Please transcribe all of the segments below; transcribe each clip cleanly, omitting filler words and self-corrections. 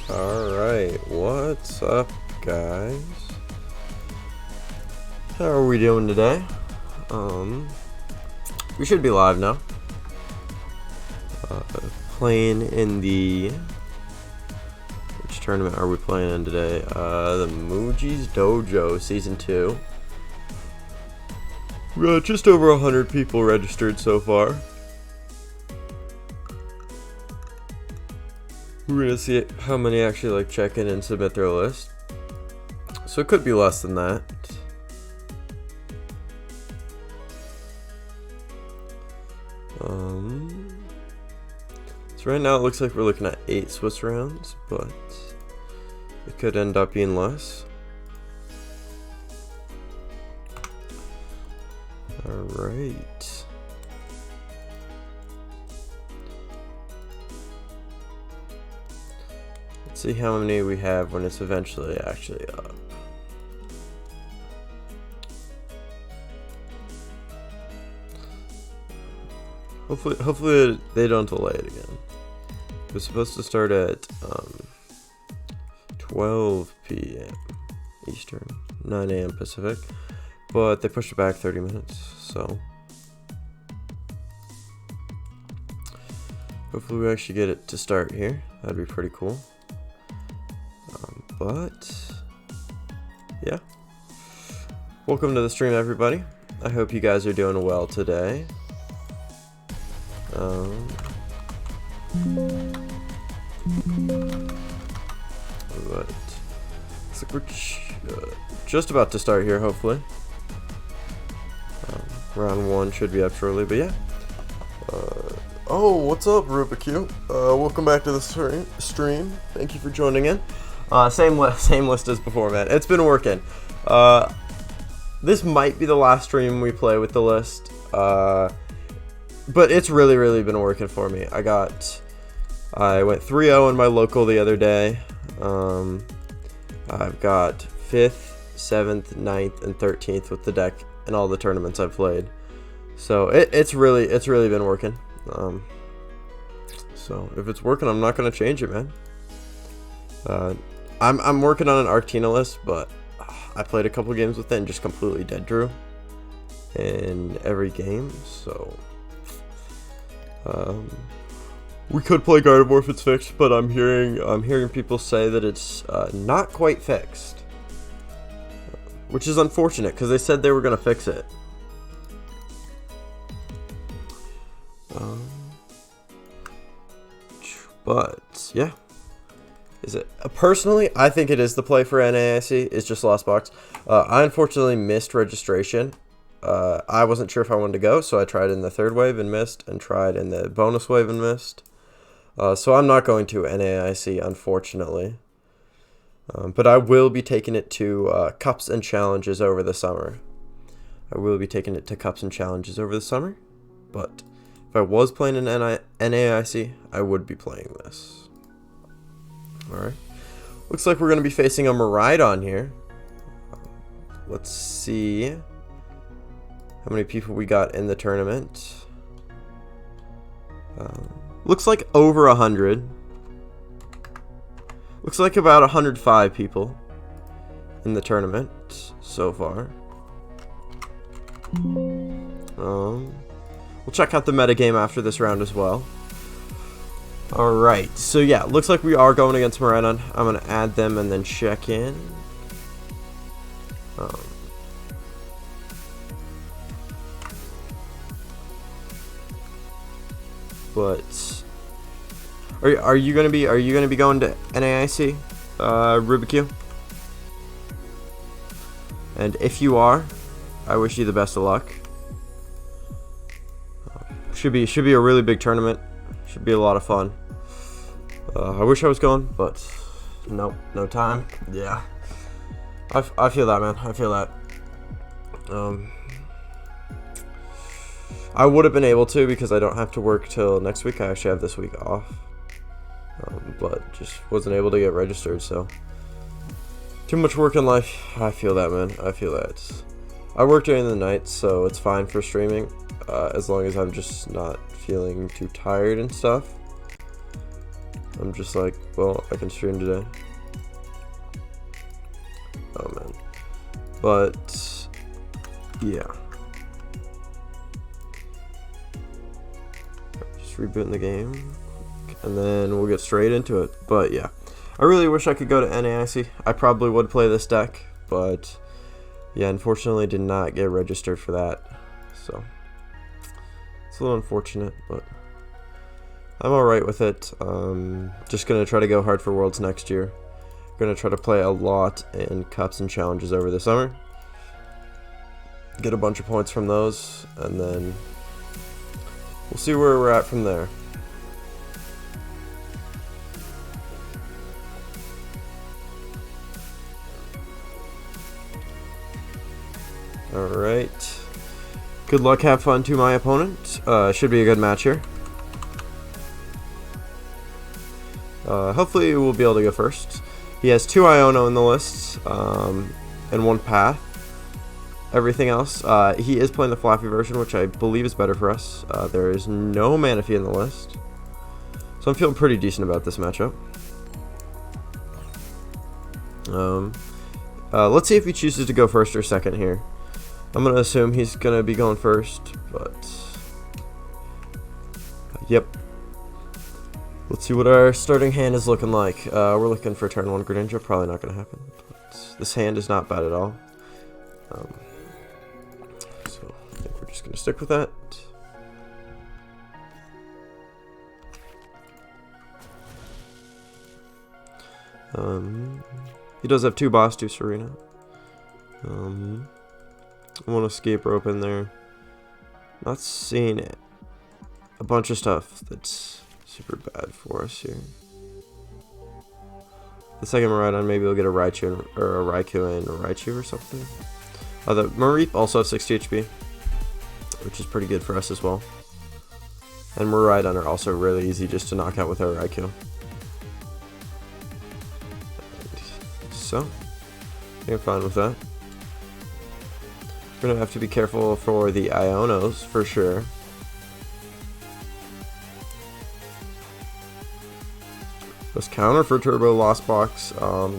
Alright, what's up, guys? How are we doing today? We should be live now. Playing in the... Which tournament are we playing in today? The Moujii's Dojo Season 2. We got just over 100 people registered so far. We're gonna see how many actually check in and submit their list. So it could be less than that. So right now it looks like we're looking at 8 Swiss rounds, but it could end up being less. Alright. Let's see how many we have when it's eventually actually up. Hopefully they don't delay it again. It was supposed to start at 12 p.m. Eastern, 9 a.m. Pacific, but they pushed it back 30 minutes, so hopefully we actually get it to start here. That'd be pretty cool. But yeah, welcome to the stream, everybody. I hope you guys are doing well today. But looks like we're just about to start here, hopefully. Round 1 should be up shortly, but yeah. Oh, what's up, Rubik? Welcome back to the stream. Thank you for joining in. Same list as before, man. It's been working. This might be the last stream we play with the list. But it's really been working for me. I went 3-0 in my local the other day. I've got 5th, 7th, 9th, and 13th with the deck in all the tournaments I've played. So it's really been working. So if it's working, I'm not gonna change it, man. I'm working on an Arctina list, but I played a couple games with it and just completely dead drew in every game. So we could play Gardevoir if it's fixed, but I'm hearing people say that it's not quite fixed, which is unfortunate because they said they were gonna fix it. But yeah, is it personally? I think it is the play for NAIC. It's just Lost Box. I unfortunately missed registration. I wasn't sure if I wanted to go, so I tried in the 3rd wave and missed, and tried in the bonus wave and missed. So I'm not going to NAIC, unfortunately. But I will be taking it to Cups and Challenges over the summer. But if I was playing in NAIC, I would be playing this. Alright. Looks like we're going to be facing a Miraidon here. Let's see how many people we got in the tournament. Looks like over 100. Looks like about 105 people in the tournament so far. We'll check out the metagame after this round as well. Alright, so yeah, looks like we are going against Miraidon. I'm going to add them and then check in. But are you gonna be going to NAIC, Rubik? And if you are, I wish you the best of luck. Should be a really big tournament. Should be a lot of fun. I wish I was going, but nope, no time. Yeah, I feel that, man. I feel that. I would have been able to because I don't have to work till next week. I actually have this week off, but just wasn't able to get registered. So too much work in life. I feel that, man. I feel that. I work during the night, so it's fine for streaming, as long as I'm just not feeling too tired and stuff. I'm just like, well, I can stream today. Oh man, but yeah. Just rebooting the game, and then we'll get straight into it. But yeah, I really wish I could go to NAIC. I probably would play this deck, but yeah, unfortunately did not get registered for that. So it's a little unfortunate, but I'm alright with it. Just gonna try to go hard for Worlds next year. Gonna try to play a lot in cups and challenges over the summer. Get a bunch of points from those, and then we'll see where we're at from there. Alright. Good luck, have fun to my opponent. Should be a good match here. Hopefully we'll be able to go first. He has 2 Iono in the list, and 1 Path. Everything else, he is playing the Flappy version, which I believe is better for us. There is no Manaphy in the list, so I'm feeling pretty decent about this matchup. Let's see if he chooses to go first or second here. I'm going to assume he's going to be going first, but yep. Let's see what our starting hand is looking like. We're looking for turn 1 Greninja. Probably not going to happen. But this hand is not bad at all. So I think we're just going to stick with that. He does have 2 Boss, 2 Serena. One escape rope in there. Not seeing it. A bunch of stuff that's super bad for us here. The second Miraidon, maybe we'll get a Raichu or a Raikou and a Raichu or something. The Mareep also has 60 HP, which is pretty good for us as well. And Miraidon are also really easy just to knock out with our Raikou. So, I think I'm fine with that. We're gonna have to be careful for the Ionos for sure. Let's counter for Turbo Lost Box. I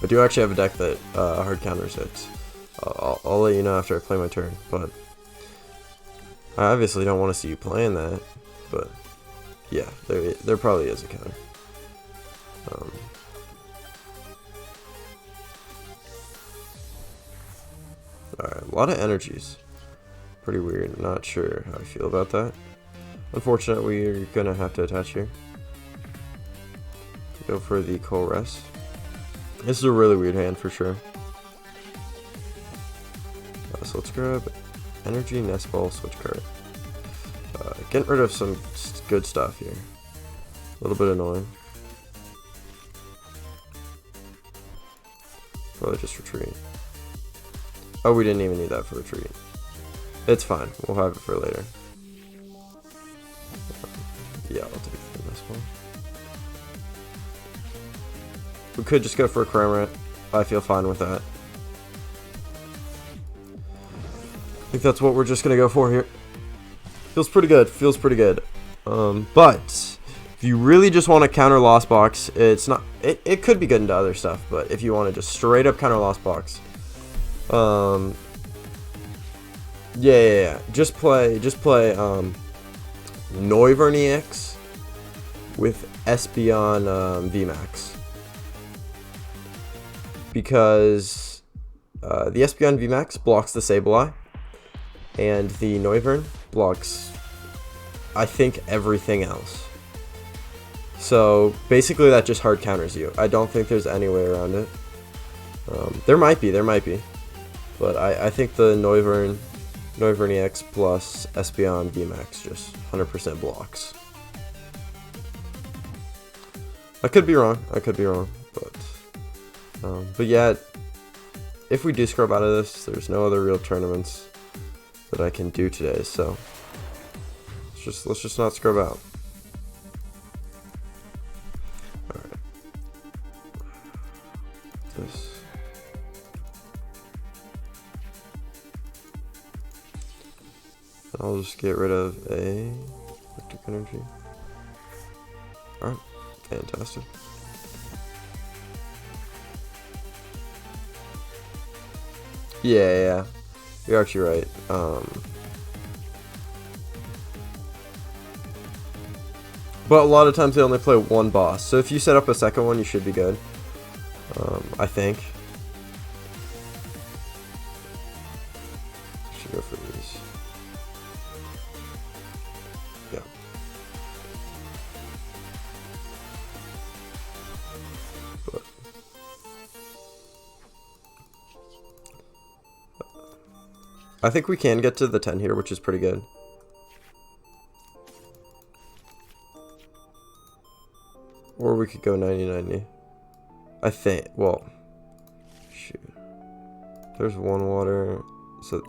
do actually have a deck that hard counters it. I'll let you know after I play my turn, but I obviously don't want to see you playing that. But yeah, there probably is a counter. Alright, a lot of energies. Pretty weird. Not sure how I feel about that. Unfortunately, we're gonna have to attach here. Go for the Colress. This is a really weird hand for sure. So let's grab Energy, Nest Ball, Switch Card. Getting rid of some good stuff here. A little bit annoying. Probably just retreat. Oh, we didn't even need that for retreat. It's fine. We'll have it for later. Yeah, I'll take the Nest Ball. We could just go for a Cramorant. I feel fine with that. I think that's what we're just gonna go for here. Feels pretty good. Feels pretty good. But if you really just want to counter Lost Box, it's not. It could be good into other stuff, but if you want to just straight up counter Lost Box, yeah. Just play Noivern EX with Espeon VMAX. Because the Espeon VMAX blocks the Sableye, and the Noivern blocks, I think, everything else. So basically that just hard counters you. I don't think there's any way around it. There might be. But I think the Noivern EX plus Espeon VMAX just 100% blocks. I could be wrong. But yeah, if we do scrub out of this, there's no other real tournaments that I can do today, so let's just not scrub out. Alright. This. I'll just get rid of a electric energy. Alright, fantastic. Yeah, you're actually right. But a lot of times they only play one boss, so if you set up a second one, you should be good. I think. Should go for these. Yeah. But I think we can get to the 10 here, which is pretty good. Or we could go 90-90. I think, well, shoot. There's one water. So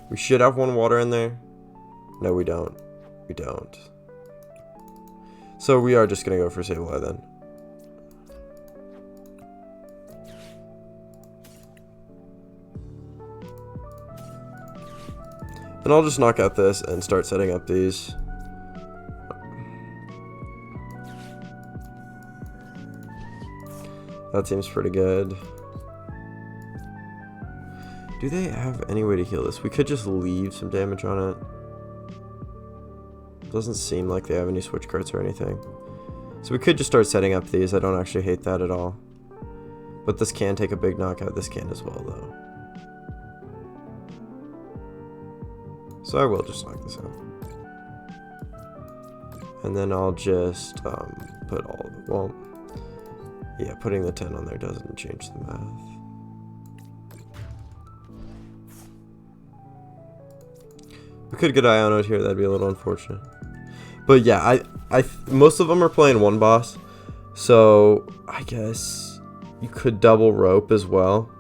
we should have one water in there. No, we don't. We don't. So we are just going to go for Sableye then. And I'll just knock out this and start setting up these. That seems pretty good. Do they have any way to heal this? We could just leave some damage on it. Doesn't seem like they have any switch cards or anything. So we could just start setting up these. I don't actually hate that at all. But this can take a big knockout. This can as well, though. So I will just knock this out. And then I'll just put all... Well... Yeah, putting the 10 on there doesn't change the math. We could get Ionoed here, that'd be a little unfortunate. But yeah, most of them are playing one boss, so I guess you could double rope as well.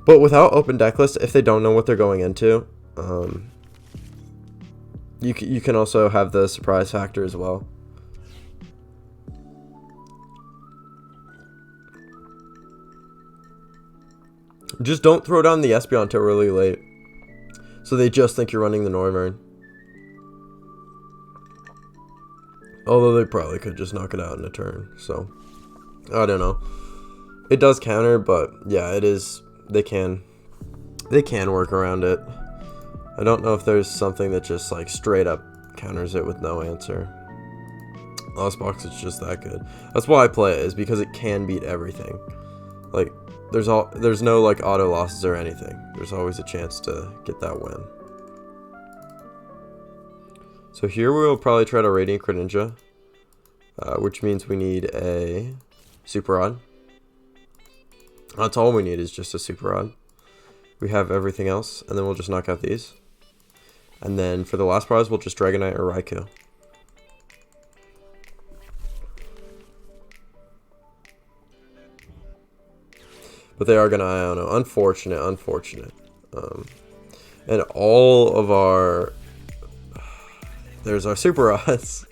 But without open deck list, if they don't know what they're going into, you can also have the surprise factor as well. Just don't throw down the Espeon until really late, so they just think you're running the Noivern. Although they probably could just knock it out in a turn, so I don't know. It does counter, but yeah, it is. They can work around it. I don't know if there's something that just like straight up counters it with no answer. Lost Box is just that good. That's why I play it, is because it can beat everything. Like there's no like auto losses or anything. There's always a chance to get that win. So here we'll probably try to Radiant Greninja, which means we need a Super Rod. That's all we need, is just a Super Rod. We have everything else, and then we'll just knock out these. And then for the last prize, we'll just Dragonite or Raikou. But they are going to Iono. Unfortunate. And all of our... There's our Super Rods.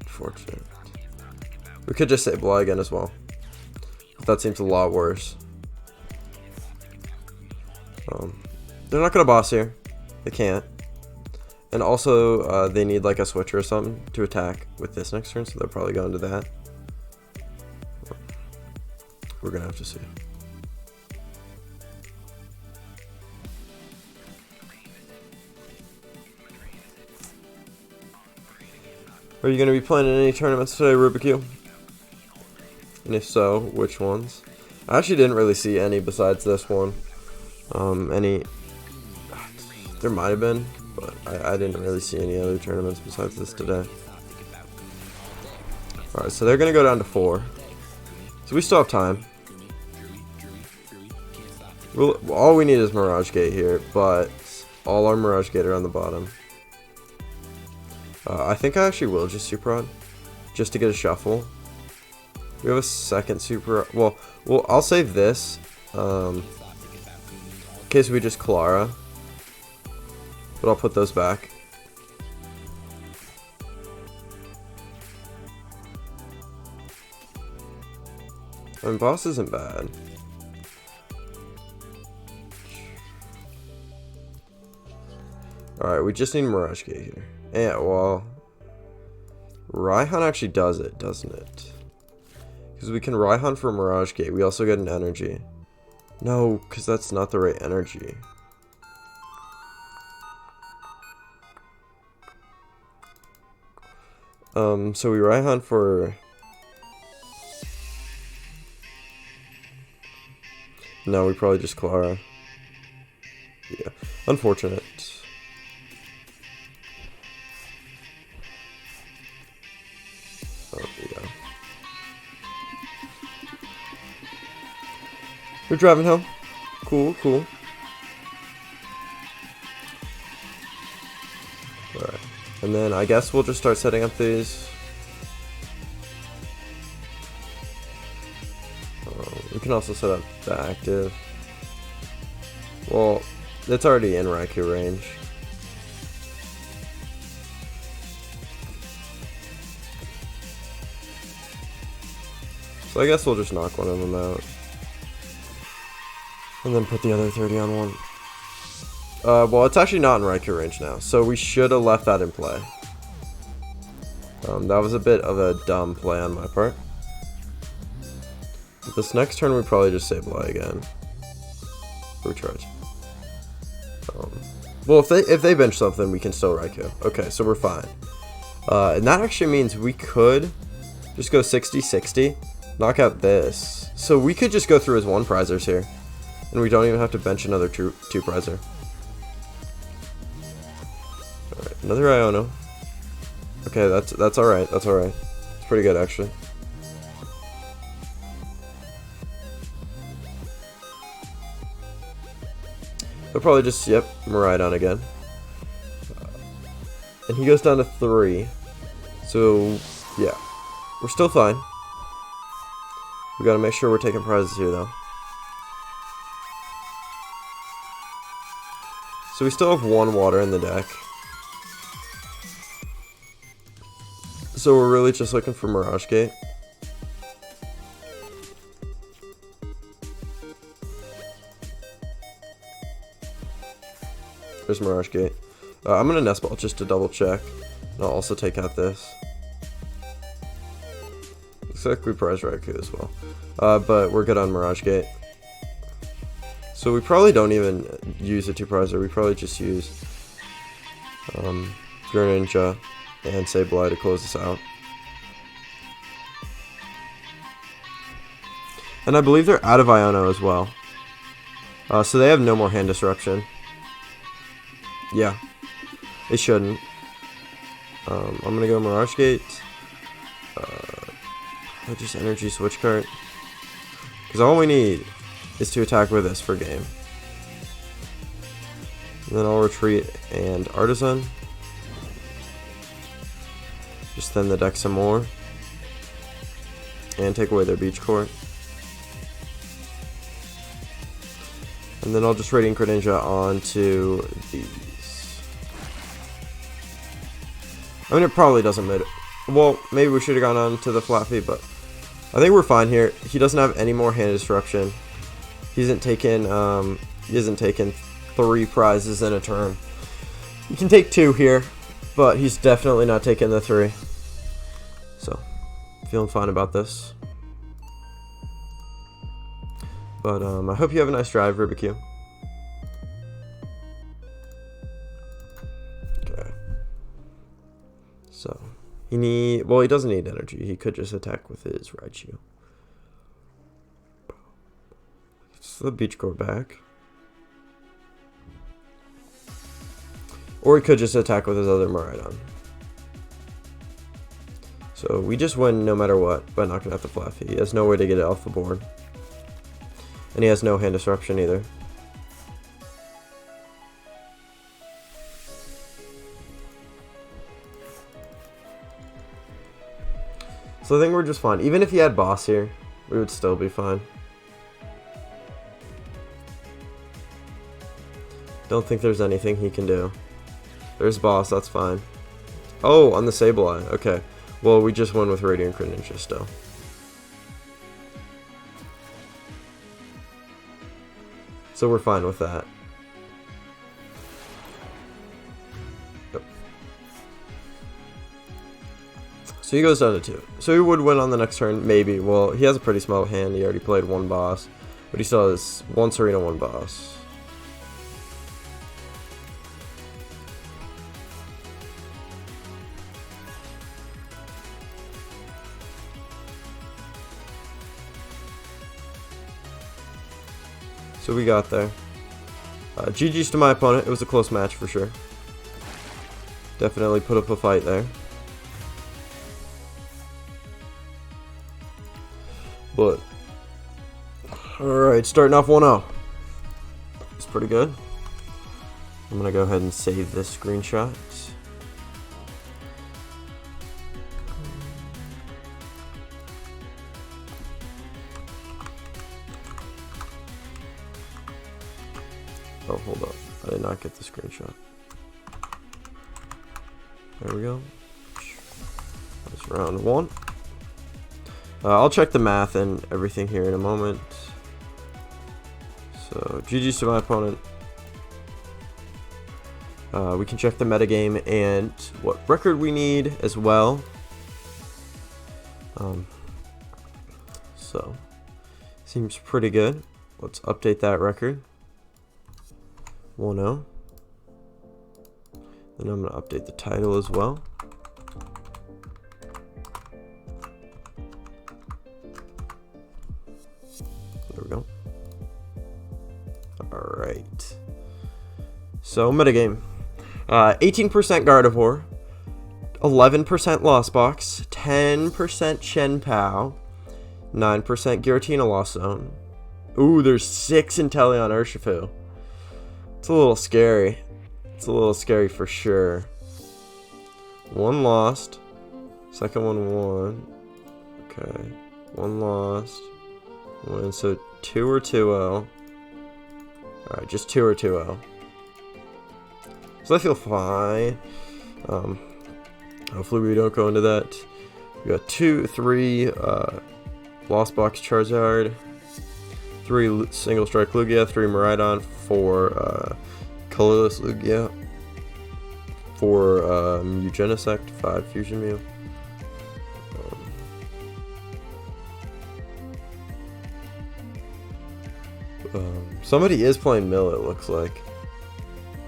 Unfortunate. We could just Sableye again as well. But that seems a lot worse. They're not going to boss here. They can't. And also, they need like a switch or something to attack with this next turn, so they're probably going to that. We're going to have to see. Are you going to be playing in any tournaments today, Rubik's? And if so, which ones? I actually didn't really see any besides this one. There might have been, but I didn't really see any other tournaments besides this today. Alright, so they're going to go down to 4. So we still have time. All we need is Mirage Gate here, but all our Mirage Gate are on the bottom. I think I actually will just Super Rod, just to get a shuffle. We have a second Super Rod. Well, I'll save this, in case we just Clara. But I'll put those back. I mean, boss isn't bad. Alright, we just need Mirage Gate here. And, well, Raihan actually does it, doesn't it? Because we can Raihan for Mirage Gate. We also get an energy. No, because that's not the right energy. So we Raihan for... No, we probably just Clara. Yeah, unfortunate. Oh, yeah. We're driving home. Cool, cool. Alright. And then I guess we'll just start setting up these. We can also set up the active. Well, it's already in Raikou range. So I guess we'll just knock one of them out. And then put the other 30 on one. Well, it's actually not in Raikou range now, so we should have left that in play. That was a bit of a dumb play on my part. This next turn we probably just Sableye again. Recharge. Well, if they bench something, we can still Raikou. Okay, so we're fine. And that actually means we could just go 60-60, knock out this. So we could just go through his one prizers here, and we don't even have to bench another two prizer. All right, another Iono. Okay, that's all right. That's all right. It's pretty good actually. He'll probably just, yep, Miraidon again. And he goes down to 3. So, yeah. We're still fine. We gotta make sure we're taking prizes here, though. So we still have one water in the deck. So we're really just looking for Mirage Gate. There's Mirage Gate. I'm gonna Nest Ball just to double check. And I'll also take out this. Looks like we prize Raikou as well. But we're good on Mirage Gate. So we probably don't even use a 2-prizer. We probably just use Greninja and Sableye to close this out. And I believe they're out of Iono as well. So they have no more hand disruption. Yeah, they shouldn't. I'm gonna go Mirage Gate. Just Energy Switch Cart. Because all we need is to attack with this for game. And then I'll retreat and Artisan. Just thin the deck some more. And take away their Beach Court. And then I'll just Radiant Greninja onto these. I mean, it probably doesn't matter. Well, maybe we should have gone on to the flat fee, but I think we're fine here. He doesn't have any more hand disruption. He hasn't taken 3 prizes in a turn. He can take 2 here, but he's definitely not taking the 3. So, feeling fine about this. But I hope you have a nice drive, Rubikyu. Okay. So, he doesn't need energy. He could just attack with his Raichu. It's the Beach Core back. Or he could just attack with his other Miraidon. So we just win no matter what by knocking out the Fluffy. He has no way to get it off the board. And he has no hand disruption either. So I think we're just fine. Even if he had boss here, we would still be fine. Don't think there's anything he can do. There's boss, that's fine. Oh, on the Sableye. Okay. Well, we just won with Radiant Greninja still. So we're fine with that. Yep. So he goes down to 2. So he would win on the next turn, maybe. Well, he has a pretty small hand. He already played 1 boss. But he still has 1 Serena, 1 boss. So we got there. GG's to my opponent. It was a close match for sure. Definitely put up a fight there. But, alright, starting off 1-0. It's pretty good. I'm going to go ahead and save this screenshot. Oh, hold up. I did not get the screenshot. There we go. That's round 1. I'll check the math and everything here in a moment. So, GG's to my opponent. We can check the metagame and what record we need as well. So, seems pretty good. Let's update that record. 1-0. Then I'm going to update the title as well. There we go. Alright. So, metagame. 18% Gardevoir, 11% Lost Box, 10% Shen Pao, 9% Giratina Lost Zone. Ooh, there's 6 Inteleon Urshifu. It's a little scary. It's a little scary for sure. 1 lost. Second one won. Okay. 1 lost. 1. So 2 or 2-0. Alright, just 2 or 2-0. So I feel fine. Hopefully we don't go into that. We got 3 Lost Box Charizard. 3 Single Strike Lugia, 3 Miraidon, 4 Colorless Lugia, 4 Eugenisect, 5 Fusion Mew. Somebody is playing Mill, it looks like.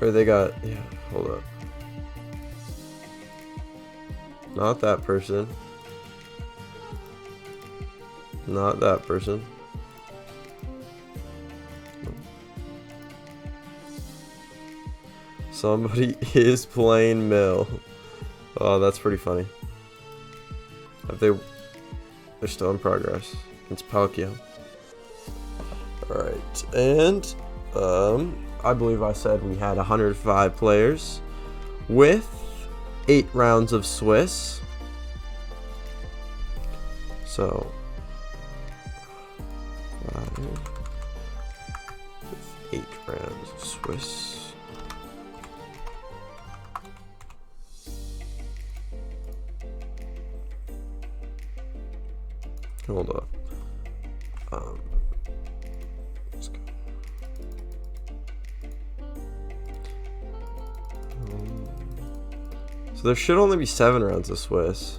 Or they got, yeah, hold up. Not that person. Not that person. Somebody is playing Mill. Oh, that's pretty funny. They're still in progress. It's Palkia. Alright, and I believe I said we had 105 players with 8 rounds of Swiss. So 5 with 8 rounds of Swiss. Hold up. Let's go. So there should only be 7 rounds of Swiss.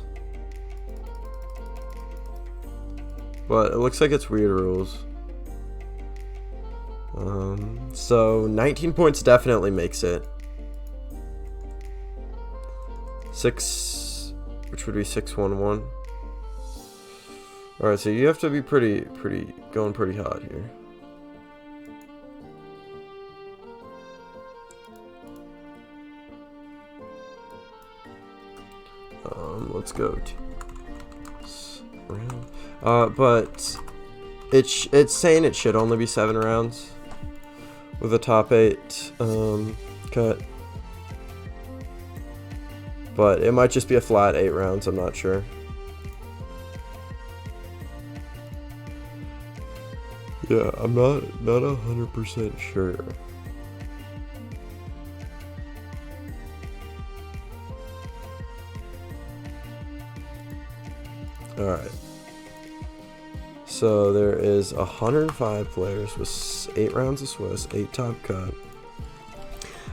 But it looks like it's weird rules. So 19 points definitely makes it. 6, which would be 6-1-1. Alright, so you have to be going pretty hot here. Let's go to round. But it's saying it should only be 7 rounds with a top 8 cut. But it might just be a flat 8 rounds, I'm not sure. Yeah, I'm not 100% sure. Alright. So there is 105 players with 8 rounds of Swiss, 8 top cut.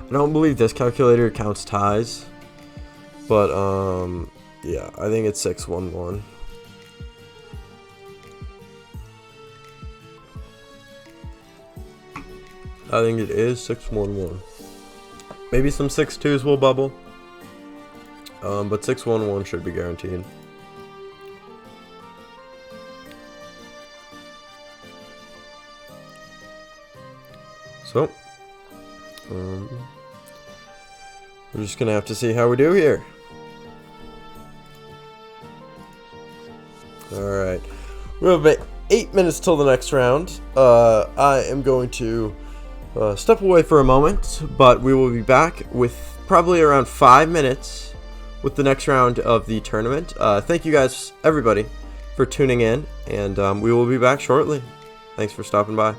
I don't believe this calculator counts ties, but yeah, I think it's 6-1-1. I think it is 6-1-1. Maybe some 6-2s will bubble, but 6-1-1 should be guaranteed. So, we're just gonna have to see how we do here. Alright, we have about 8 minutes till the next round. I am going to step away for a moment, but we will be back with probably around 5 minutes with the next round of the tournament. Thank you guys, everybody, for tuning in, and we will be back shortly. Thanks for stopping by.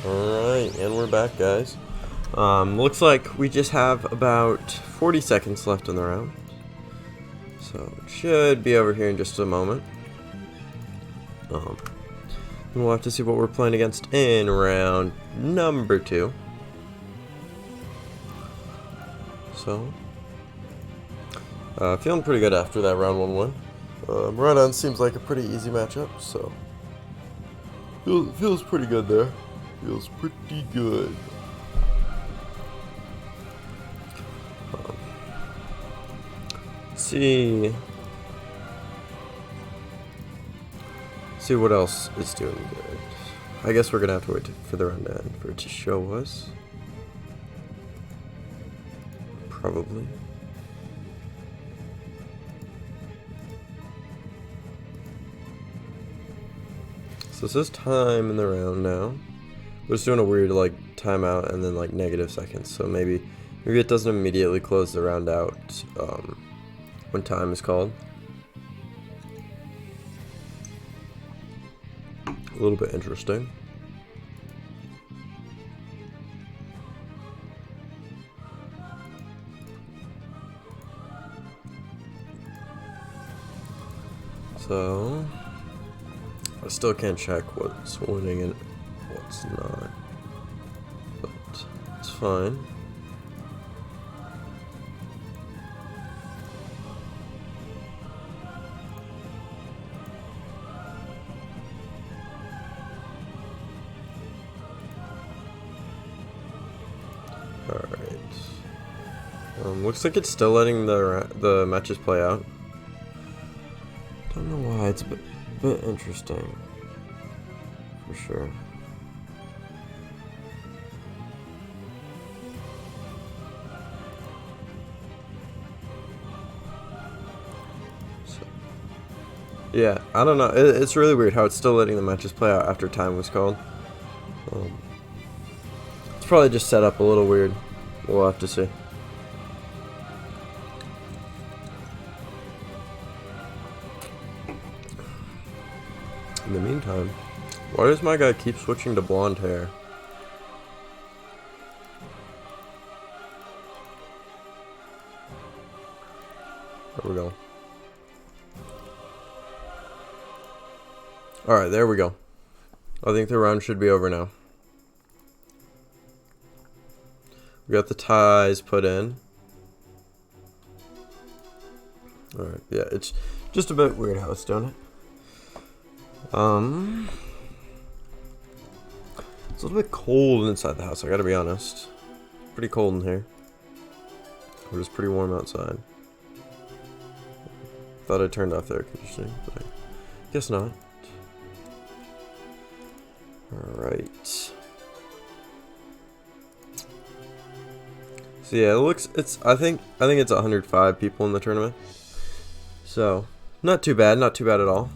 Alright, and we're back, guys. Looks like we just have about 40 seconds left in the round. So, it should be over here in just a moment. We'll have to see what we're playing against in round number 2. So, feeling pretty good after that round 1 win. Run-on seems like a pretty easy matchup, so feels pretty good there. Feels pretty good. See what else is doing good. I guess we're gonna have to wait for the round to end for it to show us. Probably. So it says time in the round now. We're just doing a weird like timeout and then like negative seconds. So maybe it doesn't immediately close the round out when time is called. A little bit interesting. So I still can't check what's winning and what's not, but it's fine. Alright. Looks like it's still letting the matches play out. Don't know why, it's a bit interesting. For sure. So, yeah, I don't know. It's really weird how it's still letting the matches play out after time was called. It's probably just set up a little weird. We'll have to see. In the meantime, why does my guy keep switching to blonde hair? There we go. Alright, there we go. I think the round should be over now. We got the ties put in. Alright, yeah, it's just a bit weird how it's doing it. It's a little bit cold inside the house, I gotta be honest. Pretty cold in here. But it's pretty warm outside. Thought I turned off the air conditioning, but I guess not. Alright. So yeah, I think it's 105 people in the tournament. So, not too bad at all.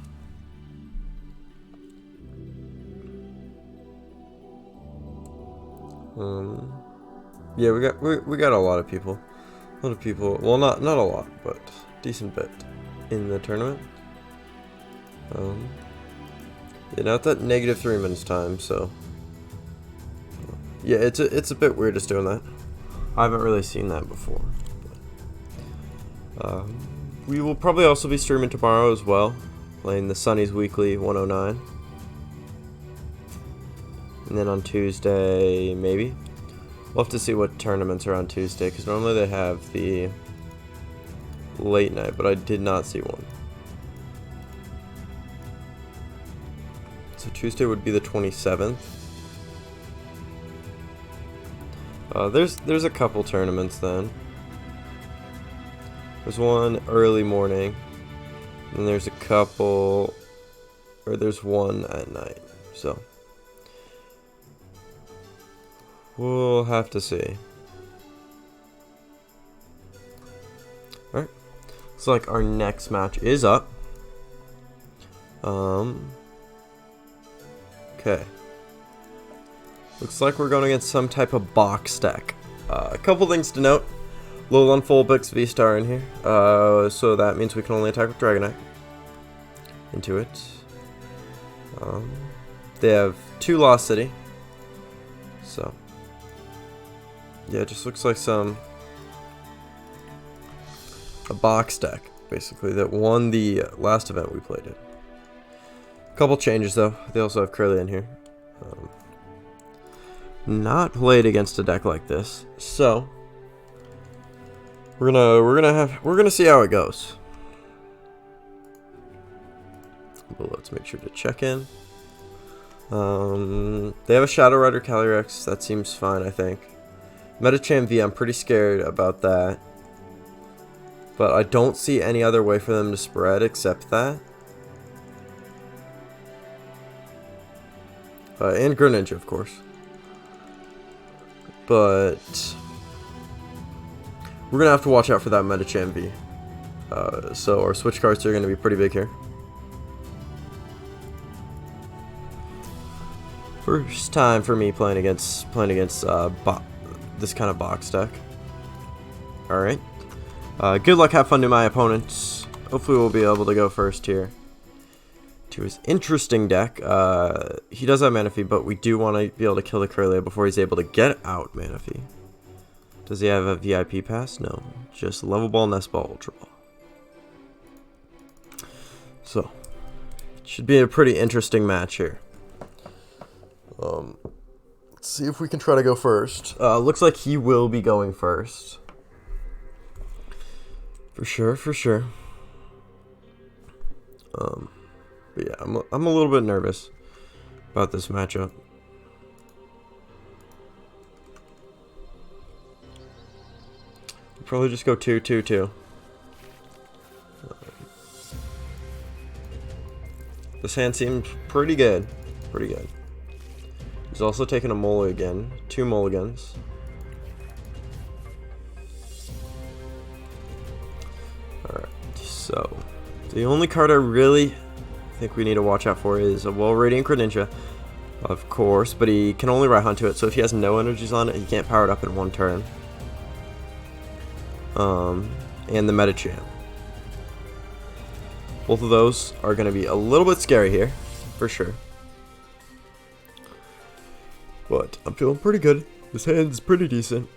Yeah, we got a lot of people. Well, not a lot, but decent bit in the tournament. Yeah, not that negative 3 minutes time, so yeah, it's a bit weird just doing that. I haven't really seen that before. But, we will probably also be streaming tomorrow as well, playing the Sunnies Weekly 109. And then on Tuesday, maybe. We'll have to see what tournaments are on Tuesday, because normally they have the late night, but I did not see one. So Tuesday would be the 27th. There's a couple tournaments then. There's one early morning, and there's a couple, or there's one at night. So we'll have to see. Alright. Looks like our next match is up. Okay. Looks like we're going against some type of box deck. A couple things to note. Low full Bix V-Star in here. So that means we can only attack with Dragonite. Into it. They have 2 Lost City. So, yeah, it just looks like a box deck, basically, that won the last event we played it. Couple changes, though. They also have Curly in here. Not played against a deck like this, so we're gonna see how it goes. But let's make sure to check in. They have a Shadow Rider Calyrex. That seems fine, I think. Metacham V, I'm pretty scared about that. But I don't see any other way for them to spread except that. And Greninja, of course. But we're going to have to watch out for that Metacham V. So our switch cards are going to be pretty big here. First time for me playing against this kind of box deck. Alright. Good luck, have fun to my opponents. Hopefully we'll be able to go first here. To his interesting deck. He does have Manaphy, but we do want to be able to kill the Curlia before he's able to get out Manaphy. Does he have a VIP pass? No. Just Level Ball, Nest Ball, Ultra Ball. So, it should be a pretty interesting match here. Let's see if we can try to go first. Looks like he will be going first. For sure, for sure. But yeah, I'm a little bit nervous about this matchup. Probably just go 2-2-2. This hand seems pretty good. Pretty good. He's also taking a mulligan. 2 mulligans. Alright, so the only card I really think we need to watch out for is a Radiant Greninja, of course, but he can only right hunt to it, so if he has no energies on it, he can't power it up in 1 turn. And the Metacham. Both of those are going to be a little bit scary here, for sure. But I'm feeling pretty good. This hand's pretty decent.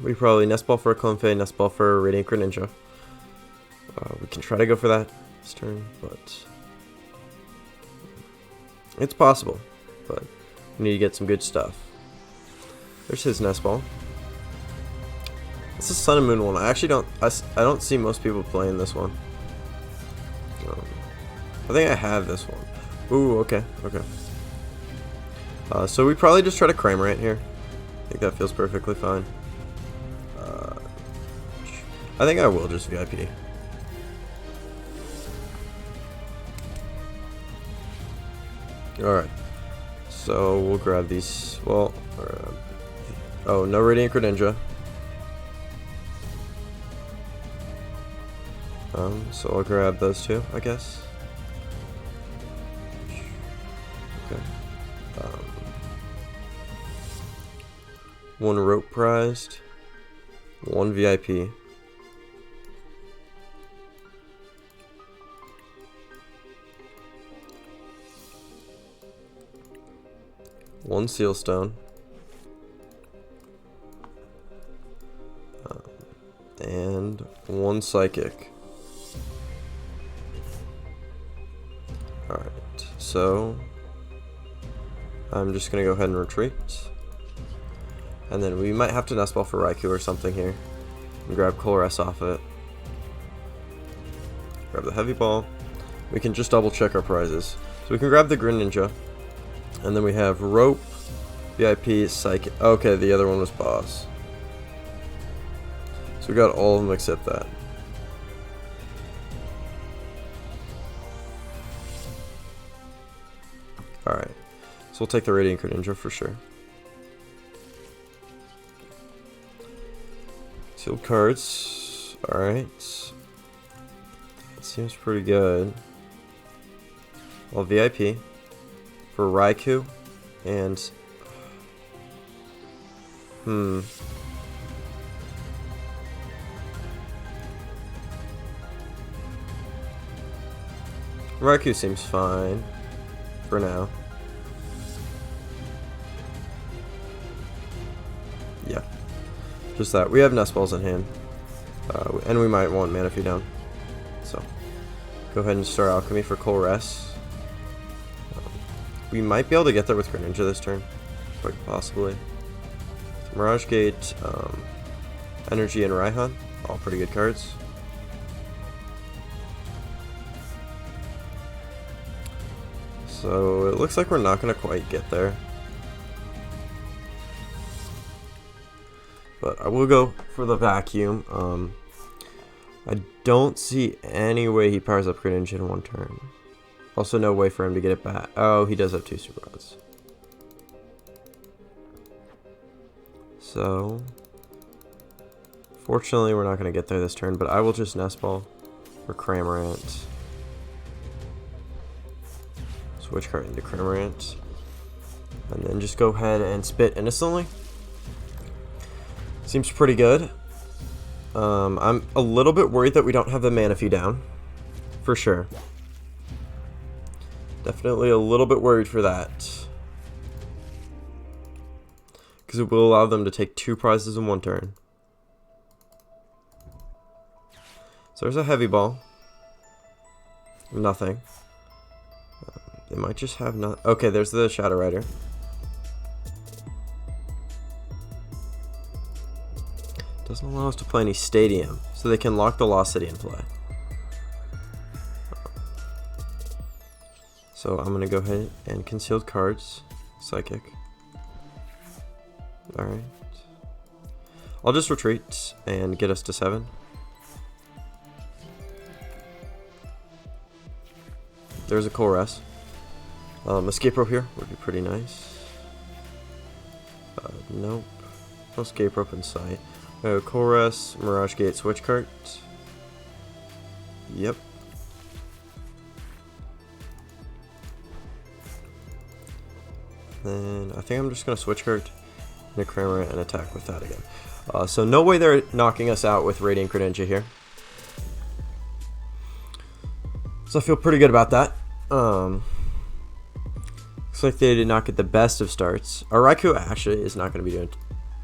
We probably Nest Ball for a Clefairy, Nest Ball for a Radiant Greninja. We can try to go for that this turn, but it's possible. But we need to get some good stuff. There's his Nest Ball. It's a Sun and Moon one. I actually don't see most people playing this one. I think I have this one. Ooh, okay, okay. So we probably just try to crime right here. I think that feels perfectly fine. I think I will just VIP. Alright. So we'll grab these. Well, oh, no Radiant Greninja. So I'll grab those 2, I guess. Okay. 1 rope prized, 1 VIP. One seal stone. And 1 psychic. Alright, so I'm just gonna go ahead and retreat. And then we might have to Nest Ball for Raikou or something here. And grab Colress off it. Grab the Heavy Ball. We can just double check our prizes. So we can grab the Greninja. And then we have Rope, VIP, Psychic. Okay, the other one was Boss. So we got all of them except that. Alright. So we'll take the Radiant Greninja for sure. Sealed cards. Alright. That seems pretty good. Well, VIP for Raikou and Raikou seems fine for now. just that. We have Nest Balls in hand. And we might want Manaphy down. So, go ahead and start Alchemy for Colress. We might be able to get there with Greninja this turn. Quite possibly. Mirage Gate, Energy, and Raihan. All pretty good cards. So, it looks like we're not going to quite get there. But I will go for the Vacuum. I don't see any way he powers up Greninja in one turn. Also, no way for him to get it back. Oh, he does have 2 Super Rods. So, fortunately, we're not going to get there this turn, but I will just Nest Ball for Cramorant. Switch card into Cramorant. And then just go ahead and spit instantly. Seems pretty good. I'm a little bit worried that we don't have the Manaphy down. For sure. Definitely a little bit worried for that. Because it will allow them to take 2 prizes in 1 turn. So there's a Heavy Ball. Nothing. They might just have not. Okay, there's the Shadow Rider. Doesn't allow us to play any Stadium, so they can lock the Lost City in play. So I'm going to go ahead and Concealed Cards, Psychic. Alright. I'll just retreat and get us to 7. There's a Colress. Escape Rope here would be pretty nice. Nope. No Escape Rope in sight. Colress, Mirage Gate, Switch Cart. Yep. Then I think I'm just going to Switch Cart into Cramorant and attack with that again. So no way they're knocking us out with Radiant Greninja here. So I feel pretty good about that. Looks like they did not get the best of starts. Our Raikou actually is not going to be doing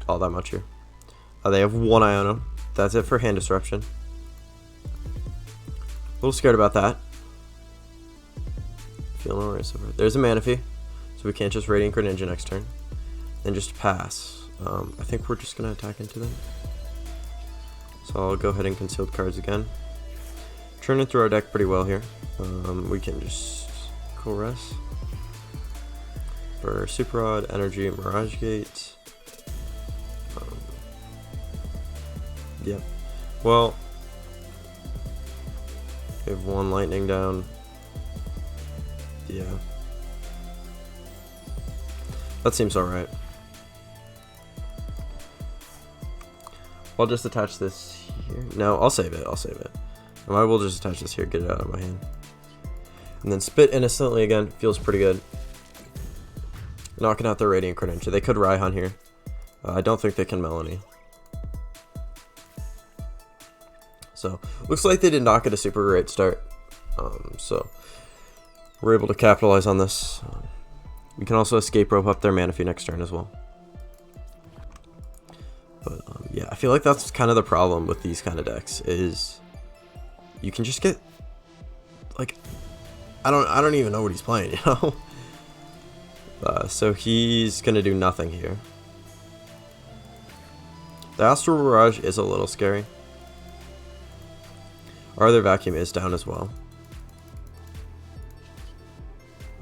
all that much here. They have 1 Iono. That's it for Hand Disruption. A little scared about that. Feeling alright so far. There's a Manaphy, so we can't just Radiant Greninja next turn. Then just pass. I think we're just going to attack into them. So I'll go ahead and Concealed Cards again. Turn it through our deck pretty well here. We can just Colress for Super Rod, Energy, Mirage Gate. Yep. Well, we have 1 Lightning down. Yeah. That seems alright. I'll just attach this here. No, I'll save it. I'll save it. And I will just attach this here, get it out of my hand. And then spit instantly again. Feels pretty good. Knocking out the Radiant Greninja. They could Raihan here. I don't think they can Melanie. So, looks like they did not get a super great start. So, we're able to capitalize on this. We can also Escape Rope up their Manaphy next turn as well. But, yeah, I feel like that's kind of the problem with these kind of decks, is you can just get, like, I don't even know what he's playing, you know? So he's going to do nothing here. The Astral Mirage is a little scary. Our other Vacuum is down as well.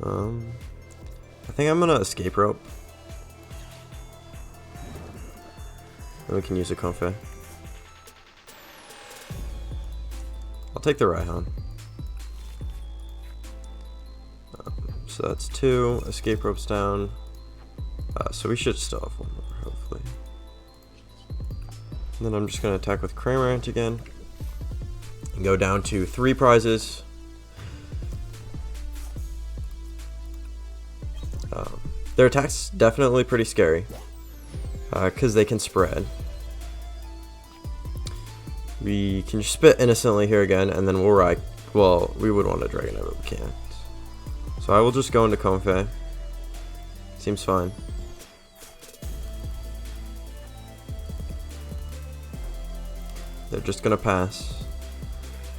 I think I'm gonna Escape Rope. Then we can use a Comfey. I'll take the Raihan. So that's 2. Escape Rope's down. So we should still have 1 more, hopefully. And then I'm just gonna attack with Cramorant again. And go down to 3 prizes. Their attack's definitely pretty scary, because they can spread. We can just spit innocently here again, and then we'll ride. Well, we would want to Dragonite, but we can't. So I will just go into Comfey. Seems fine. just going to pass.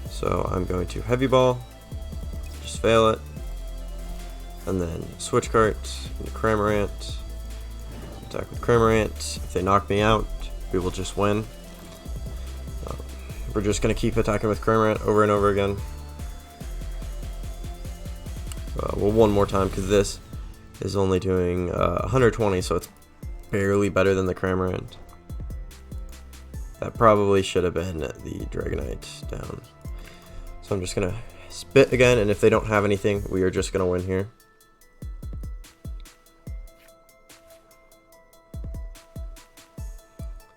So I'm going to heavy ball, just fail it, and then switch cart into Cramorant, attack with Cramorant. If they knock me out, we will just win. We're just going to keep attacking with Cramorant over and over again. Well, one more time, because this is only doing 120, so it's barely better than the Cramorant. That probably should have been the Dragonite down. So I'm just going to spit again, and if they don't have anything, we are just going to win here.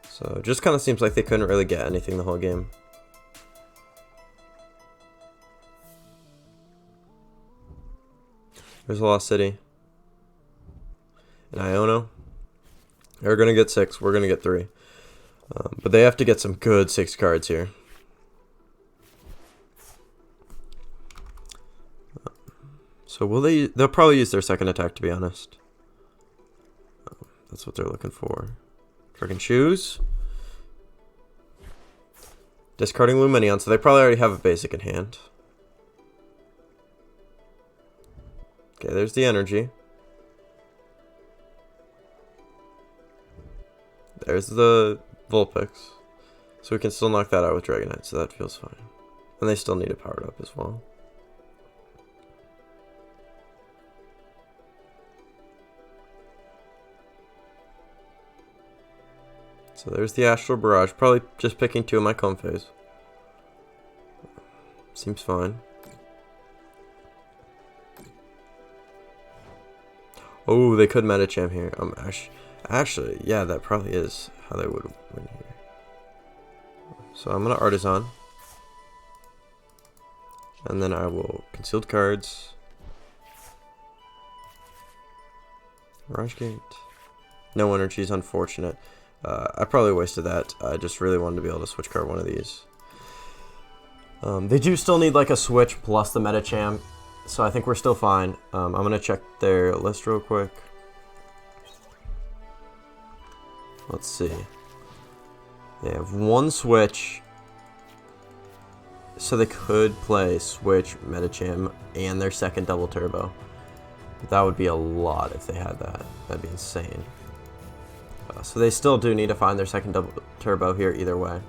So it just kind of seems like they couldn't really get anything the whole game. There's a Lost City. And Iono. They're going to get 6. We're going to get 3. But they have to get some good 6 cards here. So will they? They'll probably use their second attack, to be honest. That's what they're looking for. Freaking shoes. Discarding Luminion, so they probably already have a basic in hand. Okay, there's the energy. There's the Vulpix. So we can still knock that out with Dragonite, so that feels fine. And they still need it powered up as well. So there's the Astral Barrage. Probably just picking 2 of my Comphase. Seems fine. Oh, they could Medicham here. Actually, yeah, that probably is how they would win here. So I'm going to Artisan. And then I will Concealed Cards. Mirage Gate. No energies, unfortunate. I probably wasted that. I just really wanted to be able to switch card one of these. They do still need like a switch plus the Medicham, so I think we're still fine. I'm going to check their list real quick. Let's see. They have 1 switch, so they could play switch, Medicham, and their second double turbo. That would be a lot if they had that. That'd be insane. So they still do need to find their second double turbo here either way.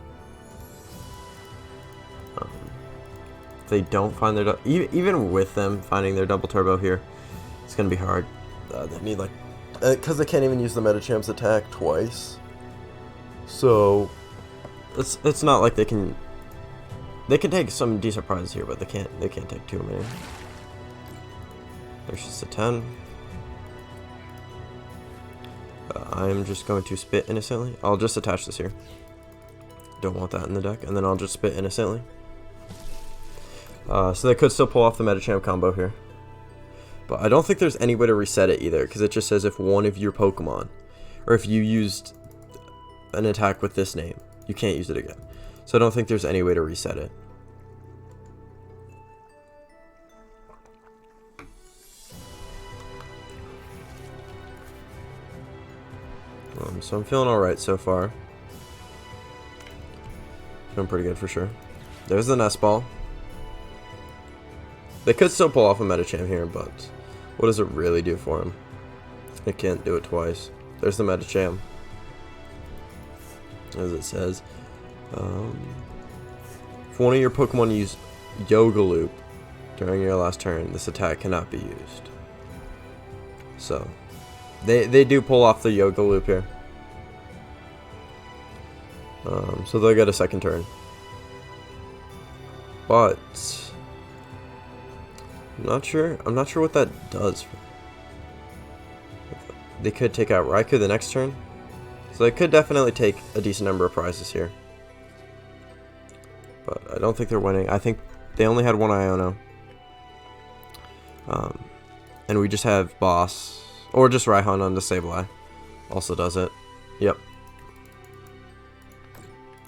If they don't find their even with them finding their double turbo here, it's gonna be hard. They need like because they can't even use the Medicham's attack twice. So it's not like they can take some decent prizes here, but they can't take too many. There's just a 10. I'm just going to spit innocently. I'll just attach this here. Don't want that in the deck. And then I'll just spit innocently. So they could still pull off the Medicham combo here. But I don't think there's any way to reset it either, because it just says if one of your Pokemon, or if you used an attack with this name, you can't use it again. So I don't think there's any way to reset it. So I'm feeling alright so far. Feeling pretty good for sure. There's the Nest Ball. They could still pull off a Medicham here, but what does it really do for him? It can't do it twice. There's the Medicham. As it says, if one of your Pokemon use Yoga Loop during your last turn, this attack cannot be used. So they do pull off the Yoga Loop here. So they'll get a second turn. But I'm not sure what that does. They could take out Raikou the next turn. So they could definitely take a decent number of prizes here. But I don't think they're winning. I think they only had 1 Iono. And we just have Boss. Or just Raihan on the Sableye. Also does it. Yep.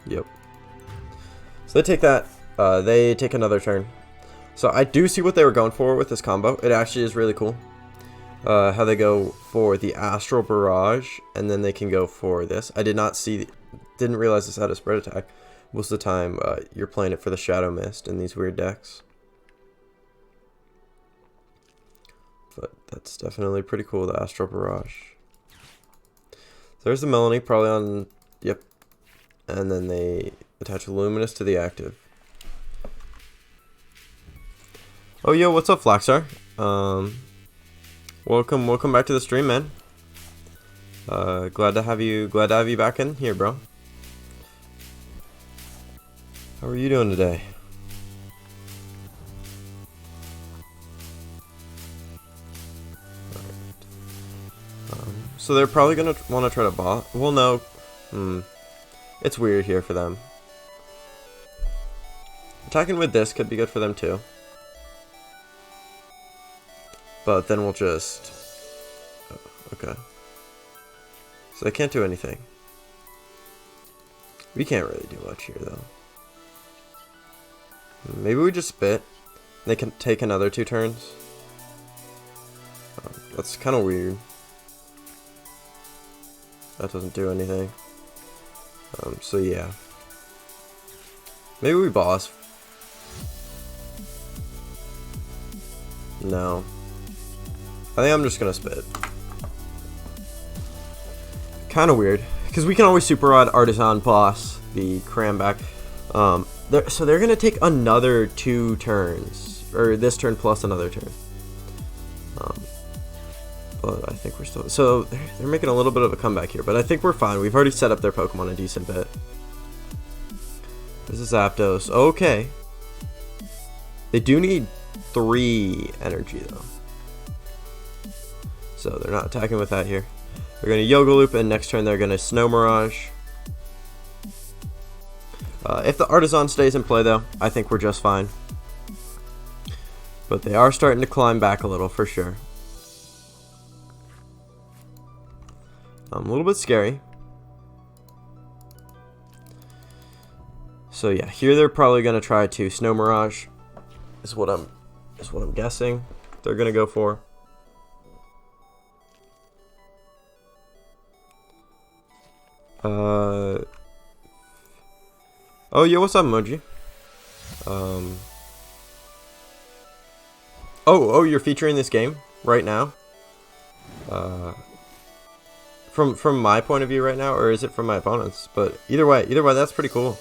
Yep. So they take that. They take another turn. So I do see what they were going for with this combo. It actually is really cool. How they go for the Astral Barrage, and then they can go for this. I did not see, didn't realize this had a spread attack, most of the time you're playing it for the Shadow Mist in these weird decks. But that's definitely pretty cool, the Astral Barrage. So there's the Melanie, probably on, yep. And then they attach Luminous to the active. Oh, yo, what's up, Flaxar? Welcome back to the stream, man. Glad to have you back in here, bro. How are you doing today? So they're probably gonna want to try to bot. Well, no. It's weird here for them. Attacking with this could be good for them too. But then we'll just... okay. So they can't do anything. We can't really do much here though. Maybe we just spit. They can take another 2 turns. That's kind of weird. That doesn't do anything. So yeah. Maybe we boss. No. I think I'm just gonna spit. Kind of weird. Because we can always Super Rod Artisan boss the cram back. So they're gonna take another 2 turns. Or this turn plus another turn. But I think we're still... so they're making a little bit of a comeback here, but I think we're fine. We've already set up their Pokemon a decent bit. This is Zapdos. Okay. They do need 3 energy, though. So they're not attacking with that here. They're going to Yoga Loop, and next turn they're going to Snow Mirage. If the Artisan stays in play, though, I think we're just fine. But they are starting to climb back a little, for sure. A little bit scary. So yeah, here they're probably gonna try to Snow Mirage. Is what I'm guessing they're gonna go for. Oh yeah, what's up, Moujii? Oh, you're featuring this game right now? From my point of view right now, or is it from my opponent's? But either way, that's pretty cool.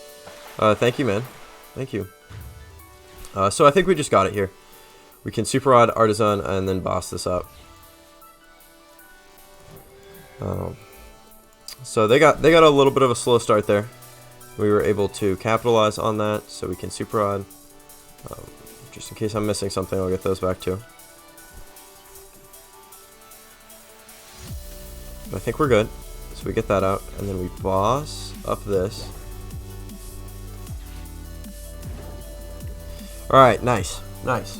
Thank you, man. Thank you. So I think we just got it here. We can Super Rod Artisan and then boss this up. So they got a little bit of a slow start there. We were able to capitalize on that, so we can Super Rod. Just in case I'm missing something, I'll get those back too. I think we're good. So we get that out, and then we boss up this. Alright, nice. Nice.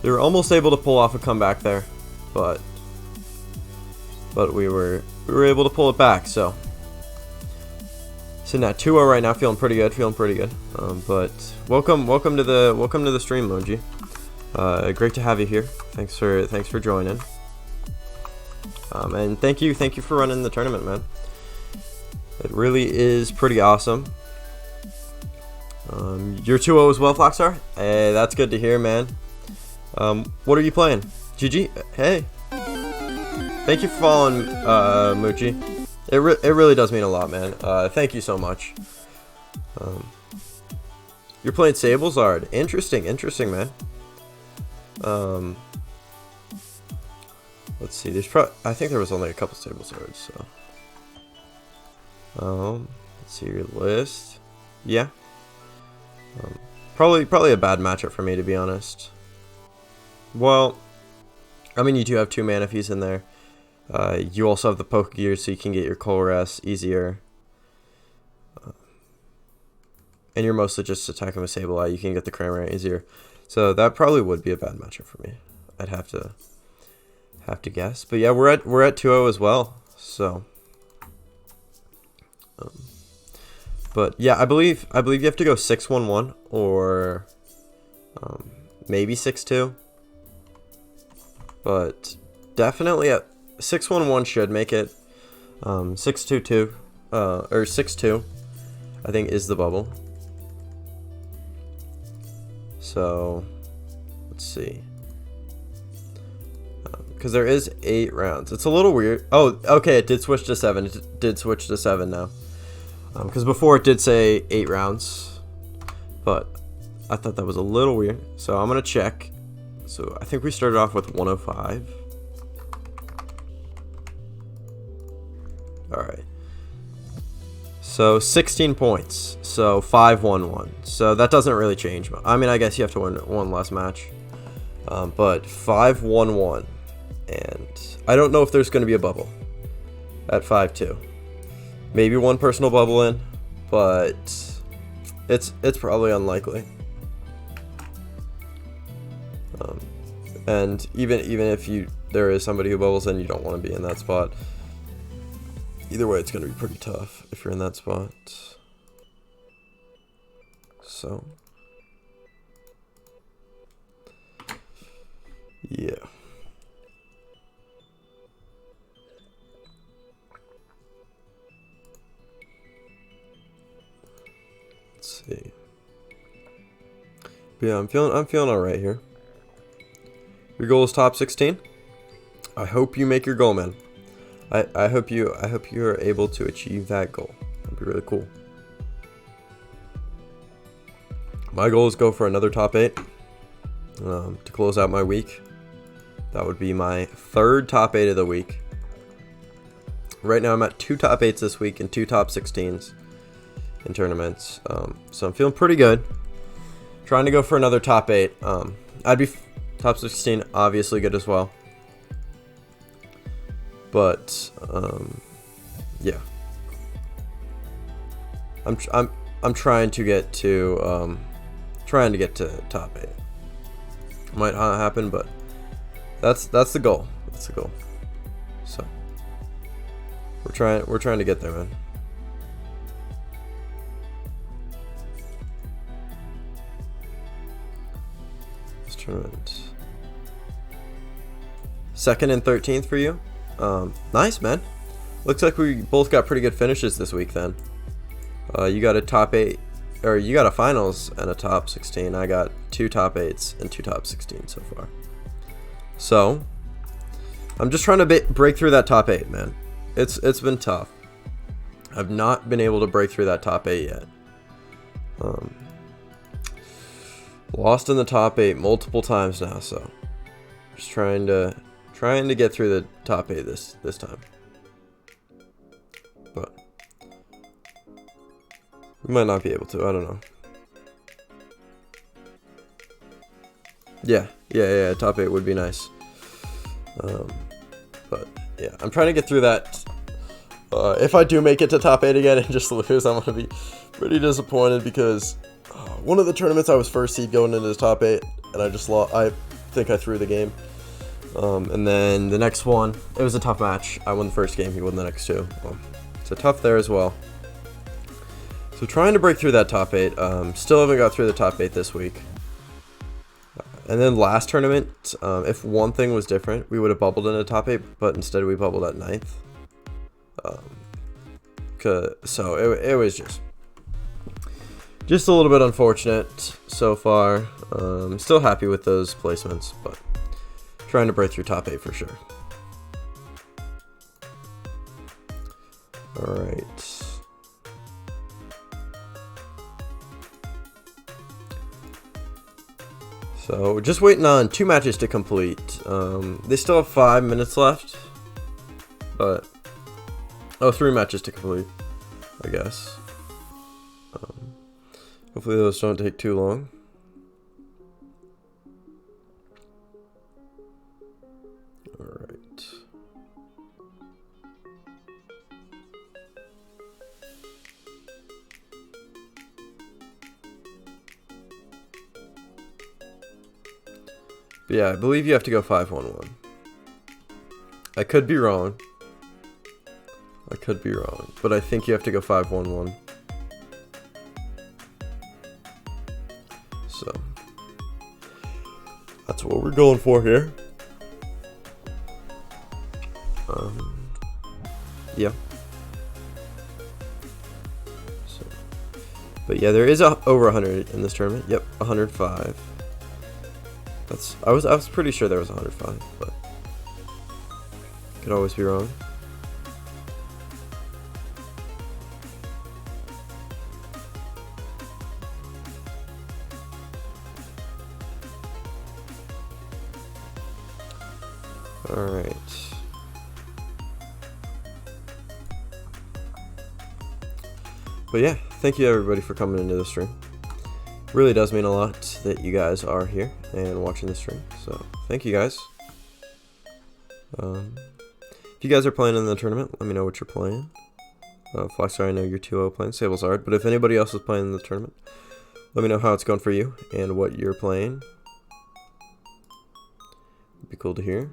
They were almost able to pull off a comeback there, but we were able to pull it back, so. Sitting at 2-0 right now, feeling pretty good, but welcome to the stream, Moujii. Great to have you here. Thanks for joining. And thank you for running the tournament, man. It really is pretty awesome. You're 2-0 as well, Flaxar. Hey, that's good to hear, man. What are you playing? GG. Hey. Thank you for following, Moujii. It really does mean a lot, man. Thank you so much. You're playing Sablezard. Interesting, man. Let's see. I think there was only a couple Sablezards, so. Let's see your list. Yeah. Probably a bad matchup for me, to be honest. Well, I mean, you do have 2 Manaphy's in there. You also have the Pokegear, so you can get your Colress easier. And you're mostly just attacking with Sableye. You can get the Cramorant easier. So that probably would be a bad matchup for me. I'd have to guess. But yeah, we're at 2-0 as well. So, but yeah, I believe you have to go 6-1-1 or maybe 6-2. But definitely at 6-1-1 should make it. 6-2-2 or 6-2, I think is the bubble. So let's see. Because there is 8 rounds. It's a little weird. Oh, okay, it did switch to 7. It did switch to 7 now. Because before it did say 8 rounds. But I thought that was a little weird. So I'm going to check. So I think we started off with 105. Alright. So 16 points. So 5-1-1. So that doesn't really change. I mean, I guess you have to win one less match. But 5-1-1. And I don't know if there's going to be a bubble at 5-2. Maybe one person will bubble in, but it's probably unlikely. And even if there is somebody who bubbles in, you don't want to be in that spot. Either way, it's going to be pretty tough if you're in that spot. So yeah. Let's see. But yeah, I'm feeling all right here. Your goal is top 16. I hope you make your goal, man. I hope you are able to achieve that goal. That'd be really cool. My goal is go for another top 8 to close out my week. That would be my 3rd top 8 of the week. Right now I'm at 2 top 8s this week and 2 top 16s in tournaments. So I'm feeling pretty good. Trying to go for another top 8. I'd be top 16, obviously good as well. But yeah, I'm trying to get to top 8. Might not happen, but that's the goal. That's the goal. So we're trying to get there, man. This tournament. 2nd and 13th for you. Nice, man. Looks like we both got pretty good finishes this week then. You got a top 8, or you got a finals and a top 16. I got 2 top 8s and 2 top 16 so far. So I'm just trying to break through that top 8, man. It's been tough. I've not been able to break through that top 8 yet. Lost in the top 8 multiple times now, so just trying to get through the top 8 this time. But we might not be able to. I don't know. Yeah. Top 8 would be nice. But yeah, I'm trying to get through that. If I do make it to top 8 again and just lose, I'm gonna be pretty disappointed because one of the tournaments I was first seed going into the top 8, and I just lost. I think I threw the game. And then the next one, it was a tough match. I won the first game, he won the next 2. So tough there as well. So trying to break through that top 8. Still haven't got through the top 8 this week. And then last tournament, if one thing was different, we would have bubbled in the top 8, but instead we bubbled at 9th. So it was just a little bit unfortunate so far. Still happy with those placements, but trying to break through top 8 for sure. Alright. So just waiting on 2 matches to complete. They still have 5 minutes left. But 3 matches to complete, I guess. Hopefully those don't take too long. Alright. But yeah, I believe you have to go 5-1-1. I could be wrong. But I think you have to go 5-1-1. So that's what we're going for here. Yeah. But yeah, there is over 100 in this tournament. Yep, 105. I was pretty sure there was 105, but could always be wrong. All right. But yeah, thank you everybody for coming into the stream. Really does mean a lot that you guys are here and watching the stream. So thank you guys. If you guys are playing in the tournament, let me know what you're playing. Flexer, I know you're 2-0 playing Sable's Art, but if anybody else is playing in the tournament, let me know how it's going for you and what you're playing. It'd be cool to hear.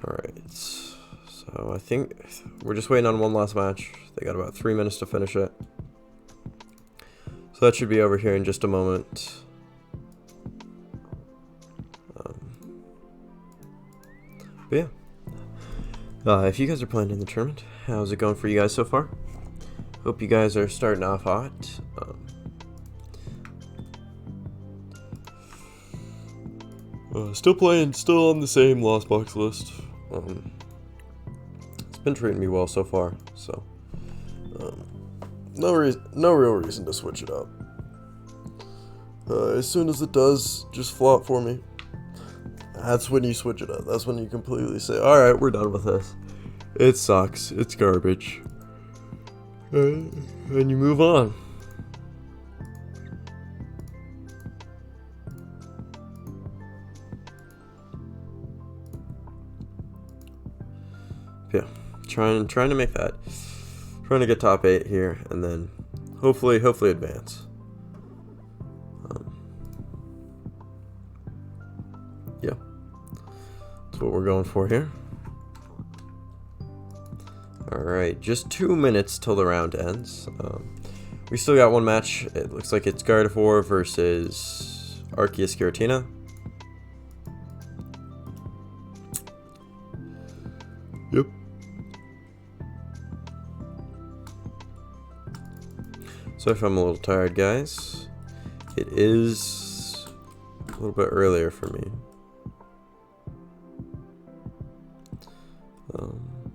Alright, so I think we're just waiting on one last match. They got about 3 minutes to finish it. So that should be over here in just a moment. But yeah. If you guys are playing in the tournament, how's it going for you guys so far? Hope you guys are starting off hot. Still on the same Lost Box list. It's been treating me well so far, so no real reason to switch it up. As soon as it does just flop for me, that's when you switch it up. That's when you completely say, alright, we're done with this. It sucks. It's garbage. And you move on. Yeah, trying to make that. Trying to get top 8 here, and then hopefully advance. Yeah, that's what we're going for here. Alright, just 2 minutes till the round ends. We still got one match. It looks like it's Gardevoir versus Arceus Giratina. Yep. So if I'm a little tired, guys, it is a little bit earlier for me.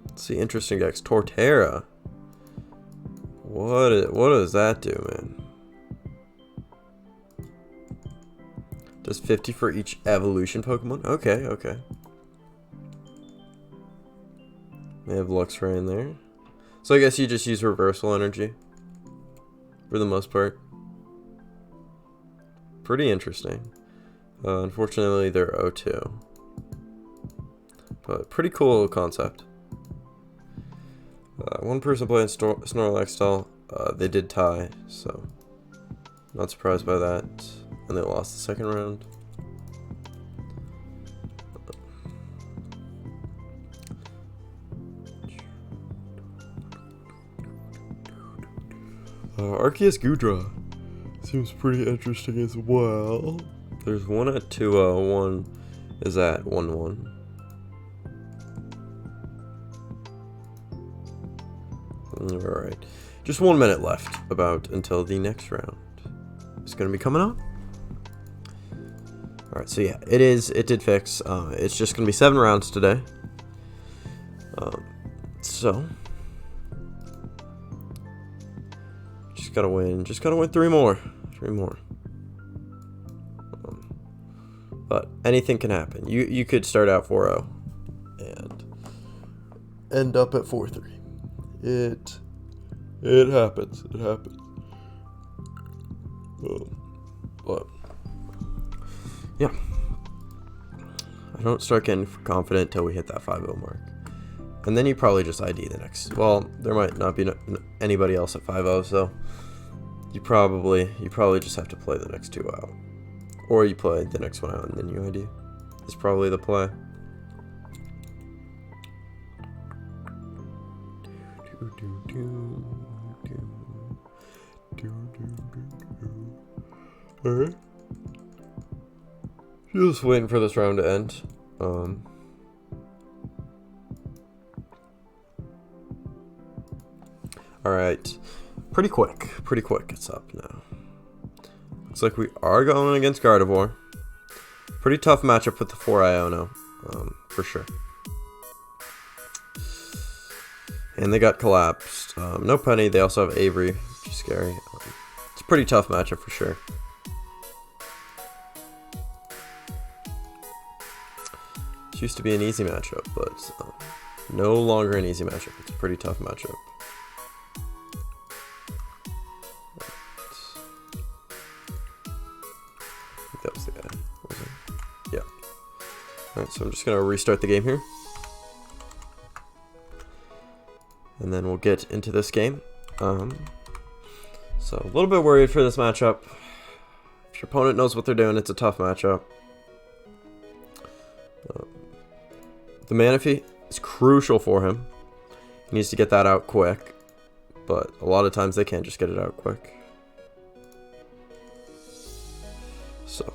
Let's see, interesting decks. Torterra. What does that do, man? Does 50 for each evolution Pokemon? Okay. They have Luxray in there. So I guess you just use reversal energy for the most part. Pretty interesting. Unfortunately, they're O2. But pretty cool concept. One person playing Snorlax style. They did tie, so not surprised by that. And they lost the second round. Arceus Gudra seems pretty interesting as well. There's one at 2-0, one is at 1-1. Alright, just 1 minute left until the next round is going to be coming up. Alright, so yeah, it did fix. It's just going to be 7 rounds today. So just gotta win 3 more. But anything can happen. You could start out 4-0 and end up at 4-3. It happens. But yeah, I don't start getting confident until we hit that 5-0 mark. And then you probably just ID the next. Well, there might not be anybody else at 5-0, so you probably just have to play the next 2 out. Or you play the next one out and then you ID. It's probably the play. Alright. Just waiting for this round to end. Alright. Pretty quick it's up now. Looks like we are going against Gardevoir. Pretty tough matchup with the 4 Iono, for sure. And they got collapsed. No Penny, they also have Avery, which is scary. It's a pretty tough matchup for sure. It used to be an easy matchup, but no longer an easy matchup. It's a pretty tough matchup. I think that was the guy. Was it? Yeah. Alright, so I'm just going to restart the game here. And then we'll get into this game. So a little bit worried for this matchup. If your opponent knows what they're doing, it's a tough matchup. The Manaphy is crucial for him. He needs to get that out quick. But a lot of times they can't just get it out quick. So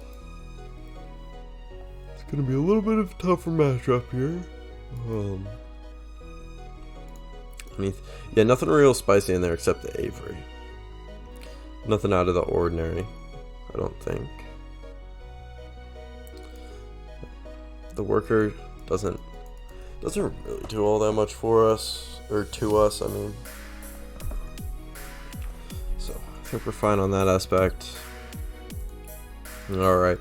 it's going to be a little bit of a tougher matchup here. Yeah, nothing real spicy in there except the Avery. Nothing out of the ordinary, I don't think. The worker doesn't really do all that much for us, or to us, I mean. So, I think we're fine on that aspect. Alright,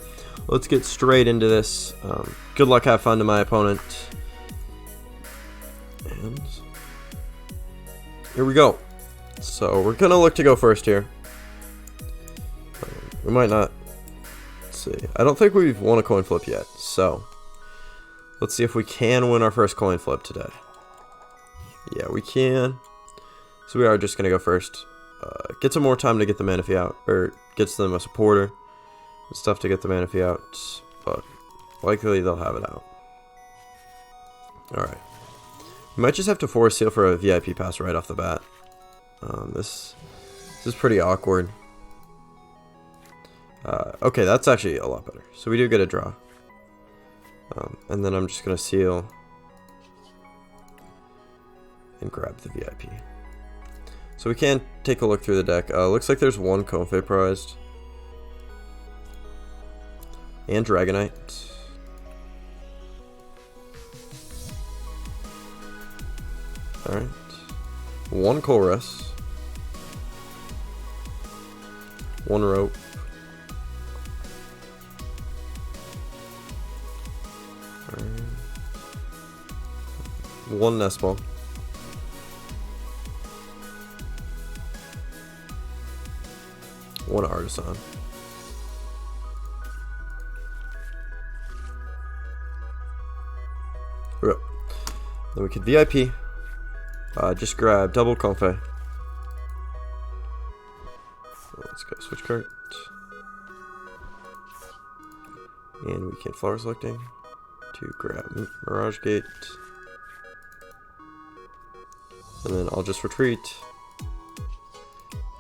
let's get straight into this. Good luck, have fun to my opponent. And here we go. So we're gonna look to go first here. We might not. Let's see. I don't think we've won a coin flip yet. So let's see if we can win our first coin flip today. Yeah, we can. So we are just gonna go first. Get some more time to get the Manaphy out, or gets them a supporter and stuff to get the Manaphy out. But likely they'll have it out. All right. You might just have to force seal for a VIP pass right off the bat. This is pretty awkward. Okay, that's actually a lot better. So we do get a draw. And then I'm just going to seal and grab the VIP. So we can take a look through the deck. Looks like there's one Confe prized. And Dragonite. Alright. One Colress. One Rope. One Nest Ball. One Artisan. Okay. Then we could VIP. Just grab double Confe. Let's go switch cart. And we can flower selecting to grab Mirage Gate. And then I'll just retreat.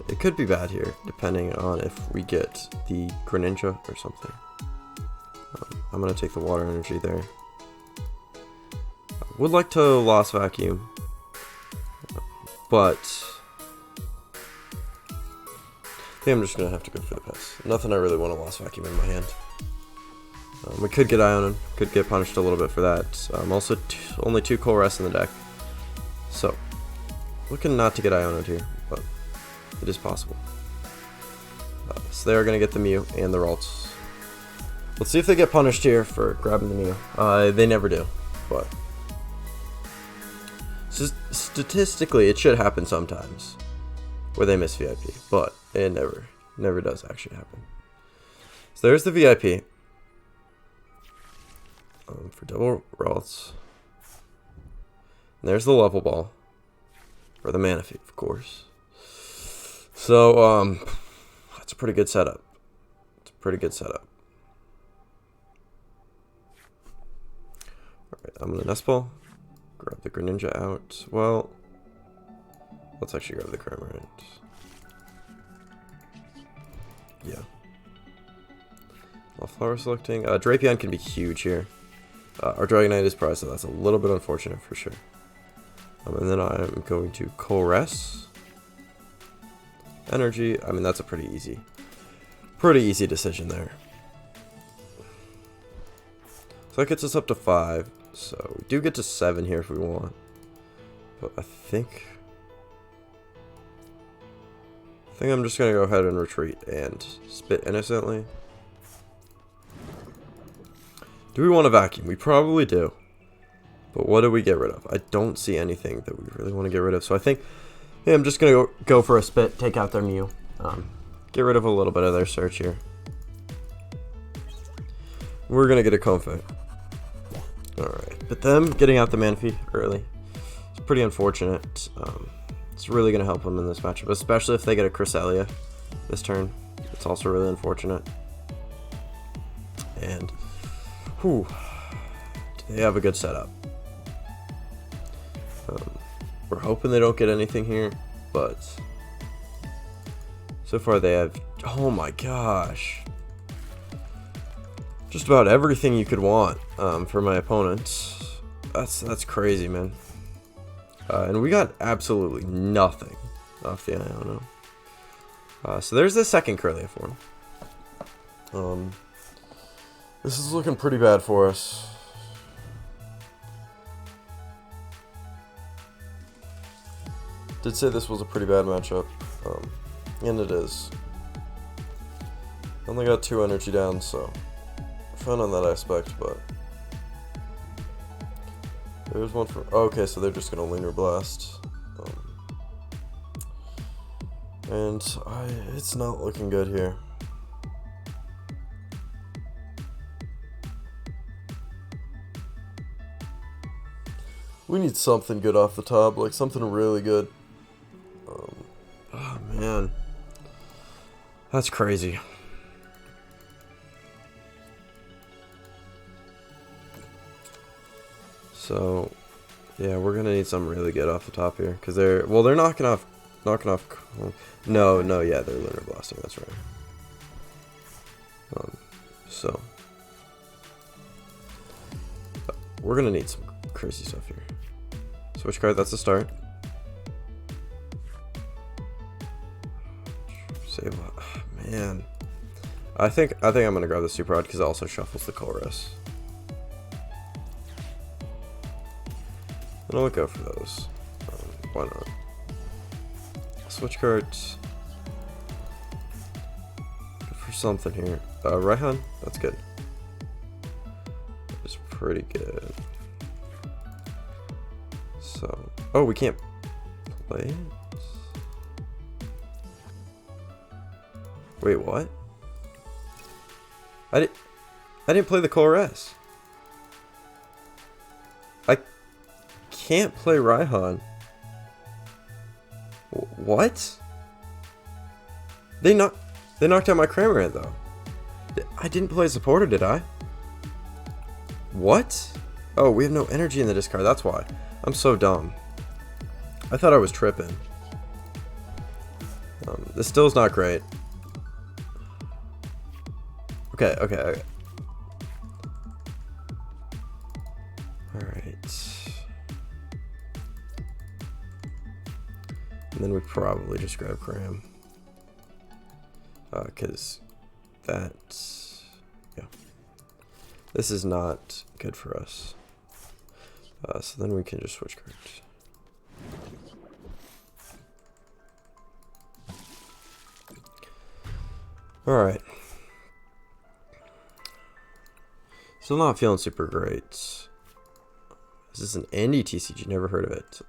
It could be bad here, depending on if we get the Greninja or something. I'm going to take the water energy there. I would like to Lost Vacuum. But I think I'm just going to have to go for the pass. Nothing I really want to Lost Vacuum in my hand. We could get Ionin, could get punished a little bit for that. Also, only 2 Colress in the deck. So, looking not to get Ionin here, but it is possible. So they're going to get the Mew and the Ralts. Let's see if they get punished here for grabbing the Mew. They never do, but statistically it should happen sometimes where they miss VIP, but it never does actually happen. So there's the VIP. For double Ralts. And there's the level ball. Or the Manaphy, of course. So, that's a pretty good setup. It's a pretty good setup. Alright, I'm gonna Nest Ball. Grab the Greninja out. Well, let's actually grab the Cramorant. Yeah. Flower selecting. Drapion can be huge here. Our Dragonite is prized, so that's a little bit unfortunate for sure. And then I'm going to Colress. Energy. I mean, that's a pretty easy decision there. So that gets us up to 5. So we do get to 7 here if we want. But I think I'm just going to go ahead and retreat and spit innocently. Do we want a vacuum? We probably do. But what do we get rid of? I don't see anything that we really want to get rid of. So I think, yeah, I'm just going to go for a spit, take out their Mew. Get rid of a little bit of their search here. We're going to get a Comfey. Alright, but them getting out the Manaphy early is pretty unfortunate. It's really going to help them in this matchup, especially if they get a Cresselia this turn. It's also really unfortunate. And, whew, they have a good setup. We're hoping they don't get anything here, but so far they have, oh my gosh, just about everything you could want for my opponents. That's crazy, man. And we got absolutely nothing off the Iono. So there's the second Kirlia form. This is looking pretty bad for us. Did say this was a pretty bad matchup, and it is. Only got 2 energy down, so fun on that aspect, but there's one for, oh, okay, so they're just gonna Lunar Blast, and it's not looking good here. We need something good off the top, like something really good. Oh man, that's crazy. So yeah, we're gonna need something really good off the top here, because they're knocking off. No, yeah, they're Lunar Blasting. That's right. So we're gonna need some crazy stuff here. Switch card. That's the start. Save. Man, I think I'm gonna grab the Super Rod because it also shuffles the Colress. And I'll look out for those. Why not? Switch cards. Good for something here. Raihan, that's good. That's pretty good. So, oh, we can't play it? Wait, what? I didn't play the Colress. I can't play Raihan. What? They knocked out my Cramorant though. I didn't play supporter, did I? What? Oh, we have no energy in the discard. That's why. I'm so dumb. I thought I was tripping. This still is not great. Okay. Alright. And then we probably just grab Cram. Because that's... yeah. This is not good for us. So then we can just switch cards. Alright. Still not feeling super great. This is an indie TCG, never heard of it.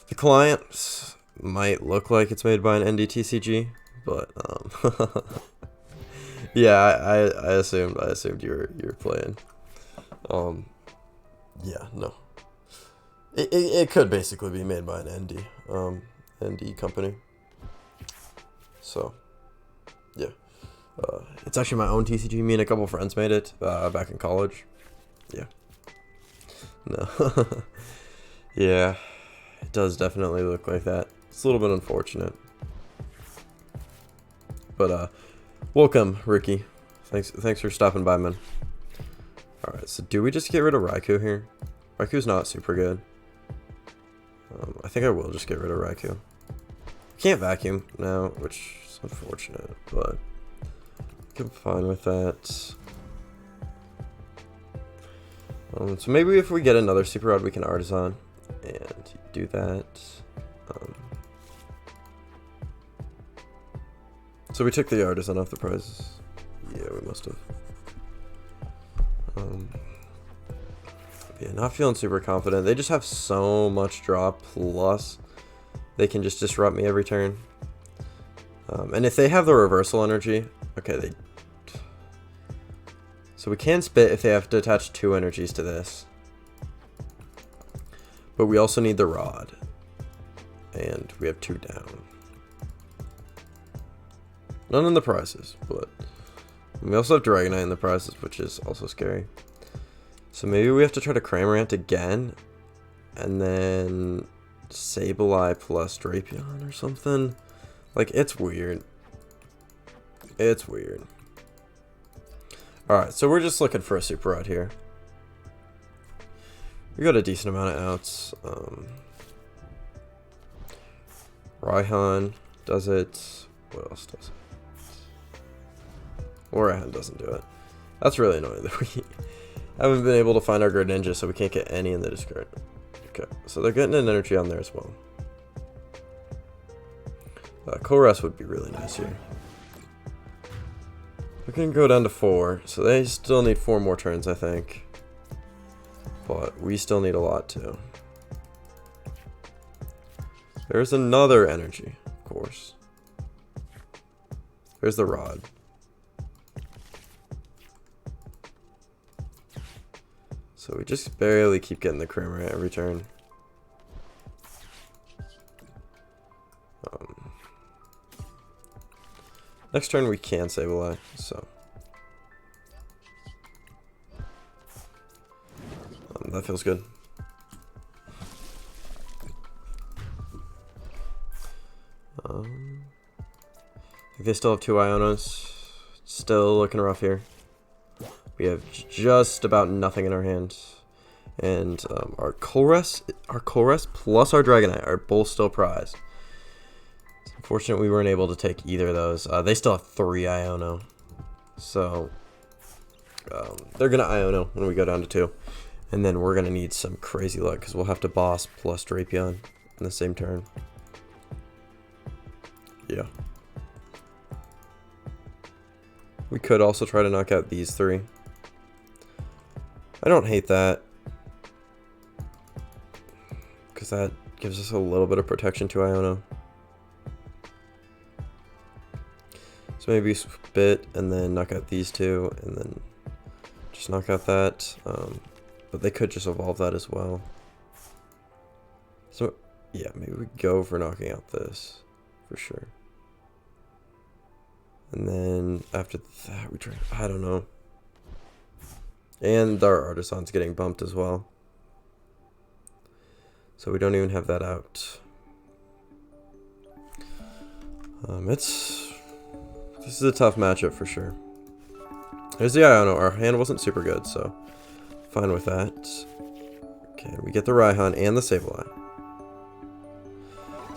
The client might look like it's made by an indie TCG, but yeah, I assumed you were playing. Yeah, no. It could basically be made by an indie company. So, yeah. It's actually my own TCG. Me and a couple friends made it back in college. Yeah. No. Yeah. It does definitely look like that. It's a little bit unfortunate. But Welcome, Ricky. Thanks for stopping by, man. Alright, so do we just get rid of Raikou here? Raiku's not super good. I think I will just get rid of Raikou. Can't vacuum now, which is unfortunate, but I'm fine with that. So maybe if we get another Super Rod, we can Artisan and do that. So we took the Artisan off the prizes. Yeah, we must have. Yeah, not feeling super confident. They just have so much draw, plus they can just disrupt me every turn. And if they have the reversal energy, okay, so we can spit if they have to attach 2 energies to this. But we also need the rod. And we have 2 down. None in the prizes, but we also have Dragonite in the prizes, which is also scary. So maybe we have to try to Cramorant again, and then Sableye plus Drapion or something. Like, it's weird. It's weird. Alright, so we're just looking for a Super Rod here. We got a decent amount of outs. Raihan does it. What else does it? Raihan doesn't do it. That's really annoying that we haven't been able to find our Greninja, so we can't get any in the discard. Okay, so they're getting an energy on there as well. Colress would be really nice here. We can go down to 4, so they still need 4 more turns, I think. But we still need a lot too. There's another energy, of course. There's the rod. So we just barely keep getting the Cramorant every turn. Next turn we can Sableye, so that feels good. I think they still have 2 Ionos. Still looking rough here. We have just about nothing in our hands. And our Colress plus our Dragonite are both still prized. It's unfortunate we weren't able to take either of those. They still have 3 Iono. So they're going to Iono when we go down to 2. And then we're going to need some crazy luck because we'll have to boss plus Drapion in the same turn. Yeah. We could also try to knock out these 3. I don't hate that, because that gives us a little bit of protection to Iono. So maybe spit and then knock out these 2 and then just knock out that. But they could just evolve that as well. So yeah, maybe we go for knocking out this for sure. And then after that we try, I don't know. And our Artisan's getting bumped as well. So we don't even have that out. This is a tough matchup for sure. There's the Iono. Our hand wasn't super good, so fine with that. Okay, we get the Raihan and the Sableye.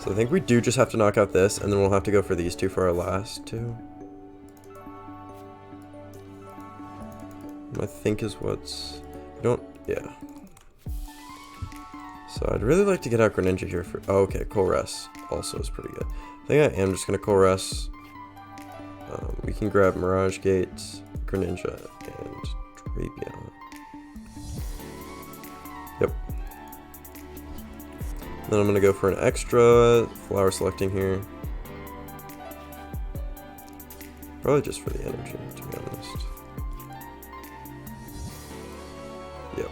So I think we do just have to knock out this, and then we'll have to go for these 2 for our last 2. I think is what's... yeah. So I'd really like to get out Greninja here for... oh, okay, Colress also is pretty good. I think I am just going to Colress. We can grab Mirage Gate, Greninja, and Drapion. Yep. Then I'm going to go for an extra flower selecting here. Probably just for the energy, to be honest. Yep.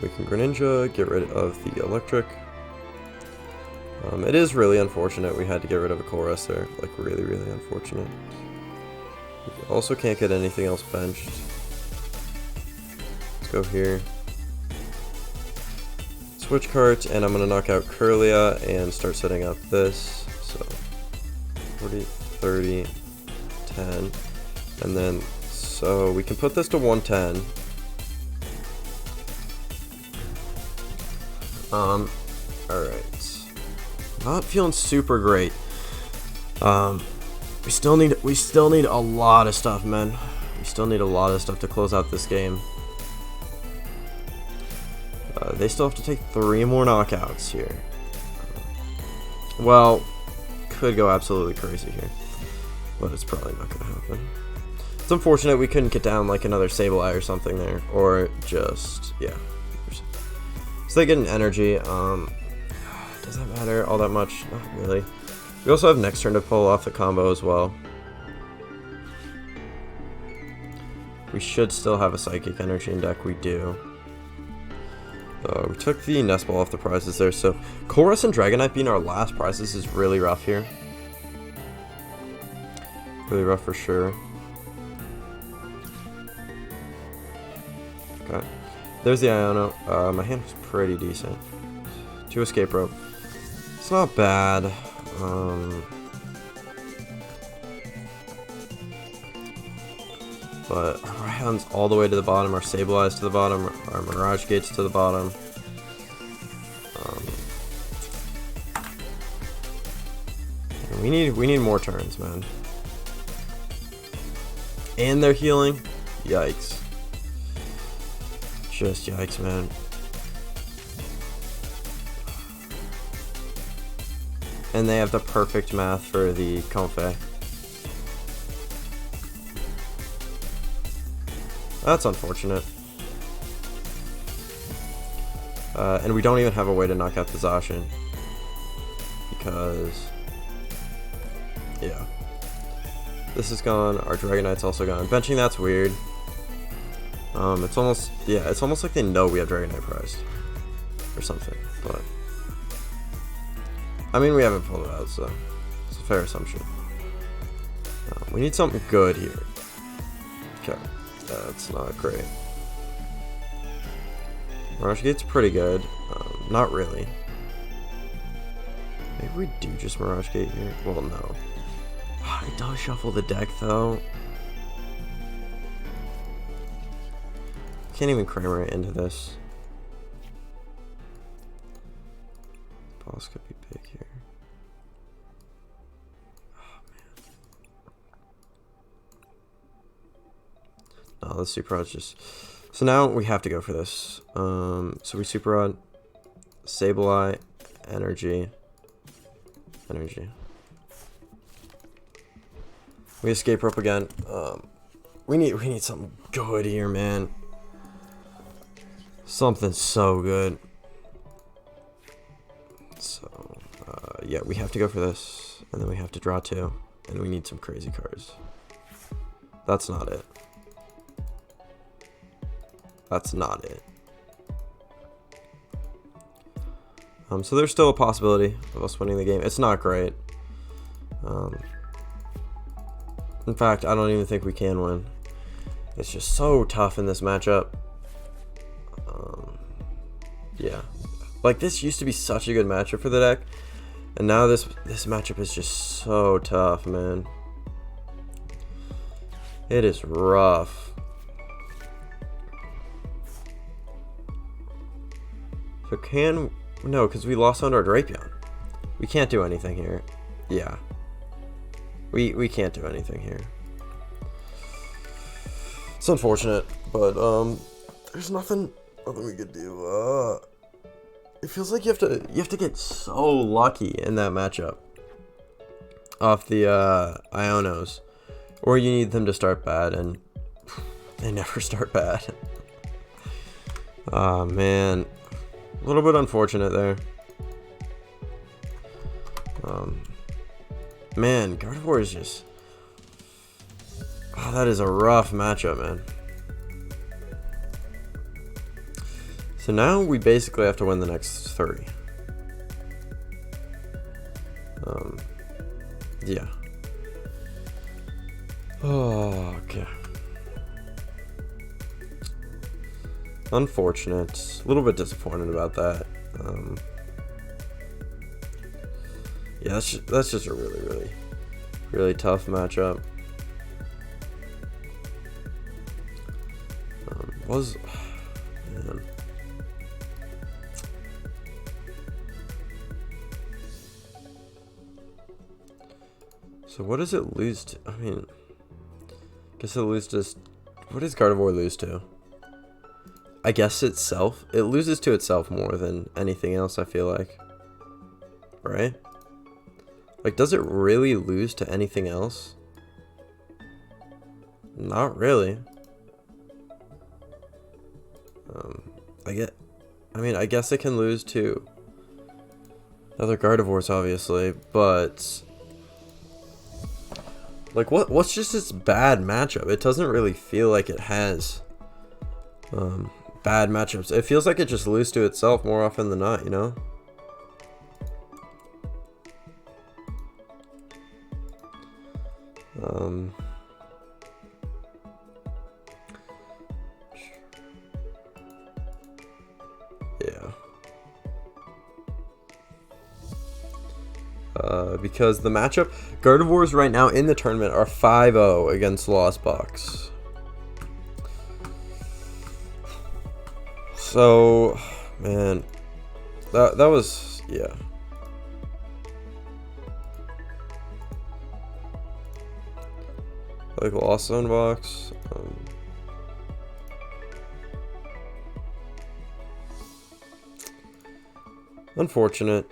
We can Greninja, get rid of the electric. It is really unfortunate we had to get rid of a Colress there. Like, really, really unfortunate. We also can't get anything else benched. Let's go here. Switch cards, and I'm going to knock out Curlia and start setting up this. So, 40, 30, 10. And then, so we can put this to 110. Alright. Not feeling super great. We still need a lot of stuff, man. We still need a lot of stuff to close out this game. They still have to take 3 more knockouts here. Well, could go absolutely crazy here, but it's probably not gonna happen. It's unfortunate we couldn't get down like another Sableye or something there, or just, yeah. So they get an energy. Does that matter all that much? Not really. We also have next turn to pull off the combo as well. We should still have a Psychic Energy in deck. We do. We took the Nest Ball off the prizes there, so Chorus and Dragonite being our last prizes is really rough here. Really rough for sure. Okay. There's the Iono. My hand was pretty decent. 2 Escape Rope. It's not bad. But our Rhyhorn's all the way to the bottom, our Sableye's to the bottom, our Mirage Gate's to the bottom. We need more turns, man. And they're healing? Yikes. Just yikes, man. And they have the perfect math for the Comfey. That's unfortunate. And we don't even have a way to knock out the Zacian. Because... yeah. This is gone. Our Dragonite's also gone. Benching that's weird. It's almost... yeah, it's almost like they know we have Dragonite prized. Or something. But... I mean, we haven't pulled it out, so... it's a fair assumption. We need something good here. Okay. That's not great. Mirage Gate's pretty good. Not really. Maybe we do just Mirage Gate here. Well, no. It does shuffle the deck, though. Can't even Kramer it into this. Boss could be big here. Oh, the Super Rod's just... so now we have to go for this. So we Super Rod, Sableye, Energy. We Escape Rope again. We need something good here, man. Something so good. So, yeah, we have to go for this. And then we have to draw 2. And we need some crazy cards. That's not it. That's not it. So there's still a possibility of us winning the game. It's not great. In fact, I don't even think we can win. It's just so tough in this matchup. Yeah. Like, this used to be such a good matchup for the deck. And now this matchup is just so tough, man. It is rough. So no, because we lost on our Drapion. We can't do anything here. Yeah. We can't do anything here. It's unfortunate, but there's nothing we could do. It feels like you have to get so lucky in that matchup off the Ionos, or you need them to start bad, and they never start bad. Oh man, a little bit unfortunate there. Man, Gardevoir is just... oh, that is a rough matchup, man. So now we basically have to win the next 30. Yeah. Oh, okay. Unfortunate. A little bit disappointed about that. Yeah, that's just a really tough matchup. was... Man. So what does it lose to? I mean, I guess it loses to... What does Gardevoir lose to? I guess itself. It loses to itself more than anything else, I feel like. Right? Like, does it really lose to anything else? Not really. I guess it can lose to other Gardevoirs, obviously, but like, what's just its bad matchup? It doesn't really feel like it has bad matchups. It feels like it just loses to itself more often than not, you know? Yeah. Because the matchup, Gardevoirs right now in the tournament are 5-0 against Lost Box. So, man, that was, yeah. Like Lost Zone Box. Unfortunate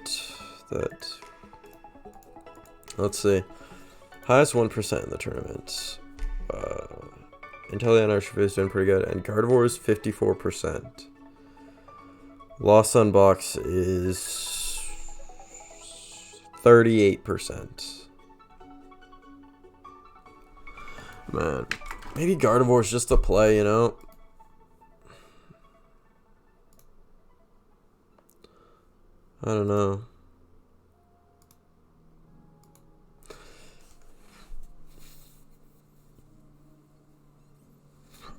that. Let's see. Highest 1% in the tournament. Inteleon Archery is doing pretty good, and Gardevoir is 54%. Lost Sunbox is 38%. Man, maybe Gardevoir's just a play, you know? I don't know.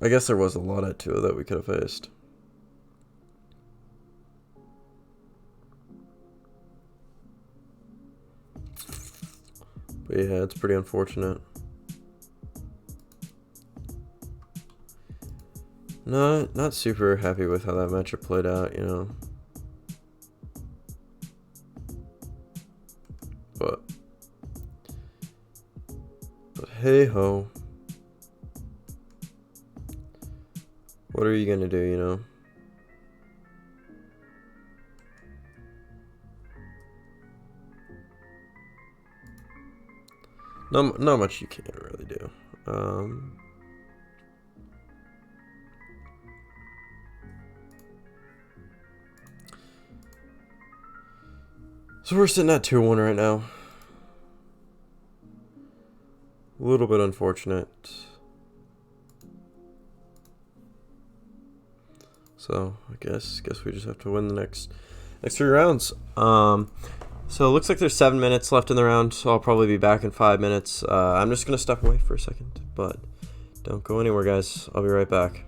I guess there was a lot at 2 that we could have faced. But yeah, it's pretty unfortunate. Not super happy with how that matchup played out, you know. But hey ho. What are you gonna do, you know? Not much you can really do. So we're sitting at 2-1 right now. A little bit unfortunate. So I guess we just have to win the next 3 rounds. So it looks like there's 7 minutes left in the round, so I'll probably be back in 5 minutes. I'm just gonna step away for a second, but don't go anywhere, guys. I'll be right back.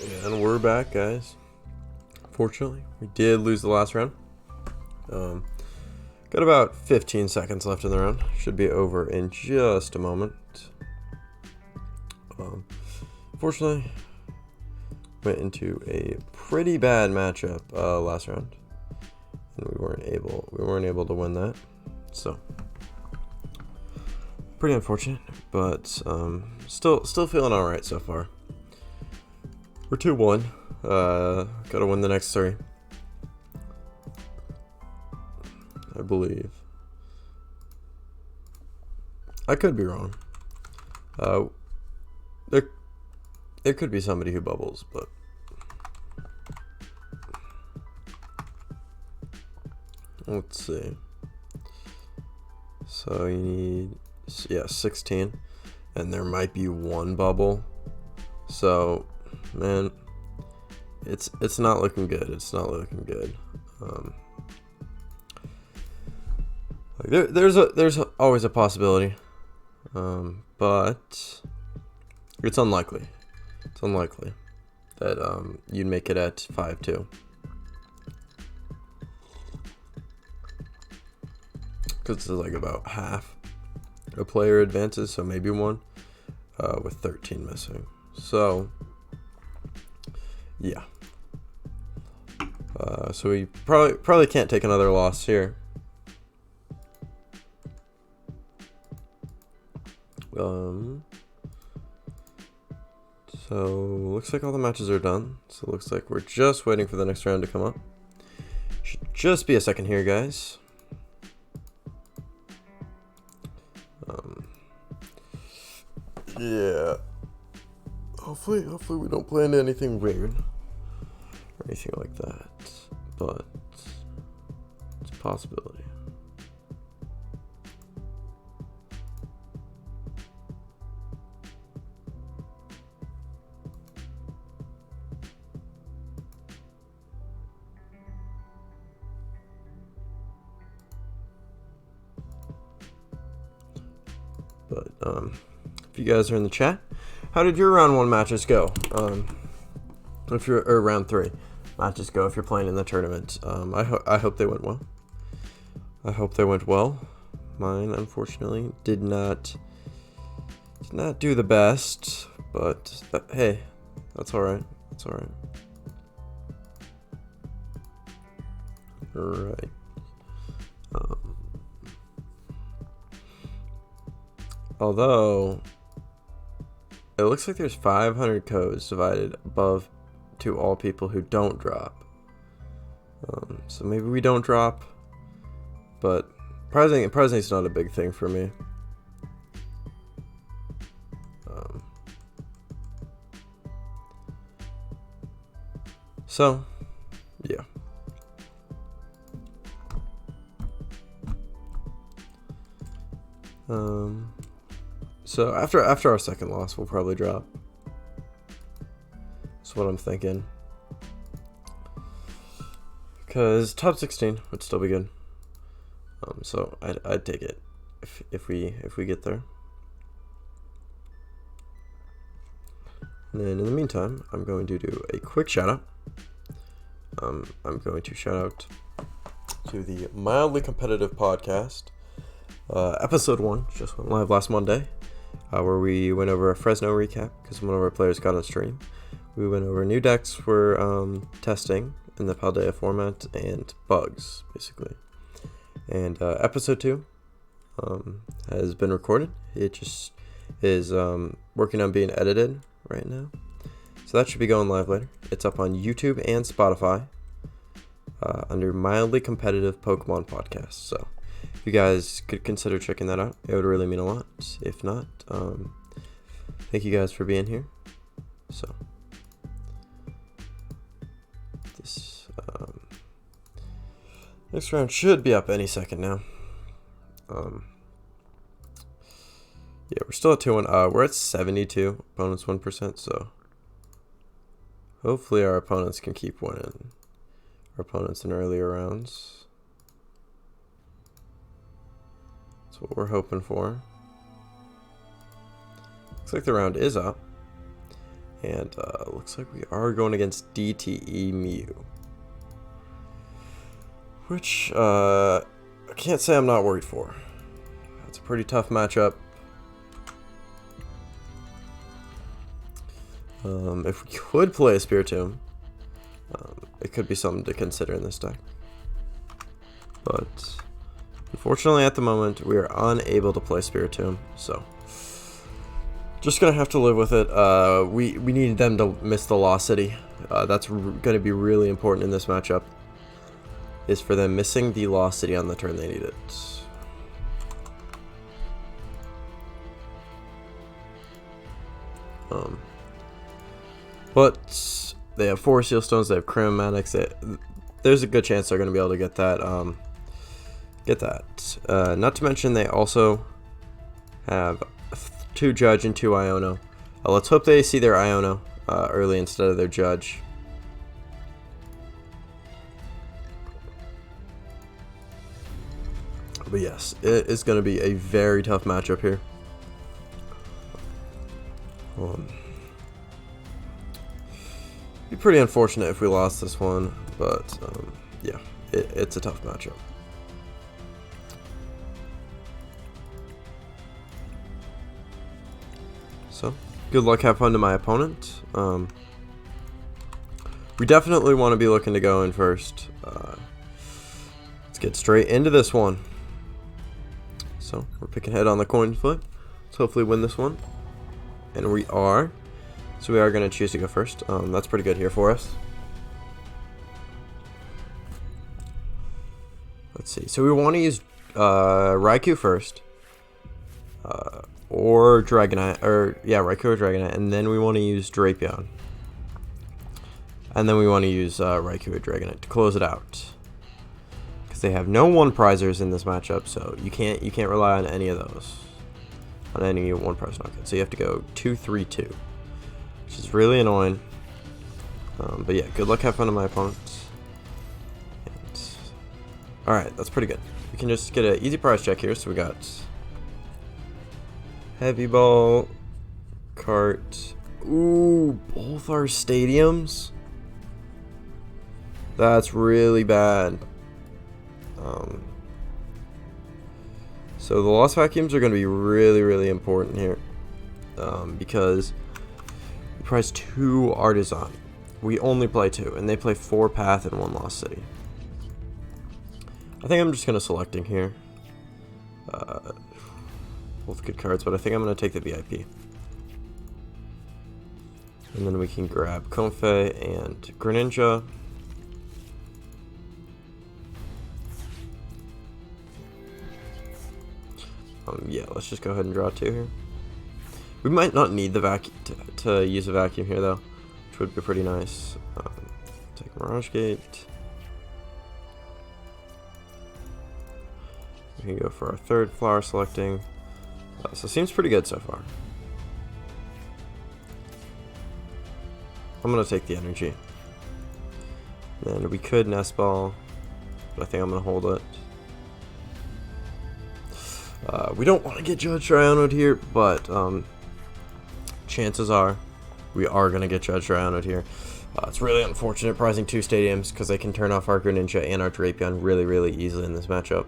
And we're back, guys. Fortunately, we did lose the last round. Got about 15 seconds left in the round. Should be over in just a moment. Fortunately, went into a pretty bad matchup last round, and we weren't able to win that. So pretty unfortunate, but still feeling all right so far. We're 2-1. Gotta win the next 3. I believe. I could be wrong. There could be somebody who bubbles, but let's see. So you need 16, and there might be 1 bubble. So, man, it's not looking good. It's not looking good. There's always a possibility, but it's unlikely. It's unlikely that you'd make it at 5-2. Because it's like about half a player advances, so maybe 1, with 13 missing. So, yeah. So we probably can't take another loss here. So looks like all the matches are done. So it looks like we're just waiting for the next round to come up. Should just be a second here, guys. Yeah. Hopefully we don't play into anything weird or anything like that. But it's a possibility. But if you guys are in the chat, how did your round 1 matches go? If you're or round 3 matches go if you're playing in the tournament. I hope they went well. I hope they went well. Mine, unfortunately, did not do the best, but hey, that's all right. That's all right. All right. Although it looks like there's 500 codes divided above to all people who don't drop. So maybe we don't drop, but surprisingly it's not a big thing for me. So yeah. So after our second loss, we'll probably drop. That's what I'm thinking. Because top 16 would still be good. So I'd take it if we get there. And then in the meantime, I'm going to do a quick shout out. I'm going to shout out to the Mildly Competitive podcast. Episode 1 just went live last Monday, where we went over a Fresno recap because one of our players got on stream. We went over new decks for testing in the Paldea format and bugs, basically. And episode 2 has been recorded. It just is working on being edited right now. So that should be going live later. It's up on YouTube and Spotify under Mildly Competitive Pokemon Podcast. So if you guys could consider checking that out, it would really mean a lot. If not, thank you guys for being here. So this next round should be up any second now. Yeah, we're still at 2-1. We're at 72. Opponents 1%. So hopefully our opponents can keep winning. Our opponents in earlier rounds. That's what we're hoping for. Looks like the round is up. And looks like we are going against DTE Mew. Which I can't say I'm not worried for. It's a pretty tough matchup. If we could play a Spiritomb, it could be something to consider in this deck. But unfortunately at the moment we are unable to play Spiritomb, so just gonna have to live with it. We need them to miss the Lost City. That's gonna be really important in this matchup, is for them missing the Lost City on the turn they need it. But they have 4 Seal Stones, they have Chromatics, there's a good chance they're going to be able to get that. Not to mention they also have 2 Judge and 2 Iono. Let's hope they see their Iono early instead of their Judge. But yes, it is going to be a very tough matchup here. Be pretty unfortunate if we lost this one, but yeah, it's a tough matchup. So, good luck, have fun to my opponent. We definitely want to be looking to go in first. Let's get straight into this one. So, we're picking head on the coin flip. Let's hopefully win this one. And we are. So we are going to choose to go first. That's pretty good here for us. Let's see. So we want to use Raikou first. Or Dragonite. Raikou or Dragonite. And then we want to use Drapion. And then we want to use Raikou or Dragonite to close it out. Because they have no 1-prizers in this matchup. So you can't rely on any of those. On any 1-prize knockout. So you have to go 2-3-2. Which is really annoying. But yeah, good luck, have fun to my opponents. Alright, that's pretty good. We can just get an easy prize check here. So we got Heavy Ball, Cart. Ooh, both our stadiums? That's really bad. So the Lost Vacuums are going to be really, really important here. Because we prize 2 Artisan. We only play 2, and they play 4 Path and 1 Lost City. I think I'm just going to selecting here. Both good cards, but I think I'm going to take the VIP. And then we can grab Comfey and Greninja. Yeah, let's just go ahead and draw 2 here. We might not need the vacuum to use a vacuum here though, which would be pretty nice. Take Mirage Gate. We can go for our 3rd flower selecting. So it seems pretty good so far. I'm gonna take the energy. Then we could Nest Ball, but I think I'm gonna hold it. We don't want to get Judged or Iono'd here, but chances are we are going to get Judged or Iono'd here. It's really unfortunate prizing 2 stadiums because they can turn off our Greninja and our Drapion really, really easily in this matchup.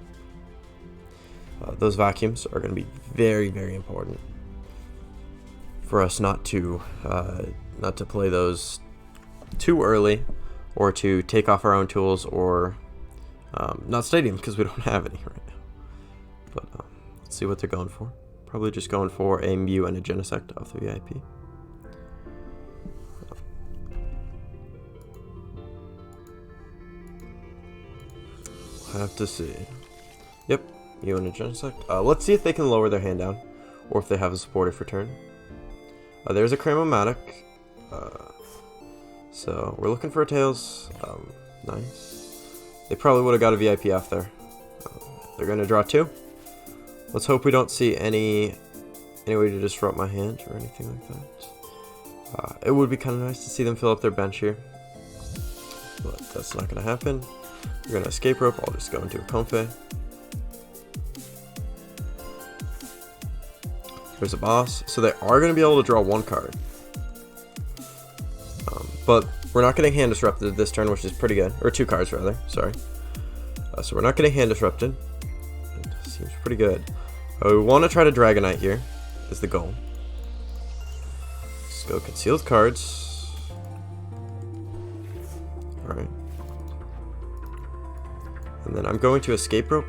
Those vacuums are going to be very, very important for us not to play those too early, or to take off our own tools, or not stadiums because we don't have any right now. But let's see what they're going for. Probably just going for a Mew and a Genesect off the VIP. We'll have to see. Yep, Mew and a Genesect. Let's see if they can lower their hand down, or if they have a supportive for turn. There's a Cramomatic. So we're looking for a Tails. Nice. They probably would have got a VIP off there. They're going to draw 2. Let's hope we don't see any way to disrupt my hand or anything like that. It would be kind of nice to see them fill up their bench here, but that's not going to happen. We're going to Escape Rope. I'll just go into a Comfey. There's a boss. So they are going to be able to draw 1 card. But we're not getting hand disrupted this turn, which is pretty good. Or 2 cards, rather. Sorry. So we're not getting hand disrupted. It seems pretty good. We want to try to Dragonite here, is the goal. Let's go concealed cards. Alright. And then I'm going to escape rope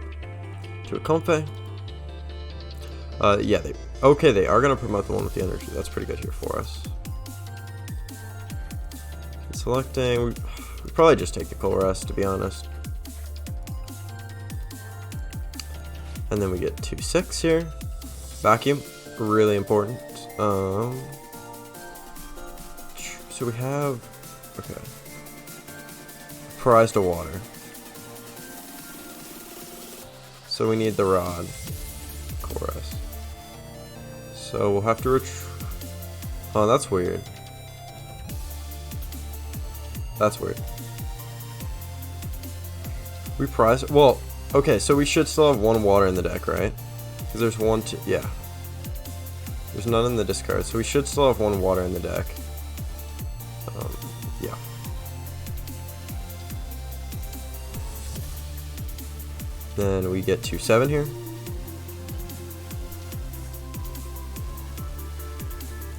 to a Comfey. Yeah, they are going to promote the one with the energy. That's pretty good here for us. Selecting, we probably just take the Colress, to be honest. And then we get 2/6 here. Vacuum, really important. So we have, okay, Prize to water. So we need the rod, Colress. So we'll have to oh, that's weird. That's weird. We prize, well, okay, so we should still have 1 water in the deck, right? Because there's 1, 2, yeah. There's none in the discard, so we should still have 1 water in the deck. Yeah. Then we get 2/7 here.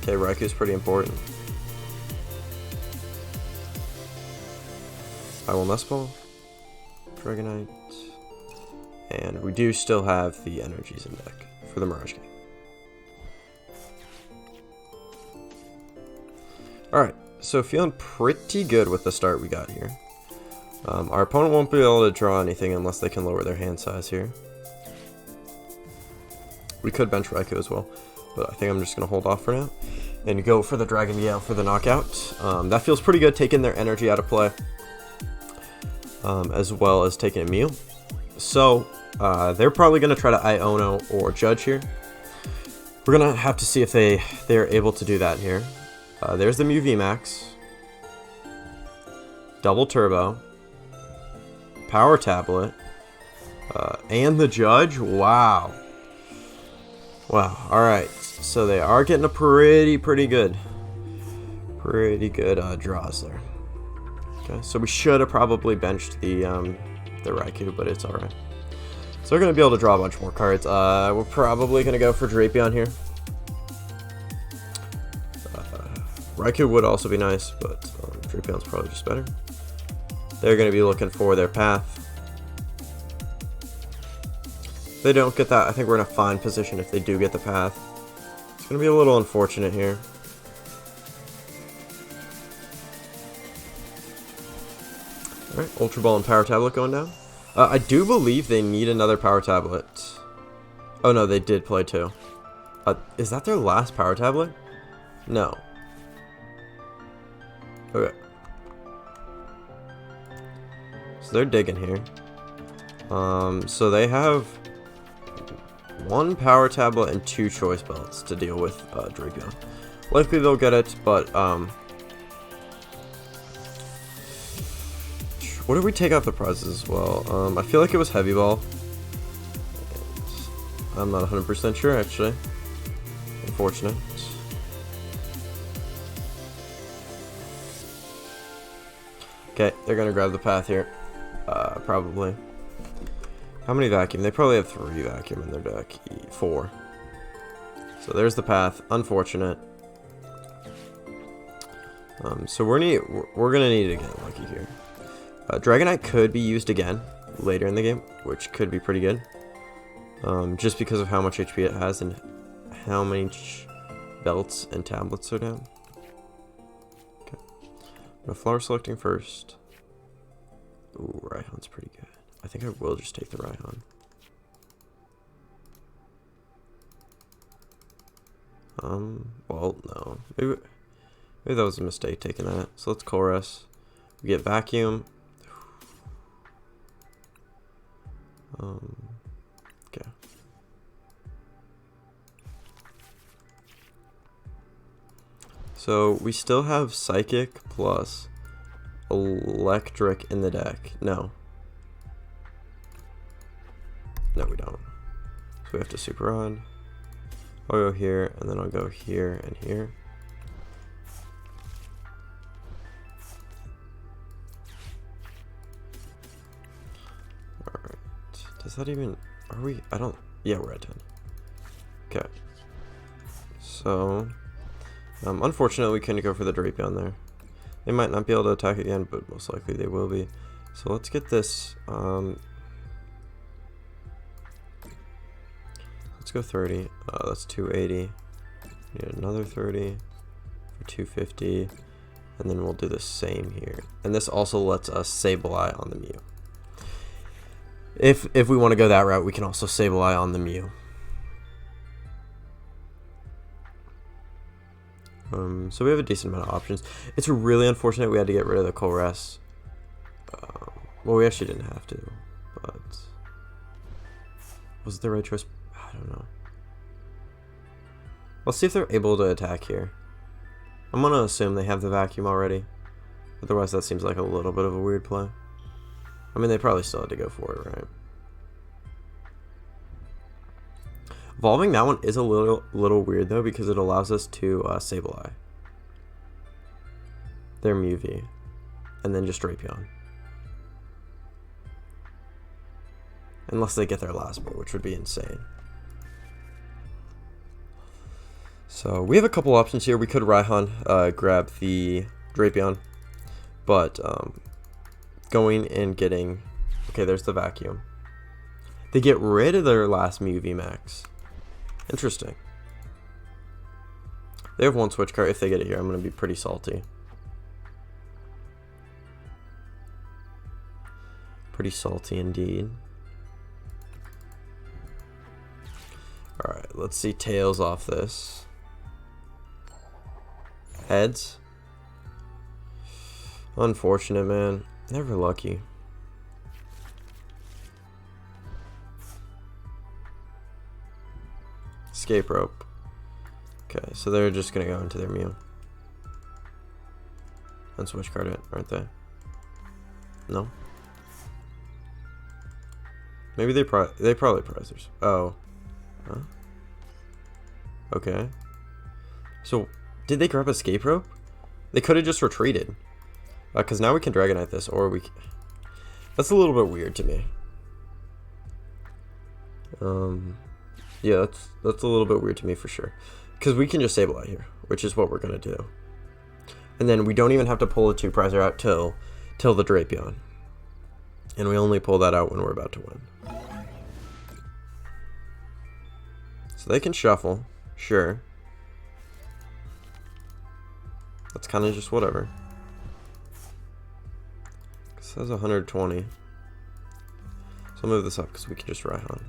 Okay, Raiku's pretty important. I will Nest Ball, Dragonite, and we do still have the energies in deck for the Mirage game. Alright, so feeling pretty good with the start we got here. Our opponent won't be able to draw anything unless they can lower their hand size here. We could bench Raikou as well, but I think I'm just going to hold off for now and go for the Dragon Gale for the knockout. That feels pretty good, taking their energy out of play. As well as taking a Mew. So, they're probably going to try to Iono or Judge here. We're going to have to see if they're able to do that here. There's the Mew VMAX. Double Turbo. Power Tablet. And the Judge. Wow. Wow. Alright. So they are getting a pretty good draws there. Okay, so we should have probably benched the Raikou, but it's alright. So we're going to be able to draw a bunch more cards. We're probably going to go for Drapion here. Raikou would also be nice, but Drapion's probably just better. They're going to be looking for their path. If they don't get that, I think we're in a fine position if they do get the path. It's going to be a little unfortunate here. Alright, Ultra Ball and Power Tablet going down. I do believe they need another Power Tablet. Oh no, they did play 2. Is that their last Power Tablet? No. Okay. So they're digging here. So they have 1 Power Tablet and 2 Choice Belts to deal with Drapion. Likely they'll get it, but what did we take off the prizes as well? I feel like it was Heavy Ball. I'm not 100% sure, actually. Unfortunate. Okay, they're gonna grab the path here. Probably. How many Vacuum? They probably have 3 Vacuum in their deck. 4. So there's the path. Unfortunate. So we're gonna need to get lucky here. Dragonite could be used again later in the game, which could be pretty good. Just because of how much HP it has and how many belts and tablets are down. Okay. I'm gonna flower selecting first. Ooh, Raihan's pretty good. I think I will just take the Raihan. Well, no. Maybe that was a mistake taking that. So let's Colress. We get Vacuum. Okay. So we still have Psychic plus Electric in the deck. No. No, we don't. So we have to Super Rod. I'll go here, and then I'll go here and here. Does that even... Are we... I don't... Yeah, we're at 10. Okay. So... unfortunately, we couldn't go for the Drapion there. They might not be able to attack again, but most likely they will be. So let's get this... let's go 30. That's 280. Need another 30 for 250. And then we'll do the same here. And this also lets us Sableye on the Mew. If we want to go that route, we can also Sableye on the Mew. So we have a decent amount of options. It's really unfortunate we had to get rid of the Colress. Well, we actually didn't have to, but was it the right choice? I don't know. Let's see if they're able to attack here. I'm gonna assume they have the vacuum already. Otherwise, that seems like a little bit of a weird play. I mean, they probably still had to go for it, right? Evolving that one is a little weird though, because it allows us to Sableye their Moujii, and then just Drapion. Unless they get their last move, which would be insane. So we have a couple options here. We could Raihan grab the Drapion, but going and getting... Okay, there's the vacuum. They get rid of their last Moujii max. Interesting. They have one switch card. If they get it here, I'm going to be pretty salty. Pretty salty indeed. Alright, let's see tails off this. Heads. Unfortunate, man. Never lucky. Escape rope. Okay, so they're just gonna go into their Mew. And switch card it, aren't they? No? Maybe they probably prize theirs. Oh. Huh? Okay. So, did they grab escape rope? They could have just retreated. Because now we can Dragonite this, or we... That's a little bit weird to me. Yeah, that's a little bit weird to me for sure. Because we can just Sableye here, which is what we're going to do. And then we don't even have to pull the 2-prizer out till the Drapion. And we only pull that out when we're about to win. So they can shuffle, sure. That's kind of just whatever. It says 120. So I'll move this up because we can just Raihan.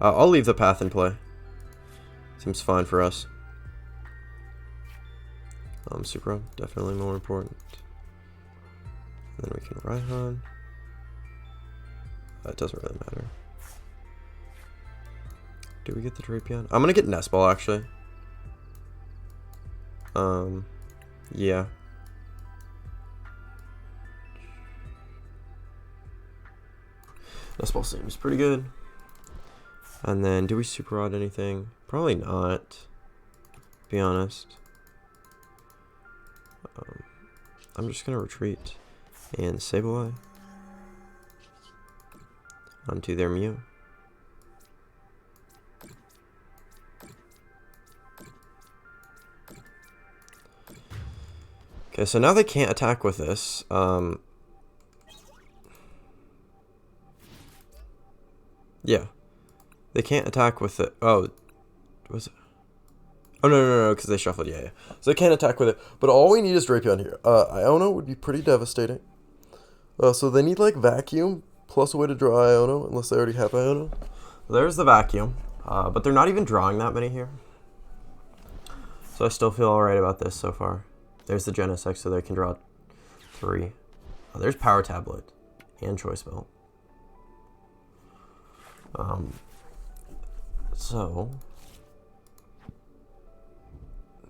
I'll leave the path in play. Seems fine for us. Super definitely more important. And then we can Raihan. It doesn't really matter. Do we get the Drapion? I'm gonna get Nest Ball actually. Yeah. Nest Ball seems pretty good. And then, do we Super Rod anything? Probably not, to be honest. I'm just gonna retreat and Sableye onto their Mew. Okay, so now they can't attack with this. Yeah. They can't attack with it. Oh, was it? Oh, no, because they shuffled. Yeah. So they can't attack with it. But all we need is Drapion here. Iono would be pretty devastating. So they need, like, Vacuum plus a way to draw Iono, unless they already have Iono. There's the Vacuum. But they're not even drawing that many here. So I still feel alright about this so far. There's the Genesect, so they can draw 3. There's Power Tablet and Choice Belt. So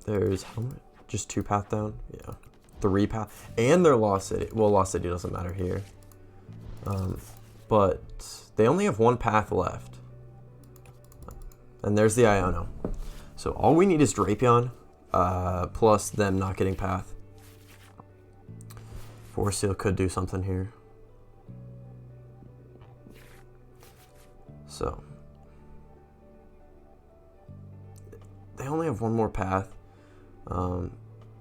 there's how much? Just 2 path down? Yeah. 3 path. And they're Lost City. Well, Lost City doesn't matter here. But they only have 1 path left. And there's the Iono. So all we need is Drapion, plus them not getting path. Force Seal could do something here. So they only have one more path.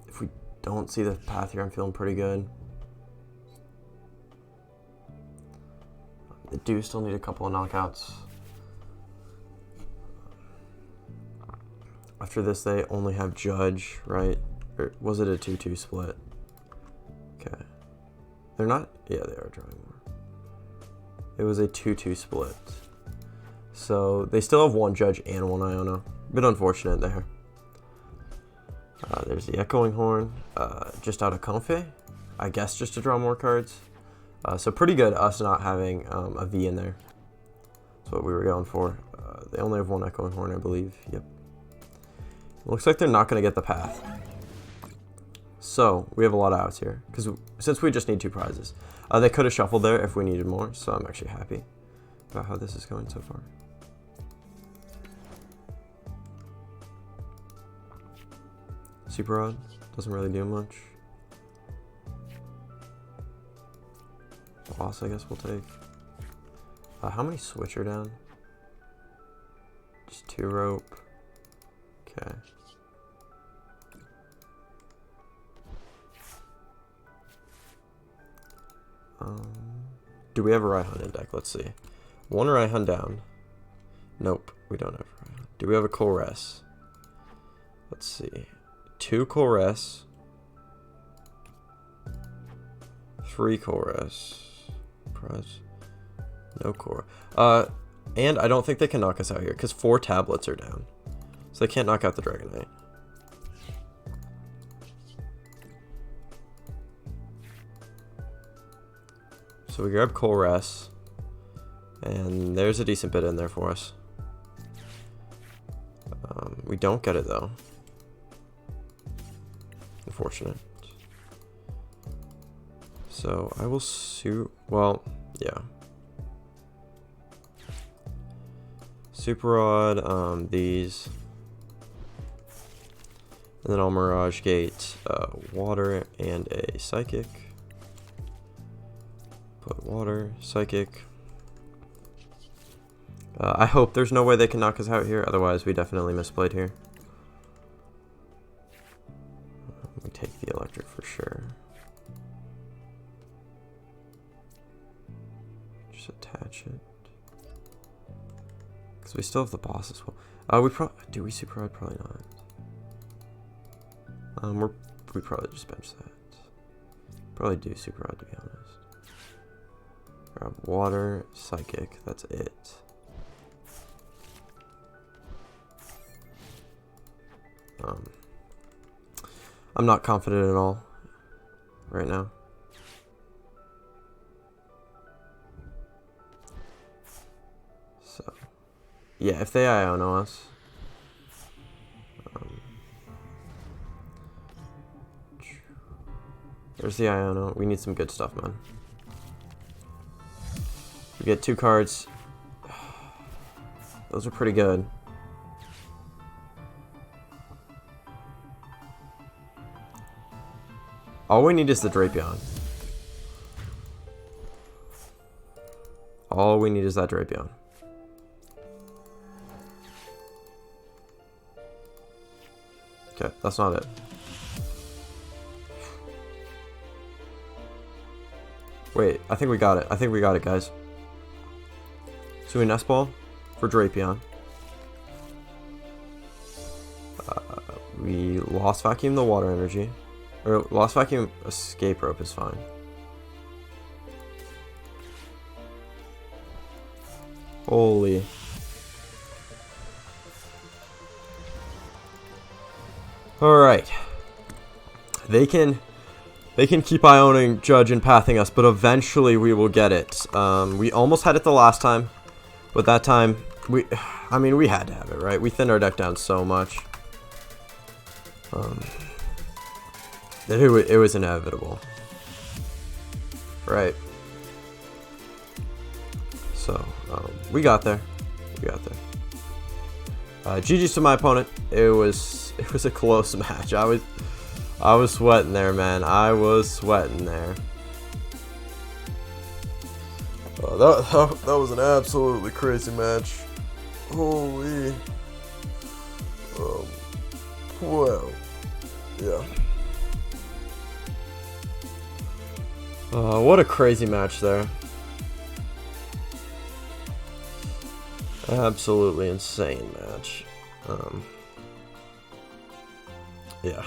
If we don't see the path here, I'm feeling pretty good. They do still need a couple of knockouts. After this, they only have Judge, right? Or was it a 2-2 split? Okay. They're not... Yeah, they are drawing more. It was a 2-2 split. So they still have one Judge and one Iona. Bit unfortunate there. There's the Echoing Horn. Just out of Confe. I guess just to draw more cards. So pretty good us not having a V in there. That's what we were going for. They only have one Echoing Horn, I believe. Yep. Looks like they're not going to get the path. So we have a lot of outs here. Because since we just need 2 prizes. They could have shuffled there if we needed more. So I'm actually happy about how this is going so far. Super Rod doesn't really do much. Boss, I guess we'll take. How many switcher down? Just 2 rope. Okay. Do we have a Raihun in deck? Let's see. 1 Raihun down. Nope, we don't have a Raihun. Do we have a Kolres? Let's see. 2 Kolres. 3 Kolres. Prize. No core. And I don't think they can knock us out here because 4 tablets are down. So they can't knock out the Dragon Knight. So we grab Kolres. And there's a decent bit in there for us. We don't get it though. Unfortunate. So I will well, yeah. Super Rod, these. And then I'll Mirage Gate Water and a Psychic. Put Water, Psychic. I hope there's no way they can knock us out here, otherwise we definitely misplayed here. We take the Electric for sure. Just attach it. Because we still have the boss as well. Do we Super Rod? Probably not. We probably just bench that. Probably do Super Rod, to be honest. Grab Water, Psychic, that's it. I'm not confident at all right now. So, yeah, if they Iono us, there's the Iono. We need some good stuff, man. We get 2 cards. Those are pretty good. All we need is the Drapion. All we need is that Drapion. Okay, that's not it. Wait, I think we got it. I think we got it, guys. So we Nest Ball for Drapion. We Lost Vacuum the Water Energy. Or Lost Vacuum Escape Rope is fine. Holy. Alright. They can keep Ioning, Judge, and pathing us, but eventually we will get it. We almost had it the last time, but that time, we had to have it, right? We thinned our deck down so much. That it was inevitable. Right. So, we got there. We got there. GG's to my opponent. It was a close match. I was sweating there, man. I was sweating there. That was an absolutely crazy match. Holy. Wow. Yeah. What a crazy match there. Absolutely insane match. Yeah.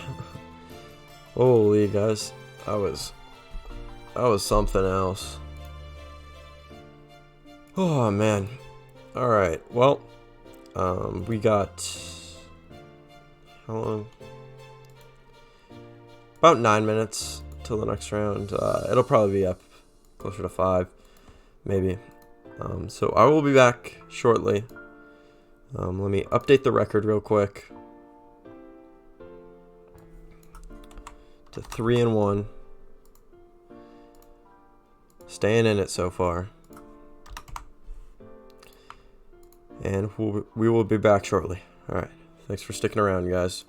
Holy guys, that was something else. Oh man. All right. Well, we got how long? About 9 minutes till the next round. It'll probably be up closer to 5, maybe. So I will be back shortly. Let me update the record real quick to 3-1. Staying in it so far. And we will be back shortly. All right. Thanks for sticking around, guys.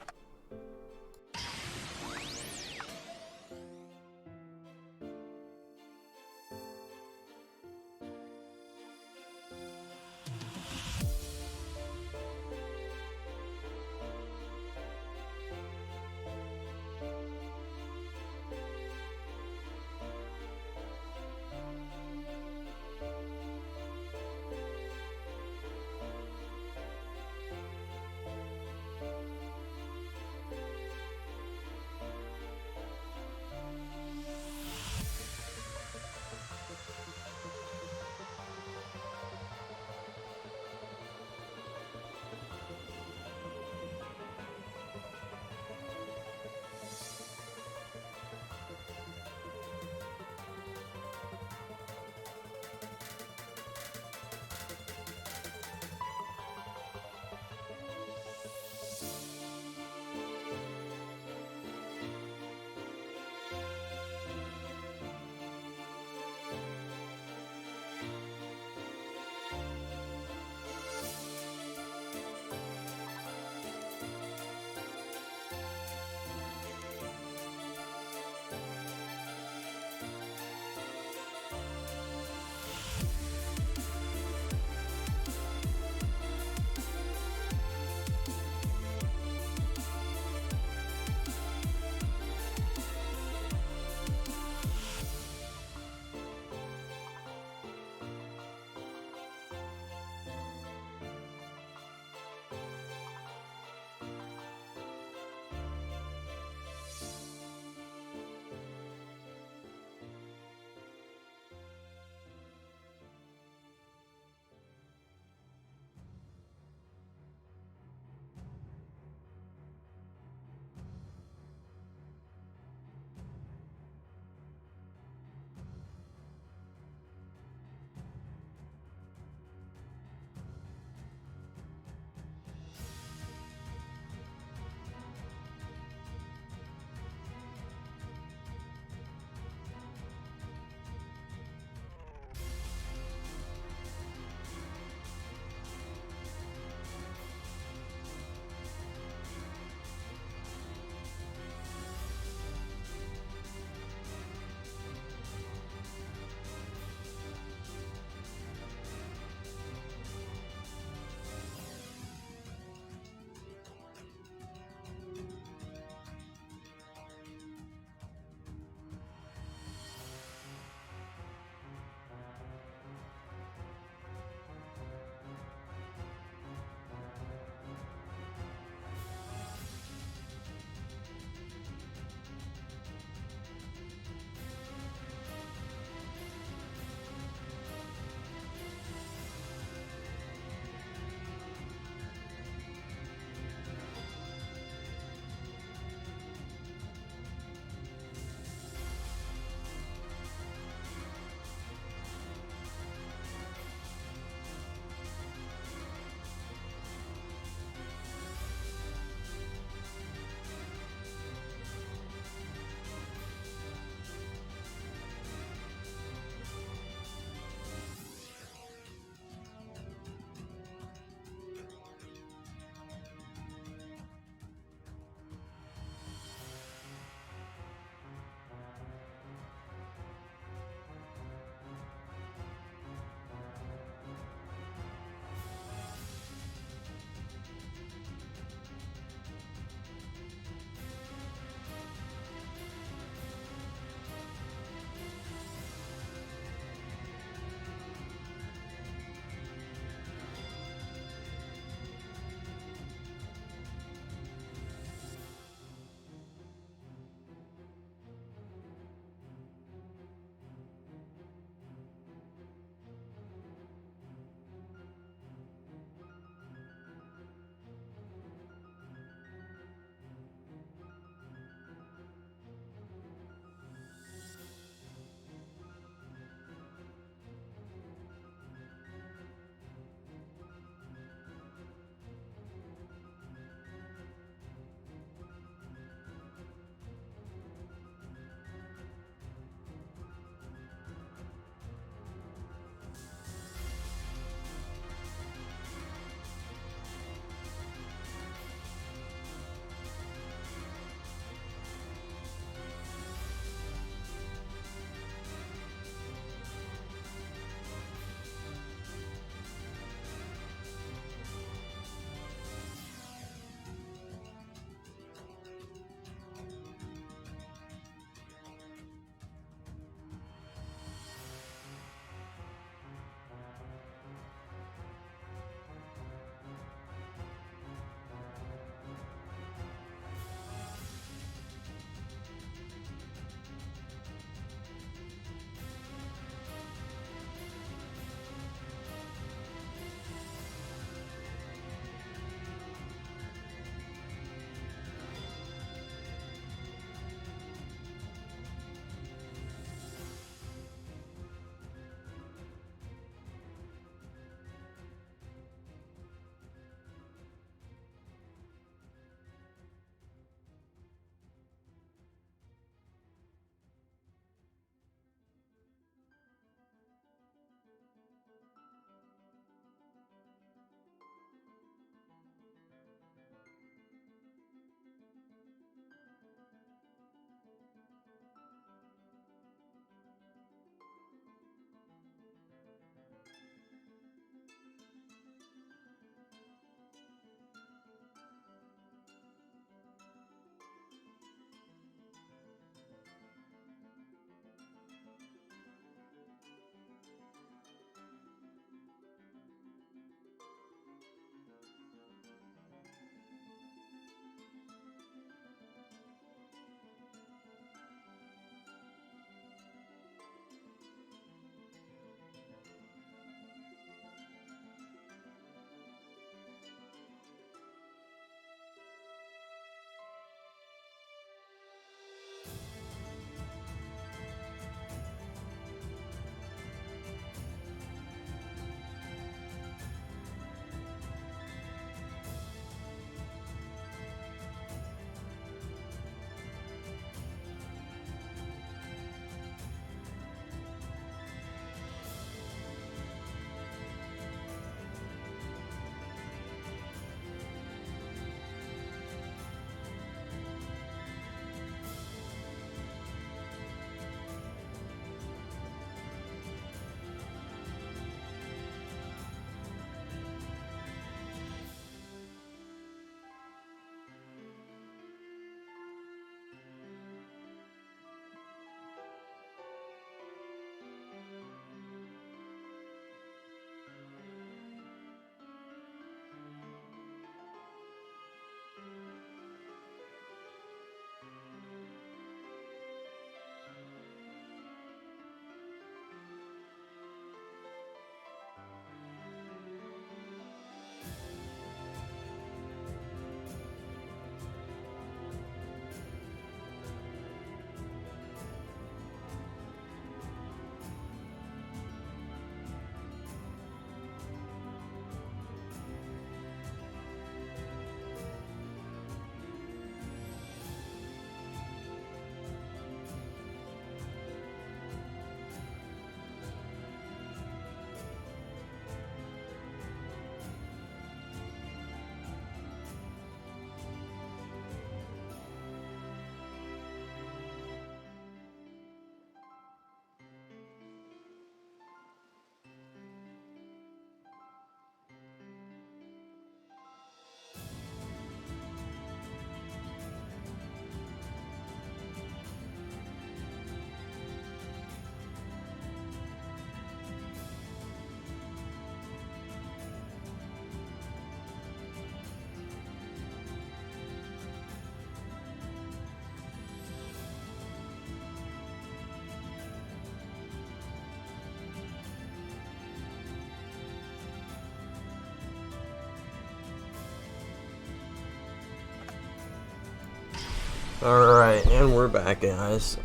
Alright, and we're back, guys.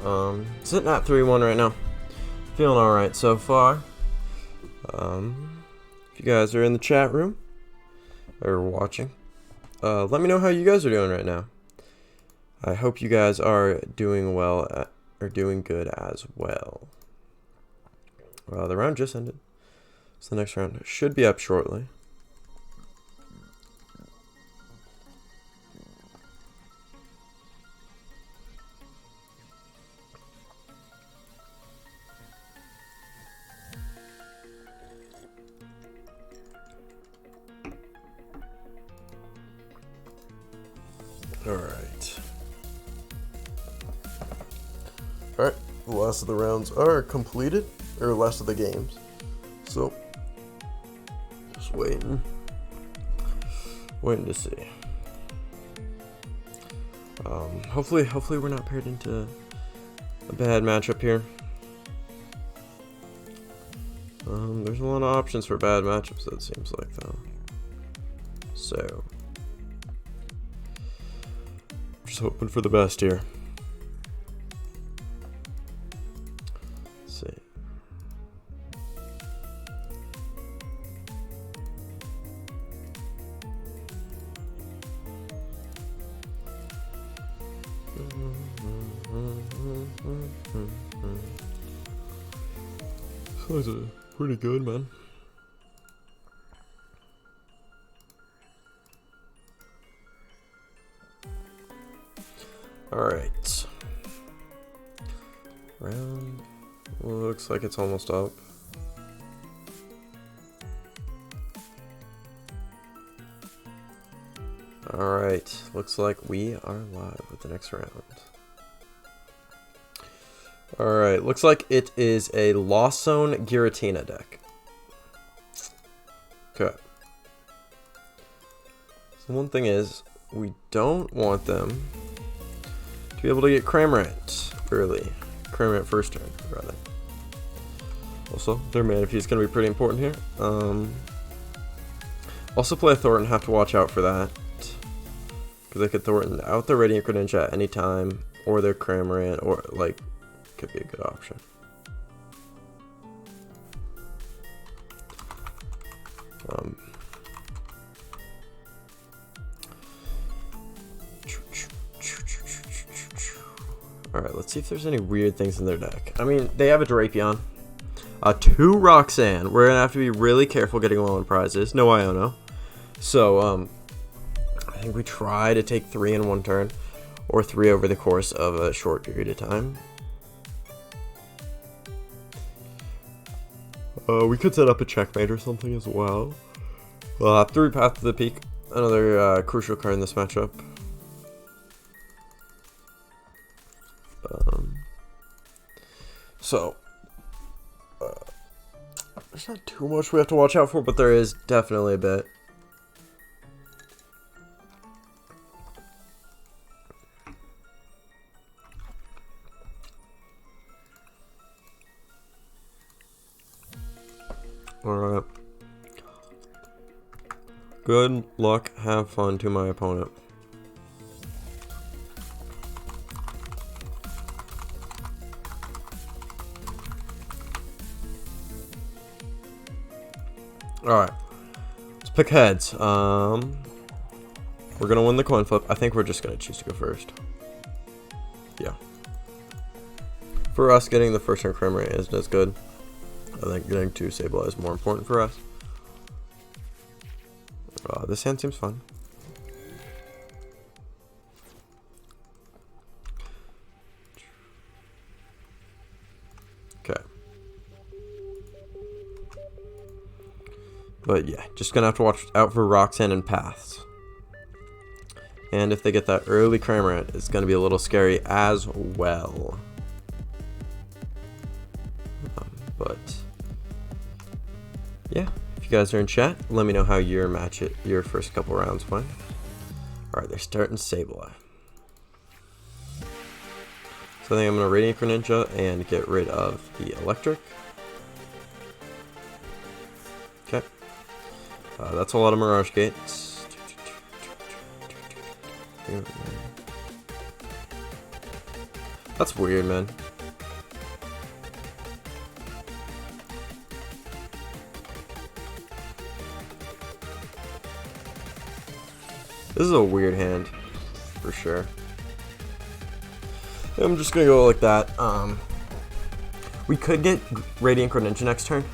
Sitting at 3-1 right now. Feeling alright so far. If you guys are in the chat room or watching, let me know how you guys are doing right now. I hope you guys are doing well or doing good as well. The round just ended, so the next round should be up shortly. Alright, the last of the rounds are completed, or last of the games. So, just waiting to see. Hopefully we're not paired into a bad matchup here. There's a lot of options for bad matchups, that seems like, though. So, just hoping for the best here. Let's see. This is pretty good, man. Alright. Round. Looks like it's almost up. Alright. Looks like we are live with the next round. Alright. Looks like it is a Lost Zone Giratina deck. Okay. So one thing is, we don't want them to be able to get Cramorant early. Cramorant first turn, rather. Also, their mana fee is going to be pretty important here. Also play a Thornton, have to watch out for that. Because they could Thornton out their Radiant Greninja at any time, or their Cramorant, or, like, could be a good option. Alright, let's see if there's any weird things in their deck. I mean, they have a Drapion, 2 Roxanne. We're going to have to be really careful getting low on prizes. No Iono. So, I think we try to take 3 in one turn, or 3 over the course of a short period of time. We could set up a checkmate or something as well. 3 Path to the Peak, another crucial card in this matchup. There's not too much we have to watch out for, but there is definitely a bit. Alright. Good luck, have fun to my opponent. Alright. Let's pick heads. We're gonna win the coin flip. I think we're just gonna choose to go first. Yeah. For us, getting the first turn Cramorant isn't as good. I think getting 2 Sableye is more important for us. This hand seems fun. Okay. But yeah, just gonna have to watch out for Roxanne and Paths. And if they get that early Cramorant, it's gonna be a little scary as well. But yeah, if you guys are in chat, let me know how your first couple rounds went. Alright, they're starting Sableye. So I think I'm gonna Radiant Greninja and get rid of the Electric. Okay. That's a lot of Mirage Gates. That's weird, man. This is a weird hand, for sure. I'm just gonna go like that. We could get Radiant Greninja next turn.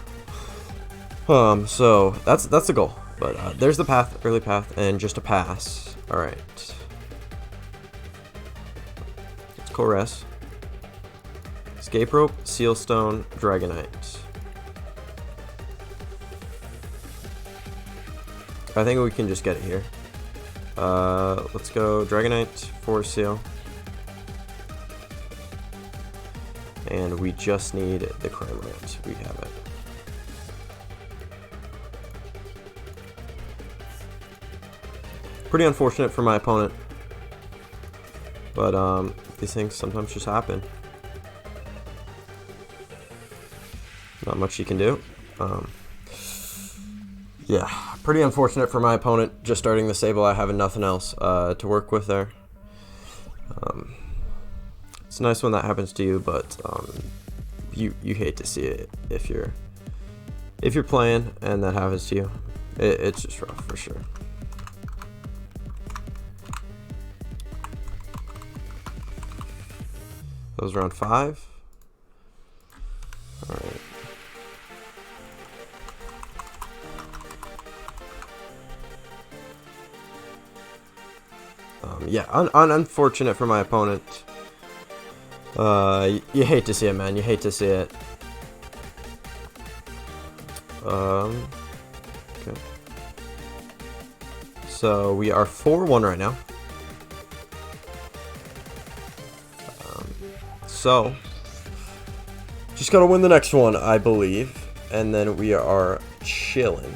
So that's the goal. But there's the path, early path, and just a pass. All right. It's Chorus. Escape Rope, Seal Stone, Dragonite. I think we can just get it here. Let's go Dragonite, Force Seal. And we just need the Cramorant. We have it. Pretty unfortunate for my opponent. But these things sometimes just happen. Not much you can do. Yeah, pretty unfortunate for my opponent just starting the Sable out having nothing else to work with there. It's nice when that happens to you, but you hate to see it if you're playing and that happens to you. It's just rough for sure. That was round 5. All right. Yeah, unfortunate for my opponent. You hate to see it, man. You hate to see it. Okay. So we are 4-1 right now. So just gotta win the next one, I believe, and then we are chilling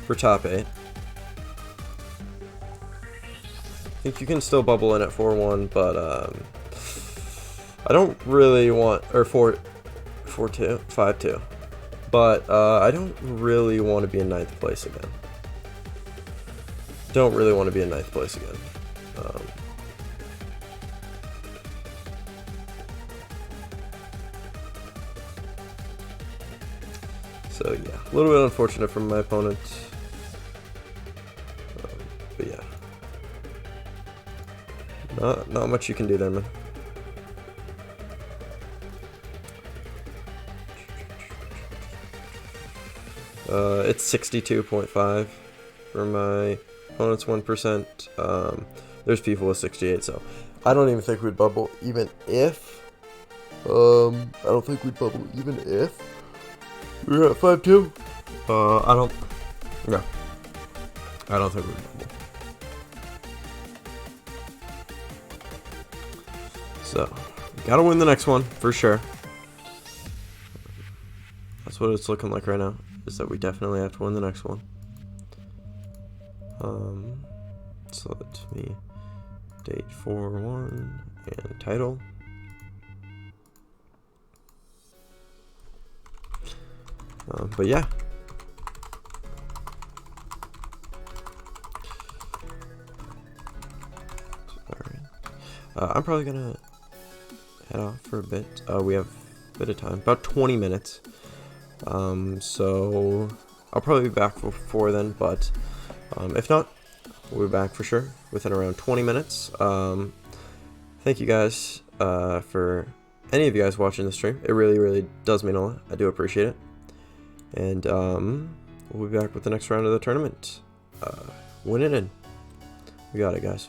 for top 8. I think you can still bubble in at 4-1, but I don't really want, or 4-2, 5-2, but I don't really want to be in 9th place again. Don't really want to be in 9th place again. So yeah, a little bit unfortunate from my opponent, but yeah. Not much you can do there, man. It's 62.5 for my opponent's 1%. There's people with 68, so I don't even think we'd bubble even if. I don't think we'd bubble even if we're at 5-2. I don't think we'd bubble. So, gotta win the next one, for sure. That's what it's looking like right now, is that we definitely have to win the next one. So let me date 4-1 and title. But yeah. Alright. I'm probably gonna head off for a bit. We have a bit of time, about 20 minutes. So I'll probably be back before then, but if not, we'll be back for sure within around 20 minutes. Thank you guys for any of you guys watching the stream. It really, really does mean a lot. I do appreciate it. And we'll be back with the next round of the tournament. Win it in. We got it, guys.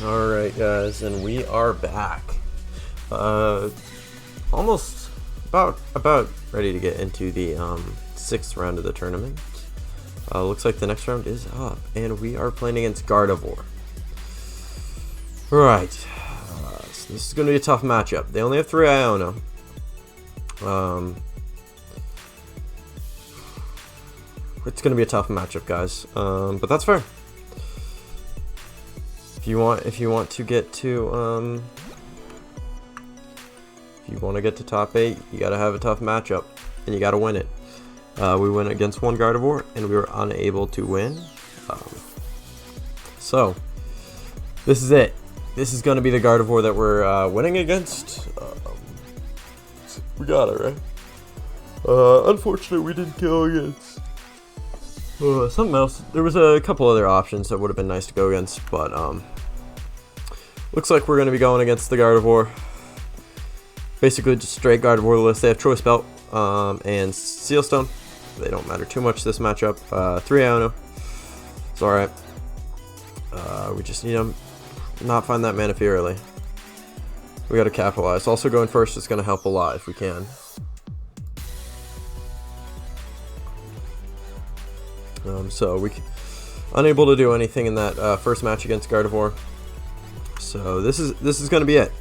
Alright guys, and we are back. Almost about ready to get into the 6th round of the tournament. Looks like the next round is up, and we are playing against Gardevoir. Right, so this is going to be a tough matchup. They only have 3 Iono. It's going to be a tough matchup, guys, but that's fair. If you want to get to top 8, you gotta have a tough matchup, and you gotta win it. We went against one Gardevoir, and we were unable to win. So this is it. This is gonna be the Gardevoir that we're winning against. We got it right. Unfortunately, we didn't go against something else. There was a couple other options that would have been nice to go against, but looks like we're going to be going against the Gardevoir. Basically just straight Gardevoir list. They have Choice Belt and Seal Stone. They don't matter too much this matchup. 3 Iono. It's alright. We just need to not find that Manaphy early. We got to capitalize. Also going first is going to help a lot if we can. So we unable to do anything in that first match against Gardevoir. So this is going to be it.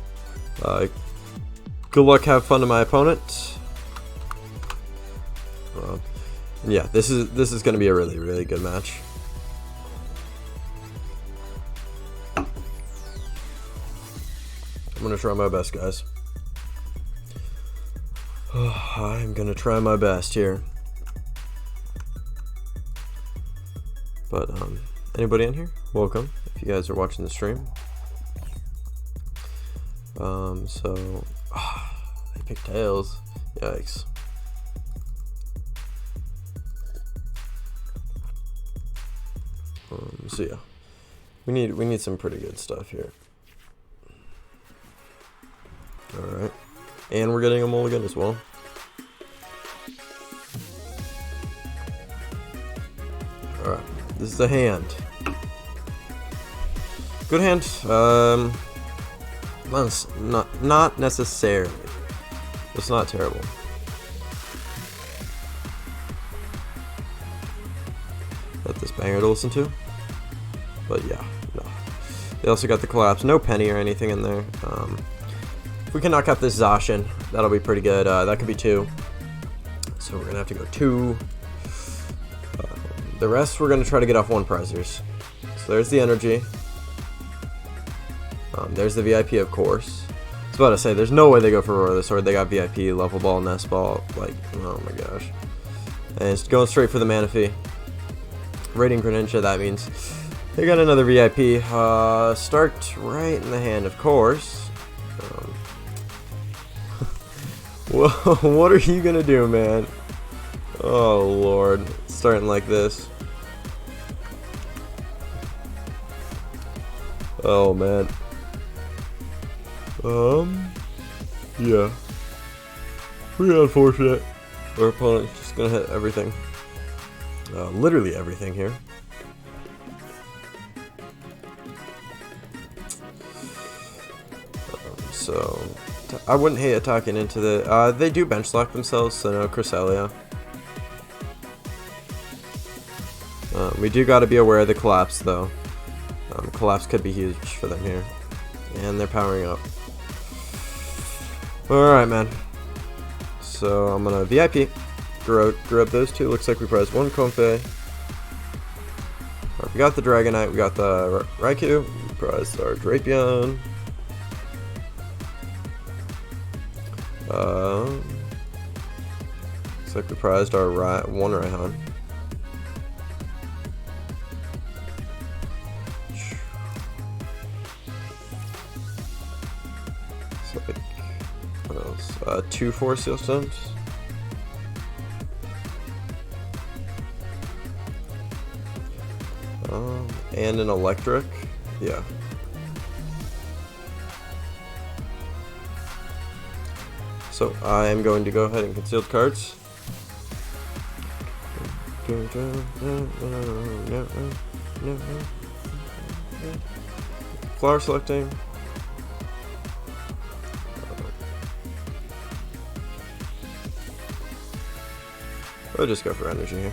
Good luck, have fun to my opponent. Yeah, this is going to be a really good match. I'm going to try my best, guys. I'm going to try my best here. But anybody in here? Welcome. If you guys are watching the stream. So they picked Tails. Yikes. So yeah, we need some pretty good stuff here. All right, and we're getting a mulligan as well. All right. This is a hand. Good hand. Not necessarily. It's not terrible. Got this banger to listen to. But yeah, no. They also got the collapse. No penny or anything in there. If we can knock out this Zacian, that'll be pretty good. That could be 2. So we're gonna have to go 2. The rest we're going to try to get off 1 prizers. So there's the energy. There's the VIP, of course. I was about to say, there's no way they go for Roar the Sword. They got VIP, Level Ball, Nest Ball. Like, oh my gosh. And it's going straight for the Manaphy. Rating Greninja, that means they got another VIP. Start right in the hand, of course. Whoa, what are you going to do, man? Oh lord, starting like this. Oh man. Yeah. Pretty unfortunate. Our opponent's just gonna hit everything. Literally everything here. So I wouldn't hate attacking into the. They do bench lock themselves, so no Cresselia. We do got to be aware of the collapse, though. Collapse could be huge for them here. And they're powering up. Alright, man. So I'm going to VIP. Grab those 2. Looks like we prized 1 Comfey. Right, we got the Dragonite. We got the Raikou. We prized our Drapion. Looks like we prized our 1 Raihan. What else? 2 Force Seal Stones. And an electric. Yeah. So I am going to go ahead and conceal cards. flower selecting. I'll just go for energy here.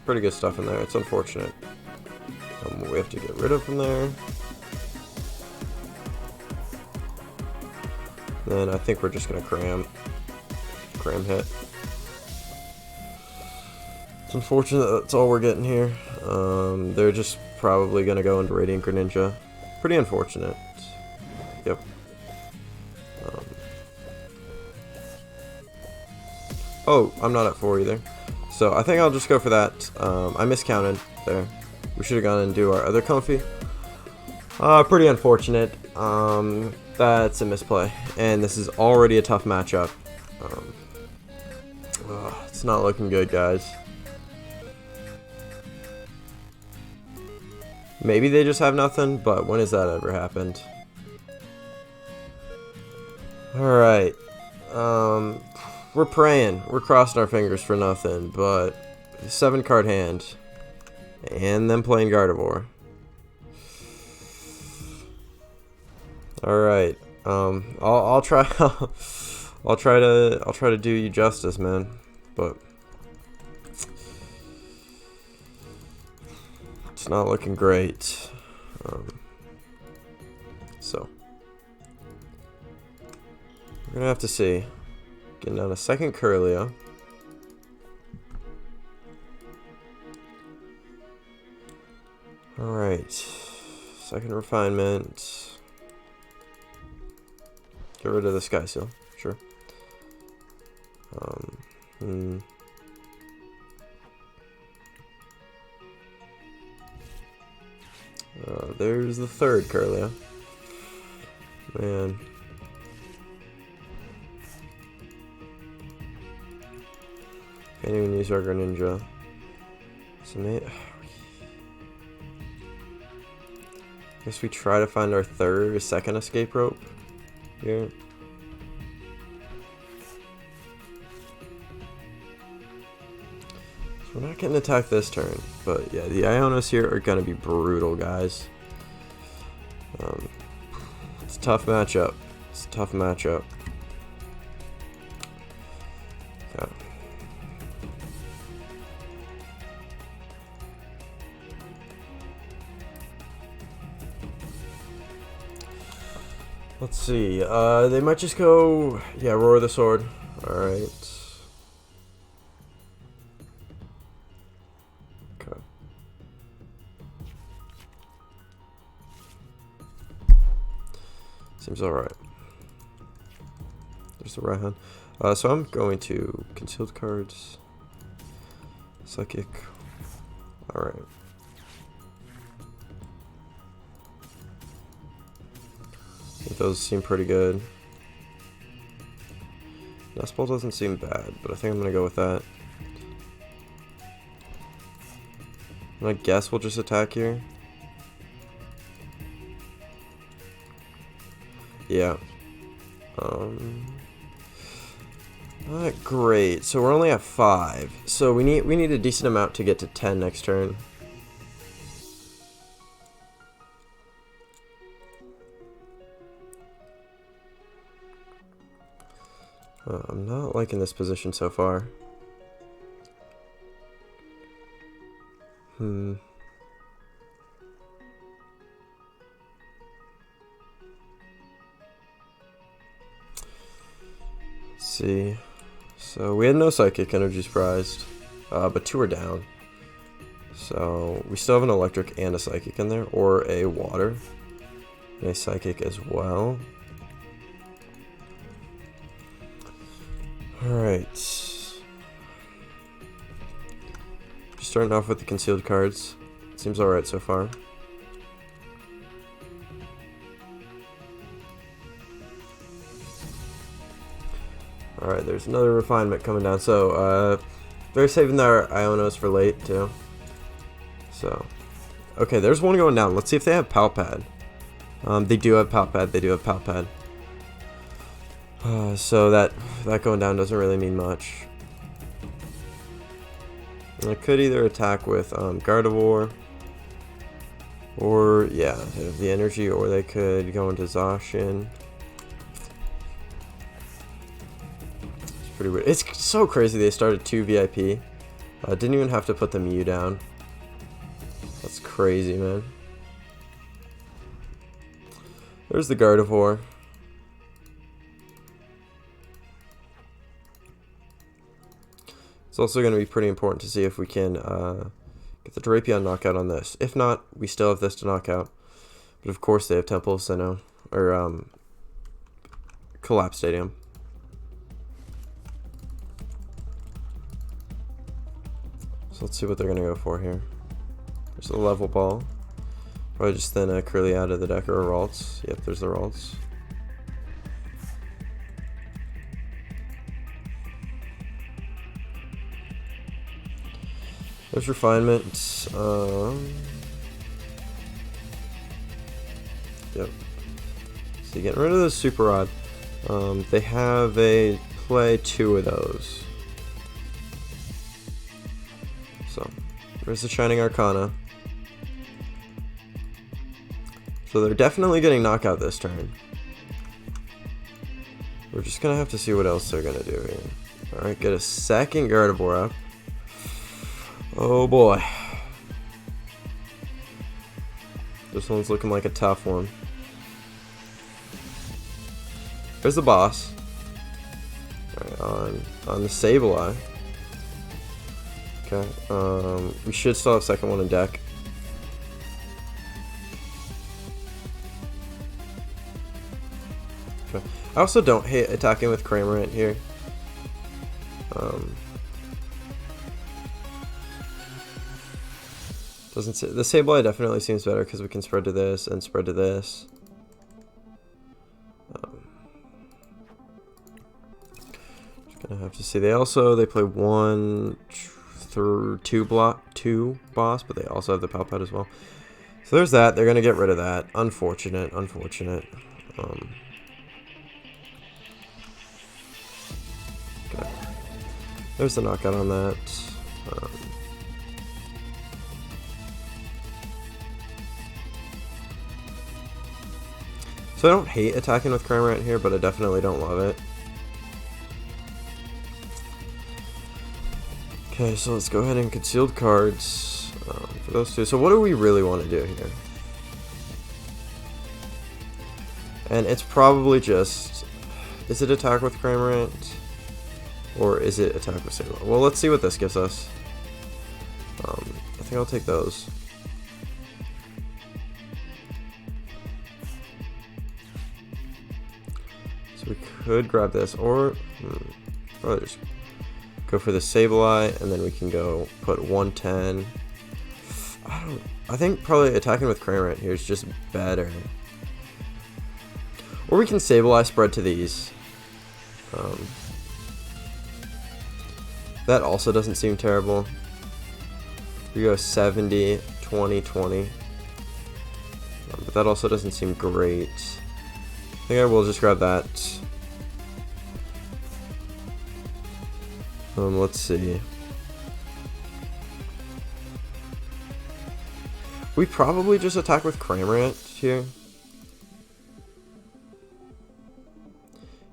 Pretty good stuff in there. It's unfortunate. We have to get rid of from there. Then I think we're just gonna cram hit. It's unfortunate that's all we're getting here. They're just probably gonna go into Radiant Greninja. Pretty unfortunate. Yep. Oh, I'm not at 4 either. So I think I'll just go for that. I miscounted there. We should have gone and do our other Comfy. Pretty unfortunate. That's a misplay. And this is already a tough matchup. It's not looking good, guys. Maybe they just have nothing, but when has that ever happened? Alright. We're praying. We're crossing our fingers for nothing, but 7-card hand. And then playing Gardevoir. Alright. I'll try I'll try to do you justice, man. But it's not looking great. So we're gonna have to see. Getting down a second Curlia. Alright. Second refinement. Get rid of the Sky Seal. Sure. There's the third Curlia. Man. Can't even use our Greninja. So guess we try to find our second escape rope here. So we're not getting attacked this turn, but yeah, the Ionos here are gonna be brutal, guys. It's a tough matchup. It's a tough matchup. Okay. Let's see. They might just go, yeah, Roar the Sword. All right. Okay. Seems all right. There's the right hand. So I'm going to concealed cards. Psychic. All right. I think those seem pretty good. Nest Ball doesn't seem bad, but I think I'm gonna go with that. And I guess we'll just attack here. Yeah. Not great. So we're only at 5. So we need a decent amount to get to 10 next turn. I'm not liking this position so far. Let's see. So we had no Psychic Energies prized, but 2 are down. So we still have an Electric and a Psychic in there, or a Water, and a Psychic as well. Alright. Just starting off with the concealed cards. Seems alright so far. Alright, there's another refinement coming down. So, they're saving their Ionos for late, too. So, okay, there's one going down. Let's see if they have Palpad. They do have Palpad. They do have Palpad. So that going down doesn't really mean much. And I could either attack with Gardevoir, or yeah, they have the energy, or they could go into Zacian. It's pretty weird. It's so crazy they started 2 VIP. Didn't even have to put the Mew down. That's crazy, man. There's the Gardevoir. It's also going to be pretty important to see if we can get the Drapion knockout on this. If not, we still have this to knock out. But of course they have Temple of Sinnoh, or Collapse Stadium. So let's see what they're going to go for here. There's a level ball. Probably just thin a Curly out of the deck, or a Ralts. Yep, there's the Ralts. There's Refinement. Yep. So getting rid of the Super Rod. They have a play 2 of those. So there's the Shining Arcana. So they're definitely getting knockout this turn. We're just gonna have to see what else they're gonna do here. Alright, get a second Gardevoir up. Oh boy. This one's looking like a tough one. There's the boss. Alright, on the Sableye. Okay. We should still have second one in deck. Okay. I also don't hate attacking with Cramorant here. Doesn't say, the Sableye definitely seems better because we can spread to this and spread to this. Just gonna have to see. They play 1 through 2 boss, but they also have the Palpad as well. So there's that. They're gonna get rid of that. Unfortunate. Okay. There's the knockout on that. So I don't hate attacking with Cramorant here, but I definitely don't love it. Okay, so let's go ahead and concealed cards for those two. So what do we really want to do here? And it's probably just, is it attack with Cramorant? Or is it attack with Sableye? Well, let's see what this gives us. I think I'll take those. So we could grab this, or probably just go for the Sableye, and then we can go put 110. I think probably attacking with Cramorant here is just better. Or we can Sableye spread to these. That also doesn't seem terrible. We go 70, 20, 20. But that also doesn't seem great. I think I will just grab that. Let's see. We probably just attack with Cramorant here.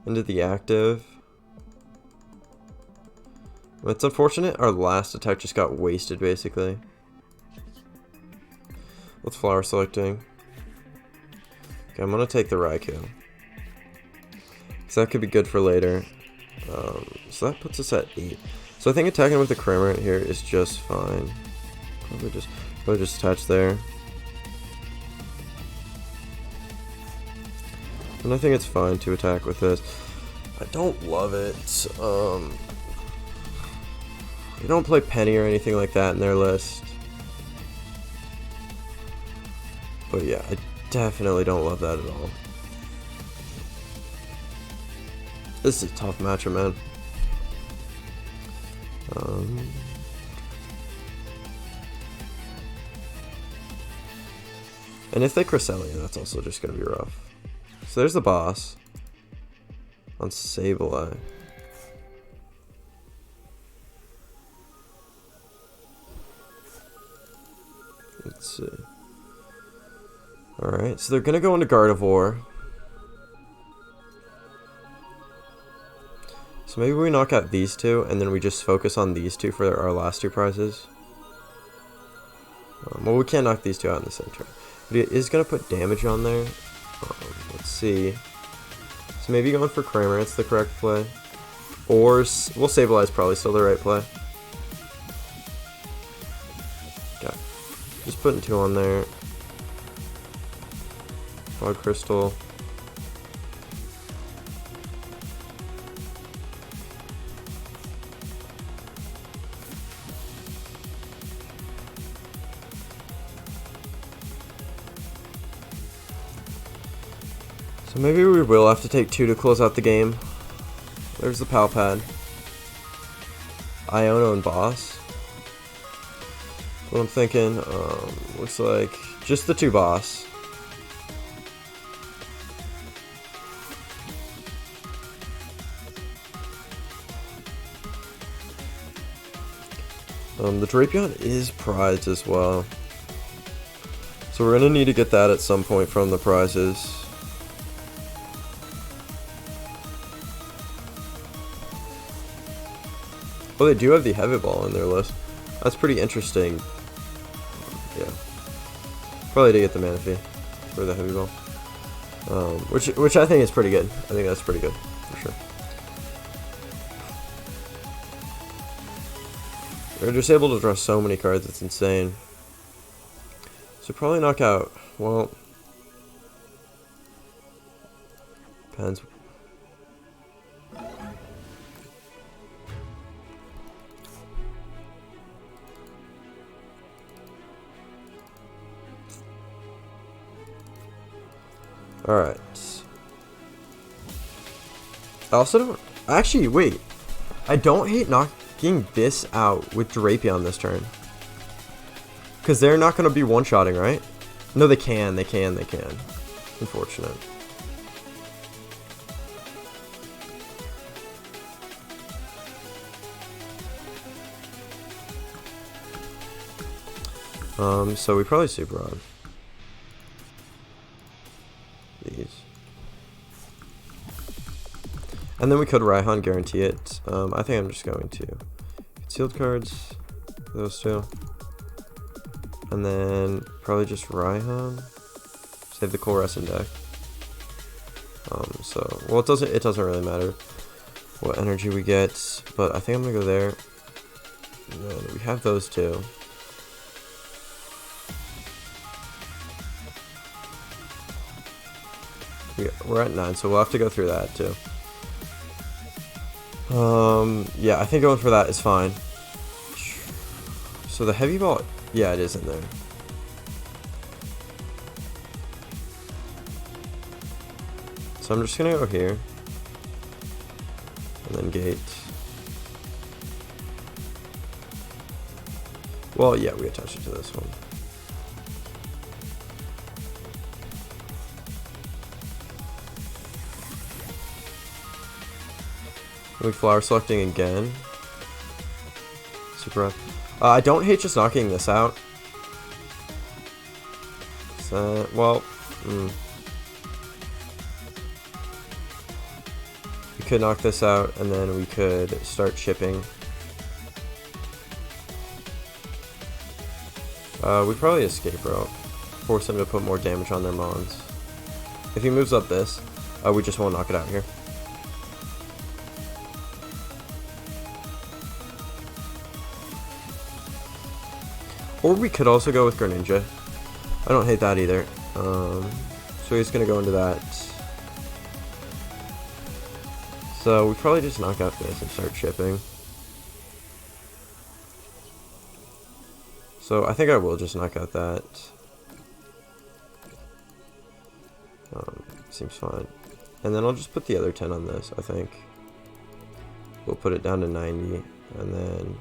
Into the active. It's unfortunate our last attack just got wasted, basically. Let's flower selecting. Okay, I'm gonna take the Raikou. Because that could be good for later. So that puts us at 8. So I think attacking with the Cramorant here is just fine. Probably just attach there. And I think it's fine to attack with this. I don't love it. They don't play Penny or anything like that in their list. But yeah, I definitely don't love that at all. This is a tough matchup, man. And if they Cresselia, that's also just going to be rough. So there's the boss on Sableye. Let's see. Alright, so they're going to go into Gardevoir. So maybe we knock out these two, and then we just focus on these two for our last two prizes. Well, we can't knock these two out in the same turn. But he is going to put damage on there. Let's see. So maybe going for Kramer, it's the correct play. Or we'll Sableye, probably still the right play. Okay. Just putting 2 on there. Fog Crystal. So maybe we will have to take 2 to close out the game. There's the Palpad. Iono and Boss. What I'm thinking, looks like just the 2 Boss. The Drapion is prized as well. So we're going to need to get that at some point from the prizes. Oh, they do have the Heavy Ball in their list. That's pretty interesting. Yeah. Probably to get the Manaphy for the Heavy Ball. Which I think is pretty good. I think that's pretty good, for sure. They're just able to draw so many cards, it's insane. So probably knock out, well, depends. Alright. I also don't, actually, wait. I don't hate knocking this out with Drapion this turn. Because they're not going to be one-shotting, right? No, they can. Unfortunate. So we probably Super on these. And then we could Raihan, guarantee it. I think I'm just going to concealed cards, those two. And then probably just Raihan. Save the Colressing deck. So well, it doesn't really matter what energy we get, but I think I'm gonna go there. And then we have those two. We're at 9, so we'll have to go through that too. Yeah, I think going for that is fine. So the Heavy Ball, yeah, it is in there. So I'm just gonna go here. And then gate. Well, yeah, we attach it to this one. We Flower Selecting again. Super rough. I don't hate just knocking this out. So, well, we could knock this out, and then we could start shipping. We probably Escape Route. Force him to put more damage on their Mons. If he moves up this, we just won't knock it out here. Or we could also go with Greninja. I don't hate that either. So he's going to go into that. So we probably just knock out this and start shipping. So I think I will just knock out that. Seems fine. And then I'll just put the other 10 on this, I think. We'll put it down to 90. And then...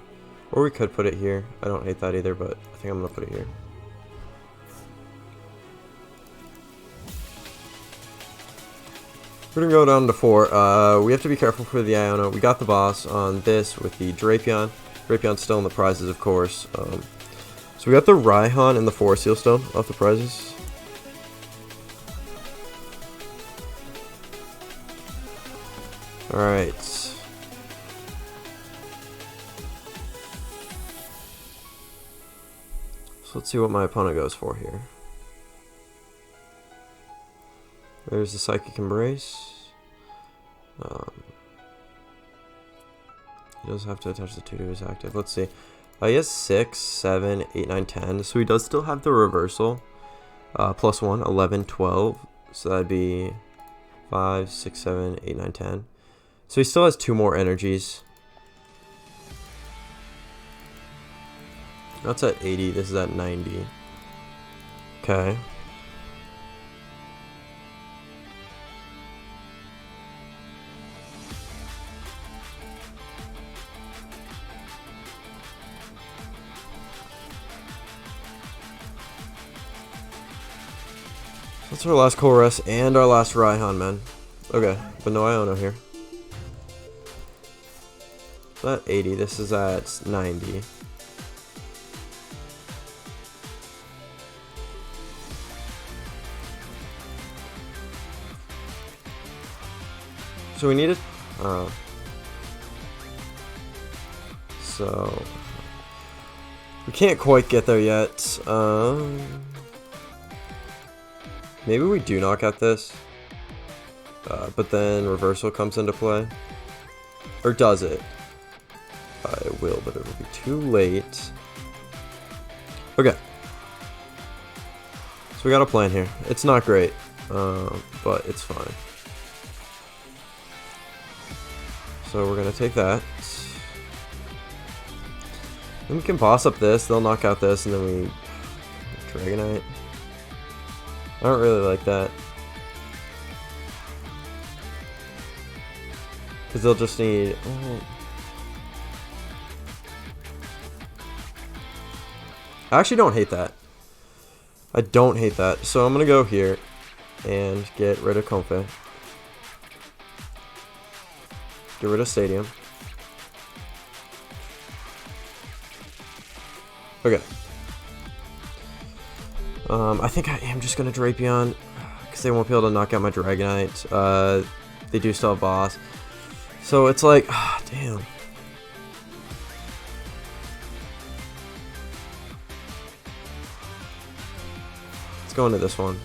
Or we could put it here. I don't hate that either, but I think I'm going to put it here. We're going to go down to 4. We have to be careful for the Iono. We got the boss on this with the Drapion. Drapion's still in the prizes, of course. So we got the Raihan and the Forest Seal Stone off the prizes. Alright. So let's see what my opponent goes for here. There's the Psychic Embrace. He does have to attach the 2 to his active. Let's see. He has 6, 7, 8, 9, 10. So he does still have the reversal. Plus 1, 11, 12. So that'd be 5, 6, 7, 8, 9, 10. So he still has 2 more energies. That's at 80. This is at 90. Okay. That's our last Chorus and our last Raihan, man. Okay, but no Iono here. So at 80, this is at 90. So we need it. So we can't quite get there yet. Maybe we do knock out this, but then reversal comes into play. Or does it? It will, but it will be too late. Okay. So we got a plan here. It's not great, but it's fine. So we're going to take that. Then we can boss up this, they'll knock out this, and then we Dragonite. I don't really like that. Because they'll just need... Oh. I actually don't hate that. I don't hate that. So I'm going to go here and get rid of Comfey. Get rid of Stadium. Okay. I think I am just going to Drapion, because they won't be able to knock out my Dragonite. They do still have boss. So it's like, damn. Let's go into this one.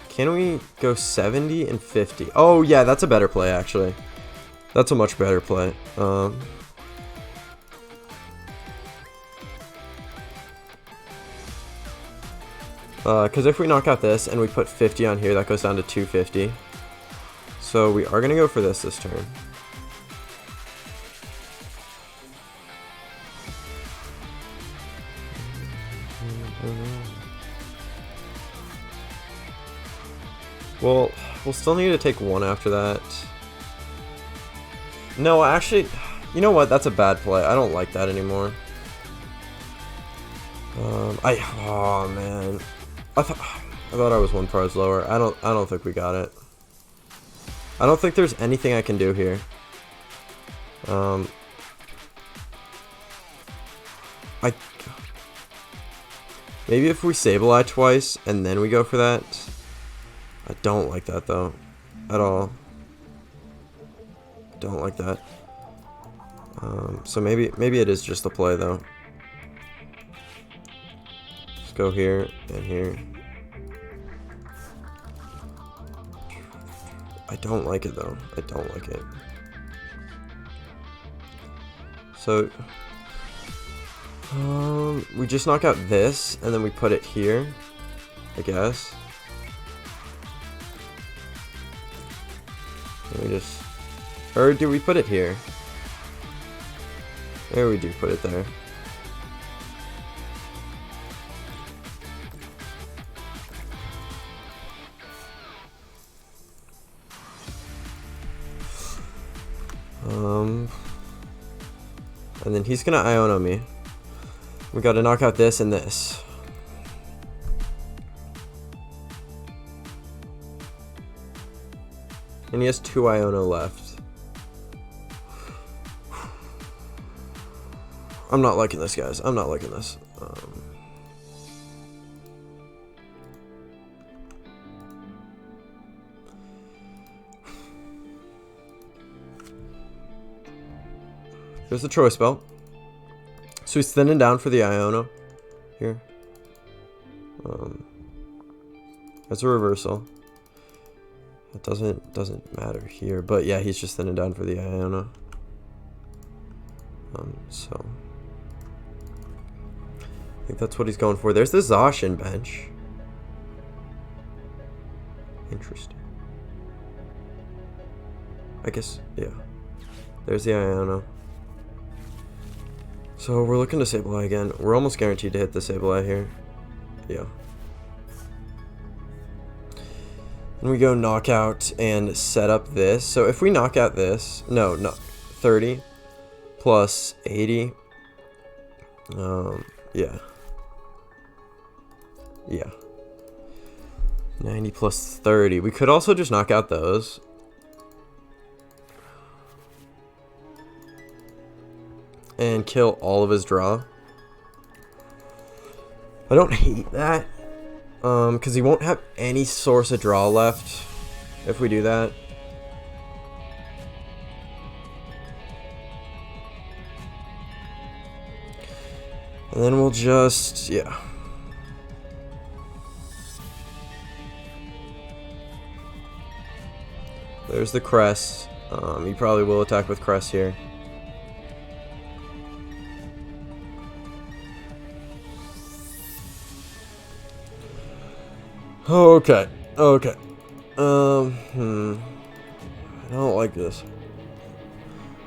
Can we go 70 and 50? Oh yeah, that's a better play actually. That's a much better play. Because if we knock out this and we put 50 on here, that goes down to 250. So we are going to go for this turn. Well, we'll still need to take 1 after that. No, actually, you know what? That's a bad play. I don't like that anymore. Oh man. I thought I was 1 prize lower. I don't think we got it. I don't think there's anything I can do here. Maybe if we Sableye twice and then we go for that. I don't like that though, at all. Don't like that. So maybe it is just the play though. Just go here and here. I don't like it though. I don't like it. So we just knock out this and then we put it here, I guess. And we just, or do we put it here? There, we do put it there. And then he's gonna Iono me. We gotta knock out this and this. And he has 2 Iono left. I'm not liking this, guys. I'm not liking this. There's the choice belt. So he's thinning down for the Iono here. That's a reversal. It doesn't matter here, but yeah, he's just thinning down for the Iono. So I think that's what he's going for. There's the Zacian bench. Interesting. I guess, yeah. There's the Iono. So we're looking to Sableye again. We're almost guaranteed to hit the Sableye here. Yeah. And we go knockout and set up this. So if we knock out this, no, 30 plus 80. Yeah. Yeah. 90 plus 30. We could also just knock out those. And kill all of his draw. I don't hate that. Because he won't have any source of draw left if we do that. And then we'll just, yeah. There's the crest. He probably will attack with crest here. Okay. Okay. I don't like this.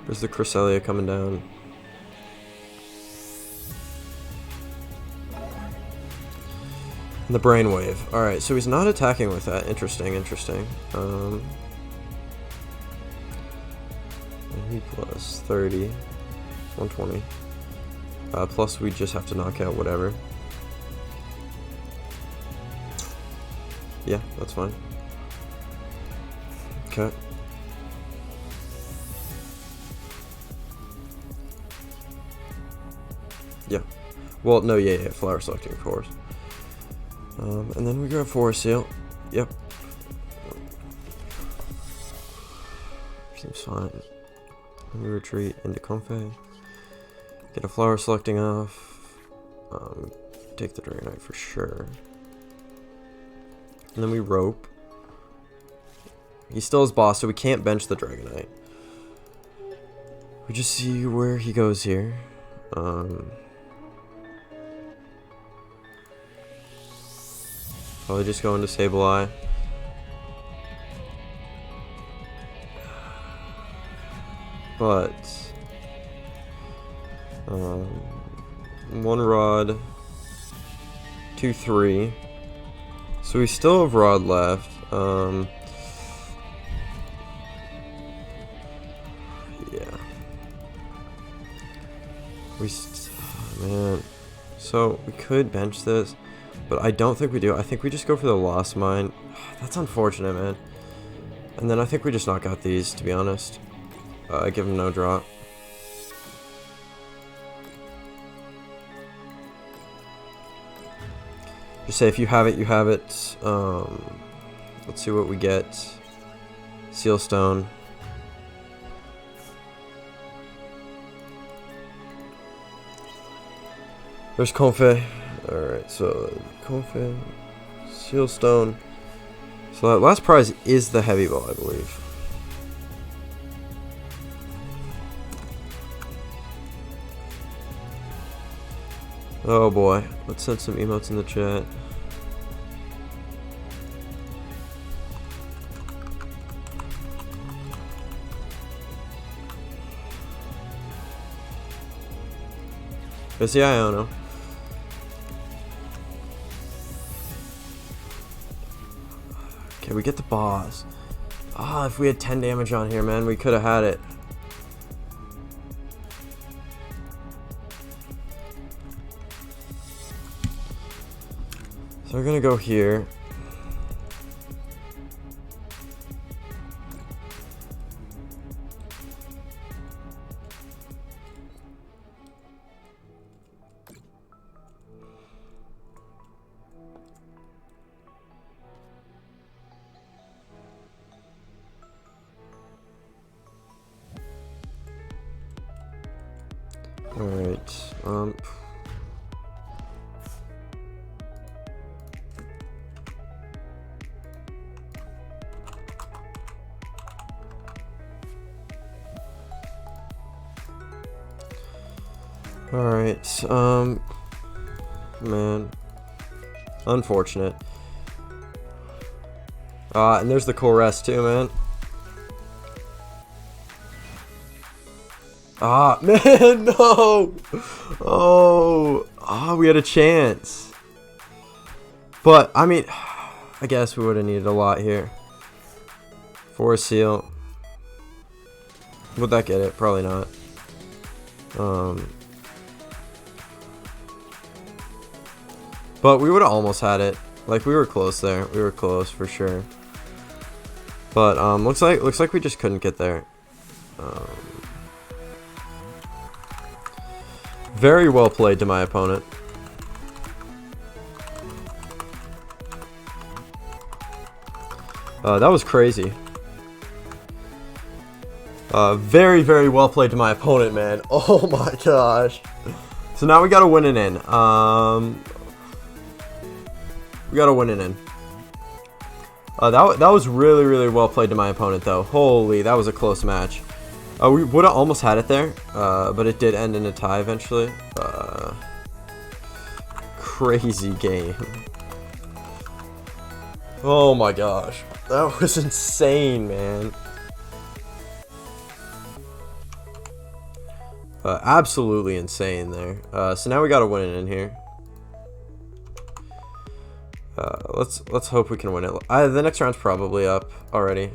There's the Cresselia coming down. And the Brainwave. Alright, so he's not attacking with that. Interesting, interesting. He plus 30. 120. Plus we just have to knock out whatever. Yeah, that's fine. Okay. Yeah. Well, no, yeah, flower selecting, of course. And then we grab Forest Seal. Yep. Seems fine. And we retreat into Comfey. Get a flower selecting off. Take the Dragonite for sure. And then we rope. He still is boss, so we can't bench the Dragonite. We just see where he goes here. Probably just go into Sableye. But one rod, 2, 3. So we still have rod left. Yeah. Man. So we could bench this, but I don't think we do. I think we just go for the Lost Mine. That's unfortunate, man. And then I think we just knock out these, to be honest. Give him no draw. Just say if you have it, you have it. Let's see what we get. Seal Stone. There's Comfey. Alright, so Comfey, Seal Stone. So that last prize is the Heavy Ball, I believe. Oh boy, let's send some emotes in the chat. There's the Iono. Okay, we get the boss. Ah, if we had 10 damage on here, man, we could have had it. So we're gonna go here. Alright, Alright, man. Unfortunate. And there's the cool rest too, man. Man, no! We had a chance. But, I mean, I guess we would have needed a lot here. For a seal. Would that get it? Probably not. But we would have almost had it. Like, we were close there. We were close for sure. But looks like we just couldn't get there. Very well played to my opponent. That was crazy. Very, very well played to my opponent, man. Oh my gosh. So now we gotta win it in. We gotta win it in. That was really, really well played to my opponent, though. Holy, that was a close match. We would have almost had it there, but it did end in a tie eventually. Crazy game. Oh my gosh. That was insane, man. Absolutely insane there. So now we gotta win it in here. Let's hope we can win it. The next round's probably up already.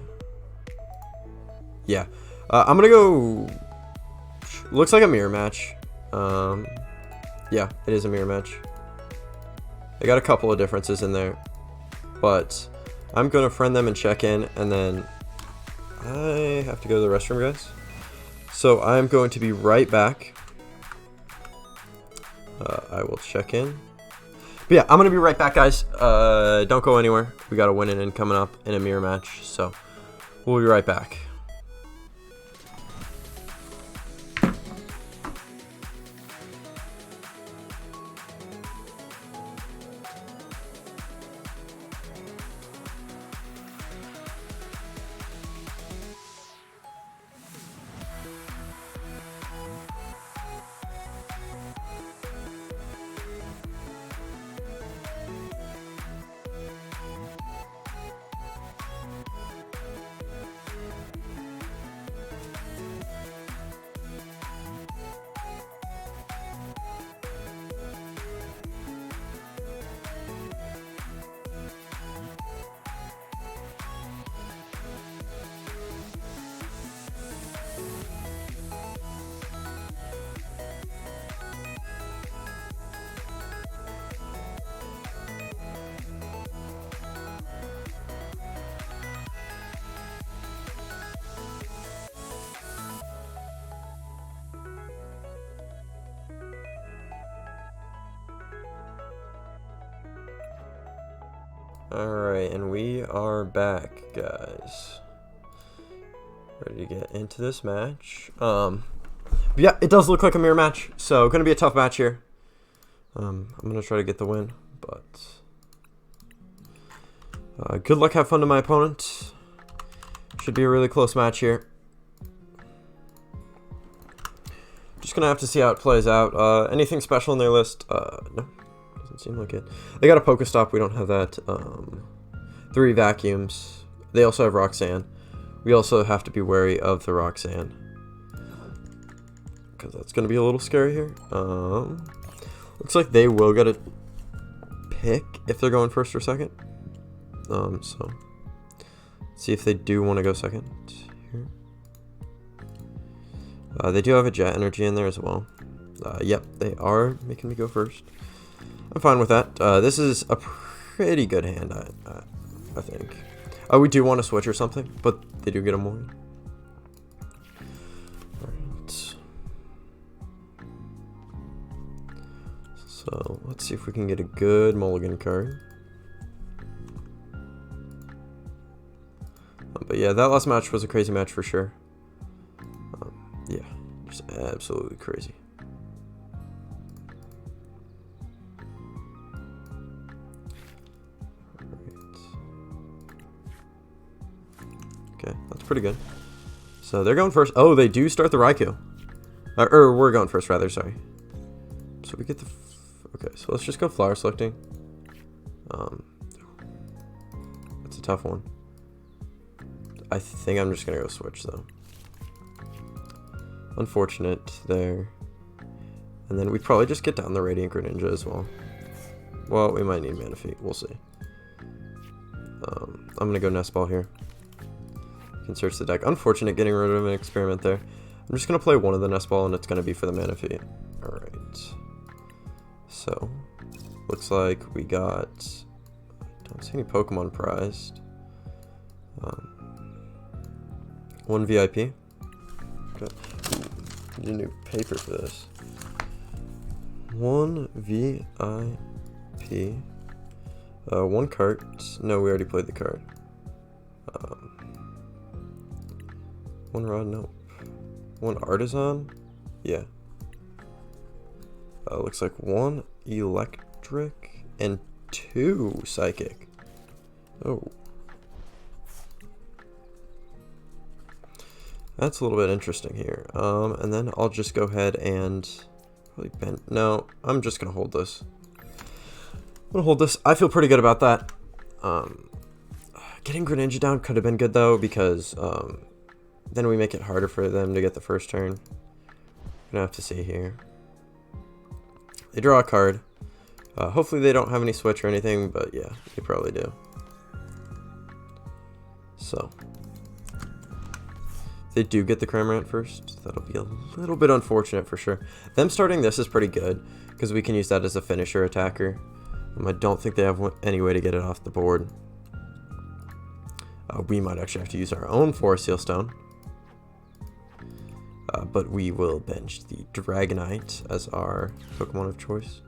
Yeah. I'm gonna go. Looks like a mirror match. Yeah, it is a mirror match. They got a couple of differences in there, but I'm gonna friend them and check in, and then I have to go to the restroom, guys. So I'm going to be right back. I will check in. But yeah, I'm gonna be right back, guys. Don't go anywhere. We got to win it in coming up in a mirror match, so we'll be right back. Alright, and we are back, guys. Ready to get into this match. But yeah, it does look like a mirror match, so gonna be a tough match here. I'm gonna try to get the win, but good luck, have fun to my opponent. Should be a really close match here. Just gonna have to see how it plays out. Anything special in their list? No. Doesn't seem like it. They got a Pokestop. We don't have that. 3 vacuums. They also have Roxanne. We also have to be wary of the Roxanne, because that's going to be a little scary here. Looks like they will get a pick if they're going first or second. So see if they do want to go second here. They do have a Jet Energy in there as well. Yep, they are making me go first. I'm fine with that. This is a pretty good hand, I think. We do want to switch or something, but they do get a more. Alright. So, let's see if we can get a good mulligan card. But yeah, that last match was a crazy match for sure. Yeah, just absolutely crazy. Okay, that's pretty good. So they're going first. Oh, they do start the Raikou. Or we're going first, rather, sorry. So we get the... Okay, so let's just go flower selecting. That's a tough one. I think I'm just going to go switch, though. Unfortunate there. And then we probably just get down the Radiant Greninja as well. Well, we might need Mana Feet. We'll see. I'm going to go Nest Ball here. Can search the deck. Unfortunate getting rid of an experiment there. I'm just going to play one of the Nest Ball, and it's going to be for the Mana Feet. Alright. So, looks like we got... I don't see any Pokemon prized. One VIP. Okay. Need a new paper for this. One VIP. One cart. No, we already played the card. One rod, no. One artisan? Yeah. Looks like one electric and two psychic. Oh. That's a little bit interesting here. And then I'll just go ahead and probably bend. No, I'm just gonna hold this. I'm gonna hold this. I feel pretty good about that. Getting Greninja down could have been good though, because then we make it harder for them to get the first turn. Gonna have to see here. They draw a card. Hopefully they don't have any switch or anything, but yeah, they probably do. So, if they do get the Cramorant first, that'll be a little bit unfortunate for sure. Them starting this is pretty good, because we can use that as a finisher attacker. I don't think they have any way to get it off the board. We might actually have to use our own Forest Seal Stone. But we will bench the Dragonite as our Pokemon of choice.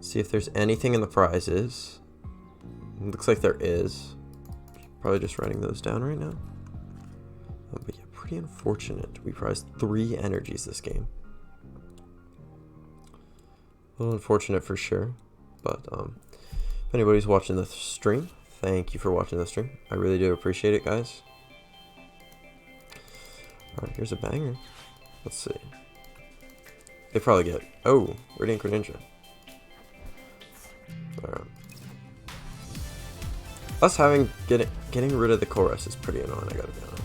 See if there's anything in the prizes. Looks like there is. Probably just writing those down right now. But yeah, pretty unfortunate. We prized 3 energies this game. A little unfortunate for sure. But if anybody's watching the stream, thank you for watching the stream. I really do appreciate it, guys. Alright, here's a banger. Let's see. They probably get... Oh, Radiant Greninja. Alright. Us getting rid of the Chorus is pretty annoying, I gotta be honest.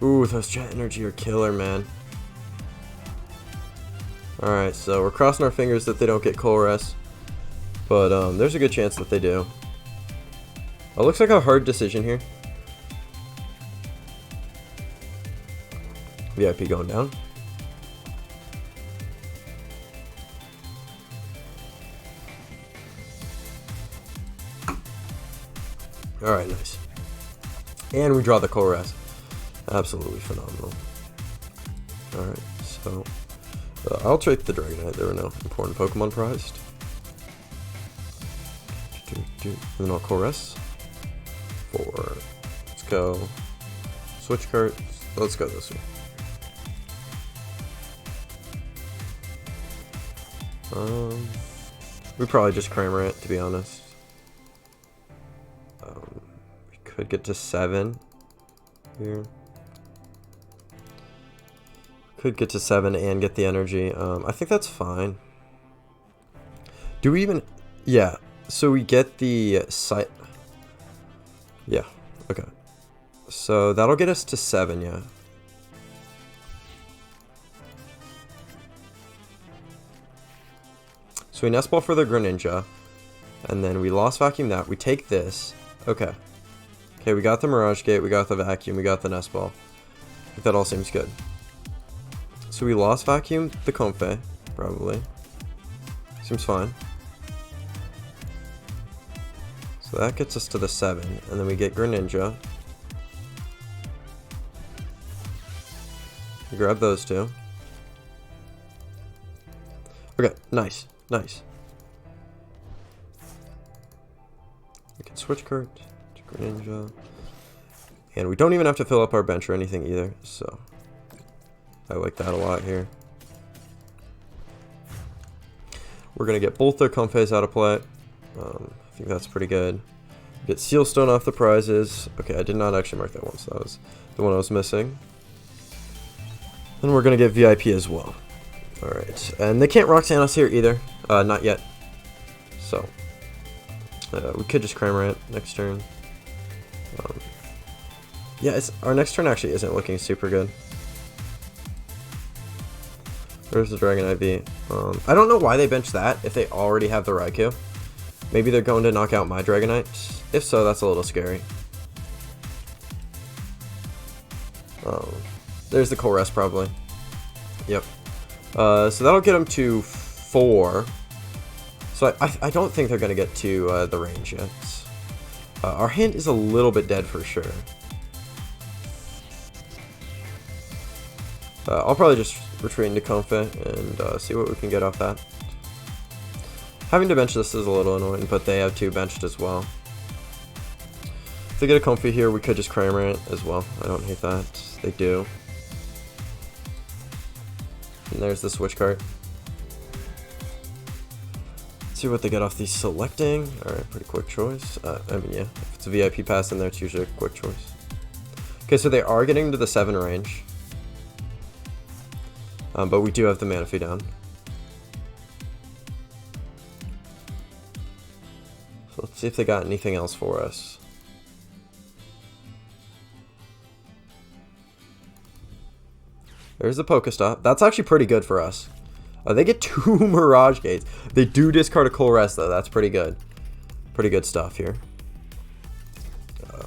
Ooh, those Jet Energy are killer, man. Alright, so we're crossing our fingers that they don't get Chorus. But there's a good chance that they do. It looks like a hard decision here. VIP going down. Alright, nice. And we draw the Koras. Absolutely phenomenal. Alright, so I'll trade the Dragonite. There were no important Pokemon prized. And then I'll Koras. Let's go. Switch cards. Let's go this way. We probably just Cramorant, to be honest. We could get to 7 here. Could get to 7 and get the energy. I think that's fine. Do we even... Yeah, so we get the site... Yeah, okay. So that'll get us to 7, yeah. So we Nest Ball for the Greninja, and then we Lost Vacuum that. We take this. Okay. Okay, we got the Mirage Gate, we got the Vacuum, we got the Nest Ball. I think that all seems good. So we Lost Vacuum the Comfey, probably. Seems fine. So that gets us to the 7, and then we get Greninja. We grab those two. Okay, nice. Nice. We can switch card to Greninja. And we don't even have to fill up our bench or anything either, so I like that a lot here. We're going to get both their Comfeys out of play. I think that's pretty good. Get Sealstone off the prizes. Okay, I did not actually mark that one, so that was the one I was missing. And we're going to get VIP as well. Alright, and they can't Roxanne us here either. Not yet. So, we could just Cramorant next turn. Yeah, our next turn actually isn't looking super good. There's the Dragon IV. I don't know why they benched that if they already have the Raikou. Maybe they're going to knock out my Dragonite. If so, that's a little scary. There's the Colress probably. Yep. So that'll get them to 4. So I don't think they're going to get to the range yet. Our hint is a little bit dead for sure. I'll probably just retreat into Comfort and see what we can get off that. Having to bench this is a little annoying, but they have 2 benched as well. If they get a Comfy here, we could just Cramorant as well. I don't hate that. They do. And there's the switch card. Let's see what they get off the selecting. Alright, pretty quick choice. I mean, yeah, if it's a VIP pass in there, it's usually a quick choice. Okay, so they are getting to the 7 range. But we do have the Manaphy down. So let's see if they got anything else for us. There's the Pokestop. That's actually pretty good for us. They get 2 Mirage Gates. They do discard a Colress though. That's pretty good. Pretty good stuff here. So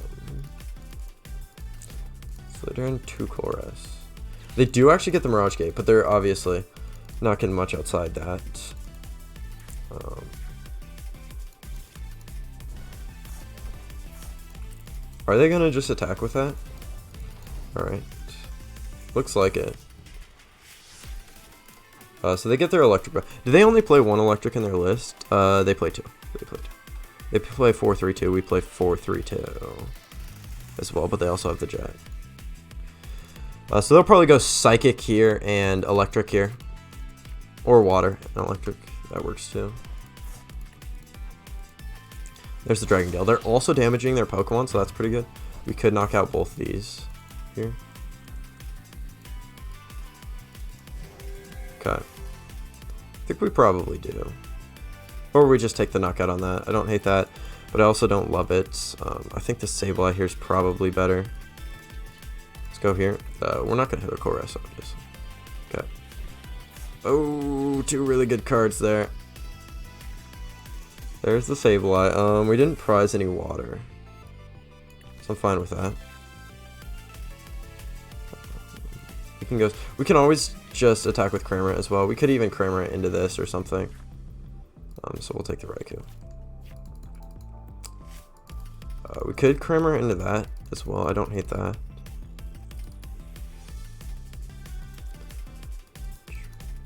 they're in 2 Colress. They do actually get the Mirage Gate, but they're obviously not getting much outside that. Are they going to just attack with that? Alright. Looks like it. So they get their electric. Do they only play 1 electric in their list? They play 2. They play 2. They play 4-3-2. We play 4-3-2 as well, but they also have the Jet. So they'll probably go Psychic here and Electric here. Or Water and Electric. That works too. There's the Dragondale. They're also damaging their Pokemon, so that's pretty good. We could knock out both these here. Okay. I think we probably do. Or we just take the knockout on that. I don't hate that, but I also don't love it. I think the Sableye here is probably better. Let's go here. We're not going to hit a Colress, obviously. Okay. Oh, 2 really good cards there. There's the Sableye. We didn't prize any water, so I'm fine with that. We can go. We can always just attack with Cramorant as well. We could even Cramorant into this or something. So we'll take the Raikou. We could Cramorant into that as well. I don't hate that.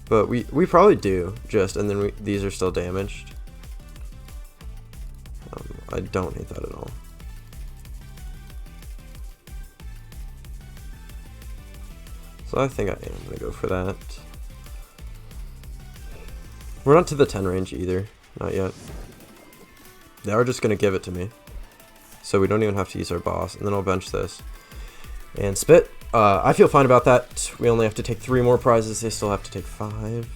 But we probably do just, and then these are still damaged. I don't hate that at all. So I think I am going to go for that. We're not to the 10 range either. Not yet. They are just going to give it to me. So we don't even have to use our boss. And then I'll bench this. And Spit. I feel fine about that. We only have to take 3 more prizes. They still have to take 5.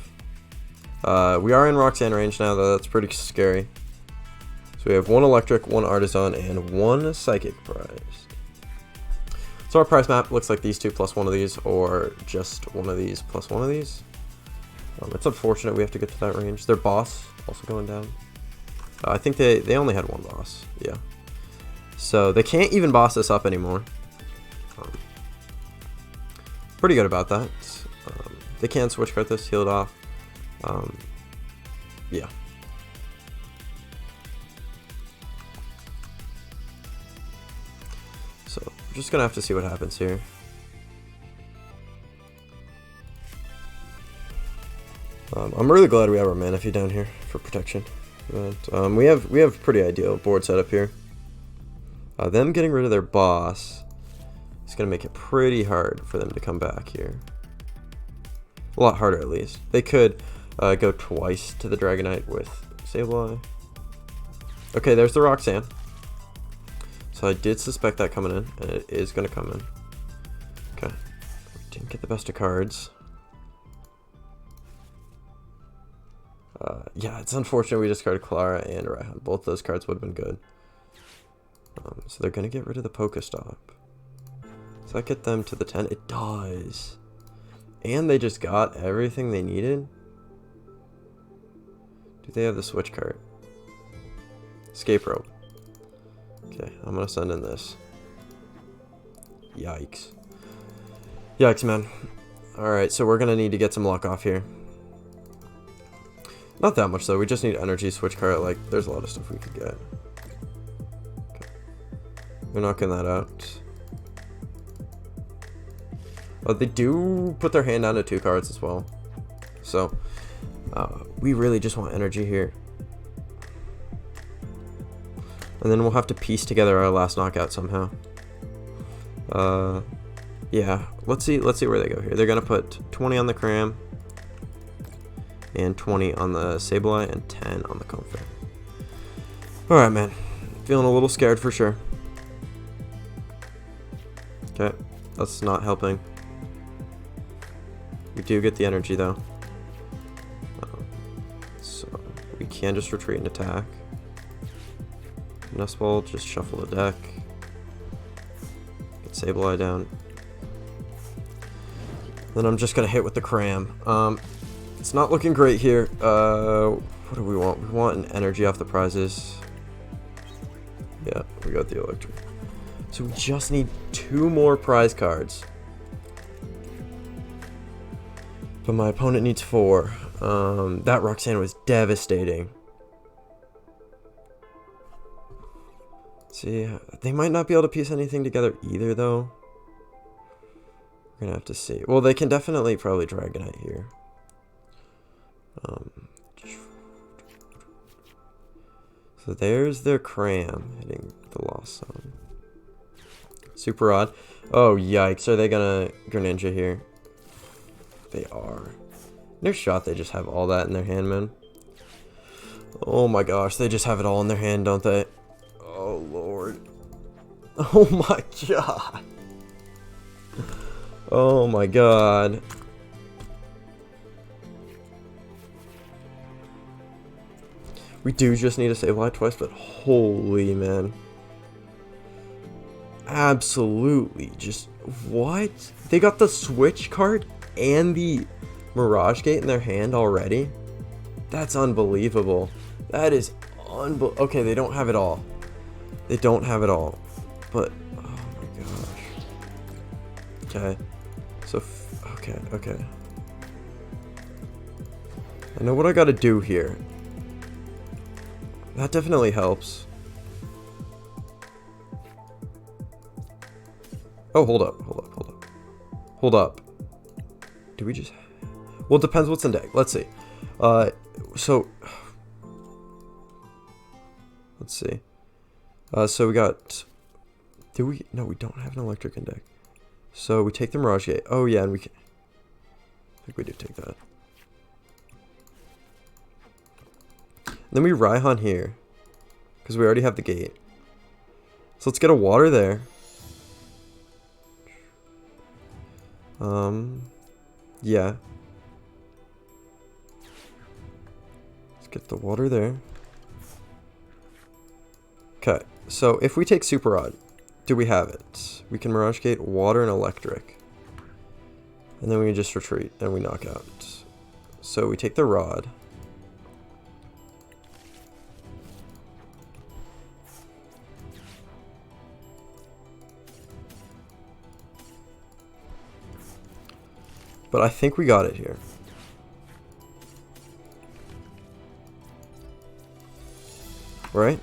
We are in Roxanne range now, though. That's pretty scary. So we have 1 Electric, 1 Artisan, and 1 Psychic prize. So our prize map looks like these 2 plus 1 of these, or just 1 of these plus 1 of these. It's unfortunate we have to get to that range. Their boss also going down. I think they only had 1 boss. Yeah. So they can't even boss this up anymore. Pretty good about that. They can switch card this, heal it off. Yeah. So we're just gonna have to see what happens here. I'm really glad we have our Manaphy down here for protection. But, we have pretty ideal board setup here. Them getting rid of their boss is gonna make it pretty hard for them to come back here. A lot harder, at least. They could go twice to the Dragonite with Sableye. Okay, there's the Roxanne. So I did suspect that coming in, and it is going to come in. Okay. Didn't get the best of cards. Yeah, it's unfortunate we discarded Clara and Raihan. Both those cards would have been good. So they're going to get rid of the Pokestop. Does that get them to the 10? It does. And they just got everything they needed. Do they have the switch card? Escape rope. Okay, I'm going to send in this. Yikes. Yikes, man. Alright, so we're going to need to get some luck off here. Not that much, though. We just need energy, switch card. Like, there's a lot of stuff we could get. Okay. We're knocking that out. Oh, they do put their hand down to 2 cards as well. So, we really just want energy here. And then we'll have to piece together our last knockout somehow. Yeah. Let's see where they go here. They're gonna put 20 on the Cram, and 20 on the Sableye, and 10 on the Comfort. Alright, man. Feeling a little scared for sure. Okay. That's not helping. We do get the energy, though. So, we can just retreat and attack. Nest Ball, just shuffle the deck. Get Sableye down. Then I'm just going to hit with the Cram. It's not looking great here. What do we want? We want an energy off the prizes. Yeah, we got the electric. So we just need 2 more prize cards. But my opponent needs 4. That Roxanne was devastating. See, they might not be able to piece anything together either, though. We're gonna have to see. Well, they can definitely probably Dragonite here. So there's their Cram hitting the Lost Zone. Super odd. Oh, yikes. Are they gonna Greninja here? They are. Their shot, they just have all that in their hand, man. Oh my gosh, they just have it all in their hand, don't they? Oh, Lord. Oh my god. Oh my god. We do just need to Sableye twice, but holy man. Absolutely. Just, what? They got the Switch card and the Mirage Gate in their hand already? That's unbelievable. That is unbelievable. Okay, they don't have it all. They don't have it all. But, oh my gosh. Okay. So, okay. I know what I gotta do here. That definitely helps. Oh, hold up. Do we just... Well, it depends what's in deck. Let's see. So... Let's see. So we got... Do we... No, we don't have an electric in deck. So we take the Mirage Gate. Oh, yeah, and we can... I think we do take that. Then we Raihan here, because we already have the gate. So let's get a water there. Yeah. Let's get the water there. Okay, so if we take Super Rod, do we have it? We can Mirage Gate, water, and electric. And then we can just retreat, and we knock out. So we take the Rod. But I think we got it here. Right?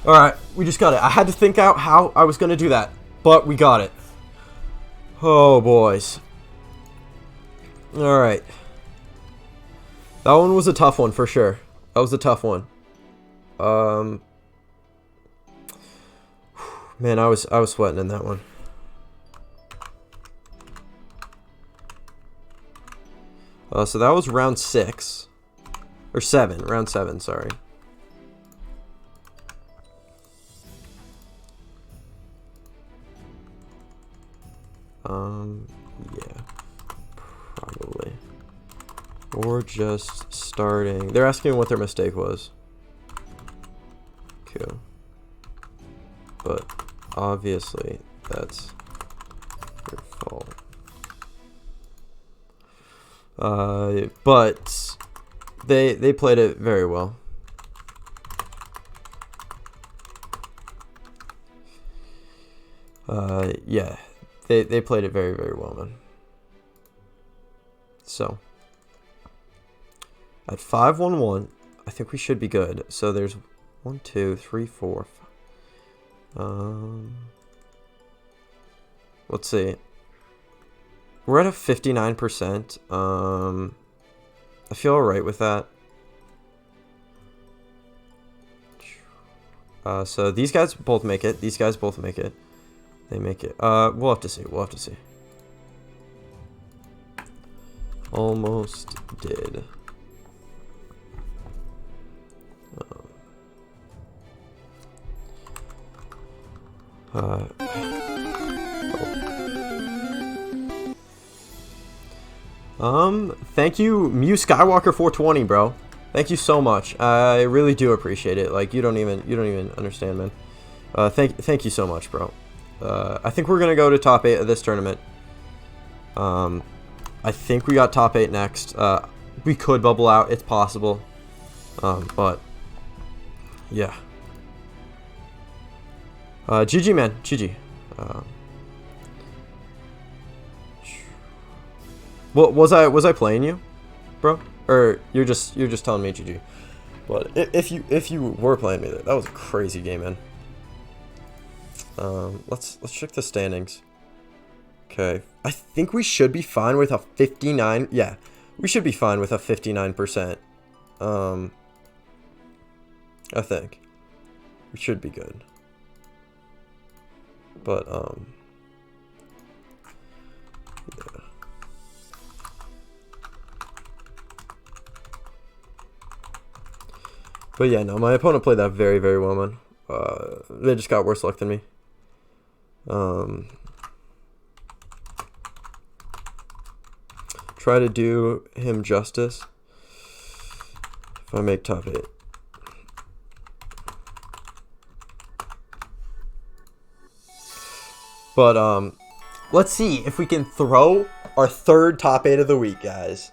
Alright, we just got it. I had to think out how I was going to do that, but we got it. Oh, boys. Alright. That one was a tough one for sure. That was a tough one. Man, I was sweating in that one. So that was round 6. Or 7. Round 7, sorry. Yeah. Probably. Or just starting. They're asking what their mistake was. Cool. But obviously that's your fault. But they played it very well. Yeah, they played it very, very well, man. So at 5-1-1, I think we should be good. So there's 1, 2, 3, 4, 5. Let's see. We're at a 59%. I feel alright with that. So these guys both make it. These guys both make it. They make it. We'll have to see. We'll have to see. Almost did. Thank you, Mew Skywalker 420, bro. Thank you so much. I really do appreciate it. Like, you don't even understand, man. Thank you so much, bro. I think we're gonna go to top 8 of this tournament. I think we got top 8 next. We could bubble out. It's possible. But yeah. GG, man. GG. What was I playing you, bro? Or you're just telling me GG? But if you were playing me, that was a crazy game, man. Let's check the standings. Okay, I think we should be fine with a 59. Yeah, we should be fine with a 59%. I think we should be good. But yeah. But yeah, no, my opponent played that very, very well, man. They just got worse luck than me. Try to do him justice. If I make top 8. But let's see if we can throw our third top 8 of the week, guys.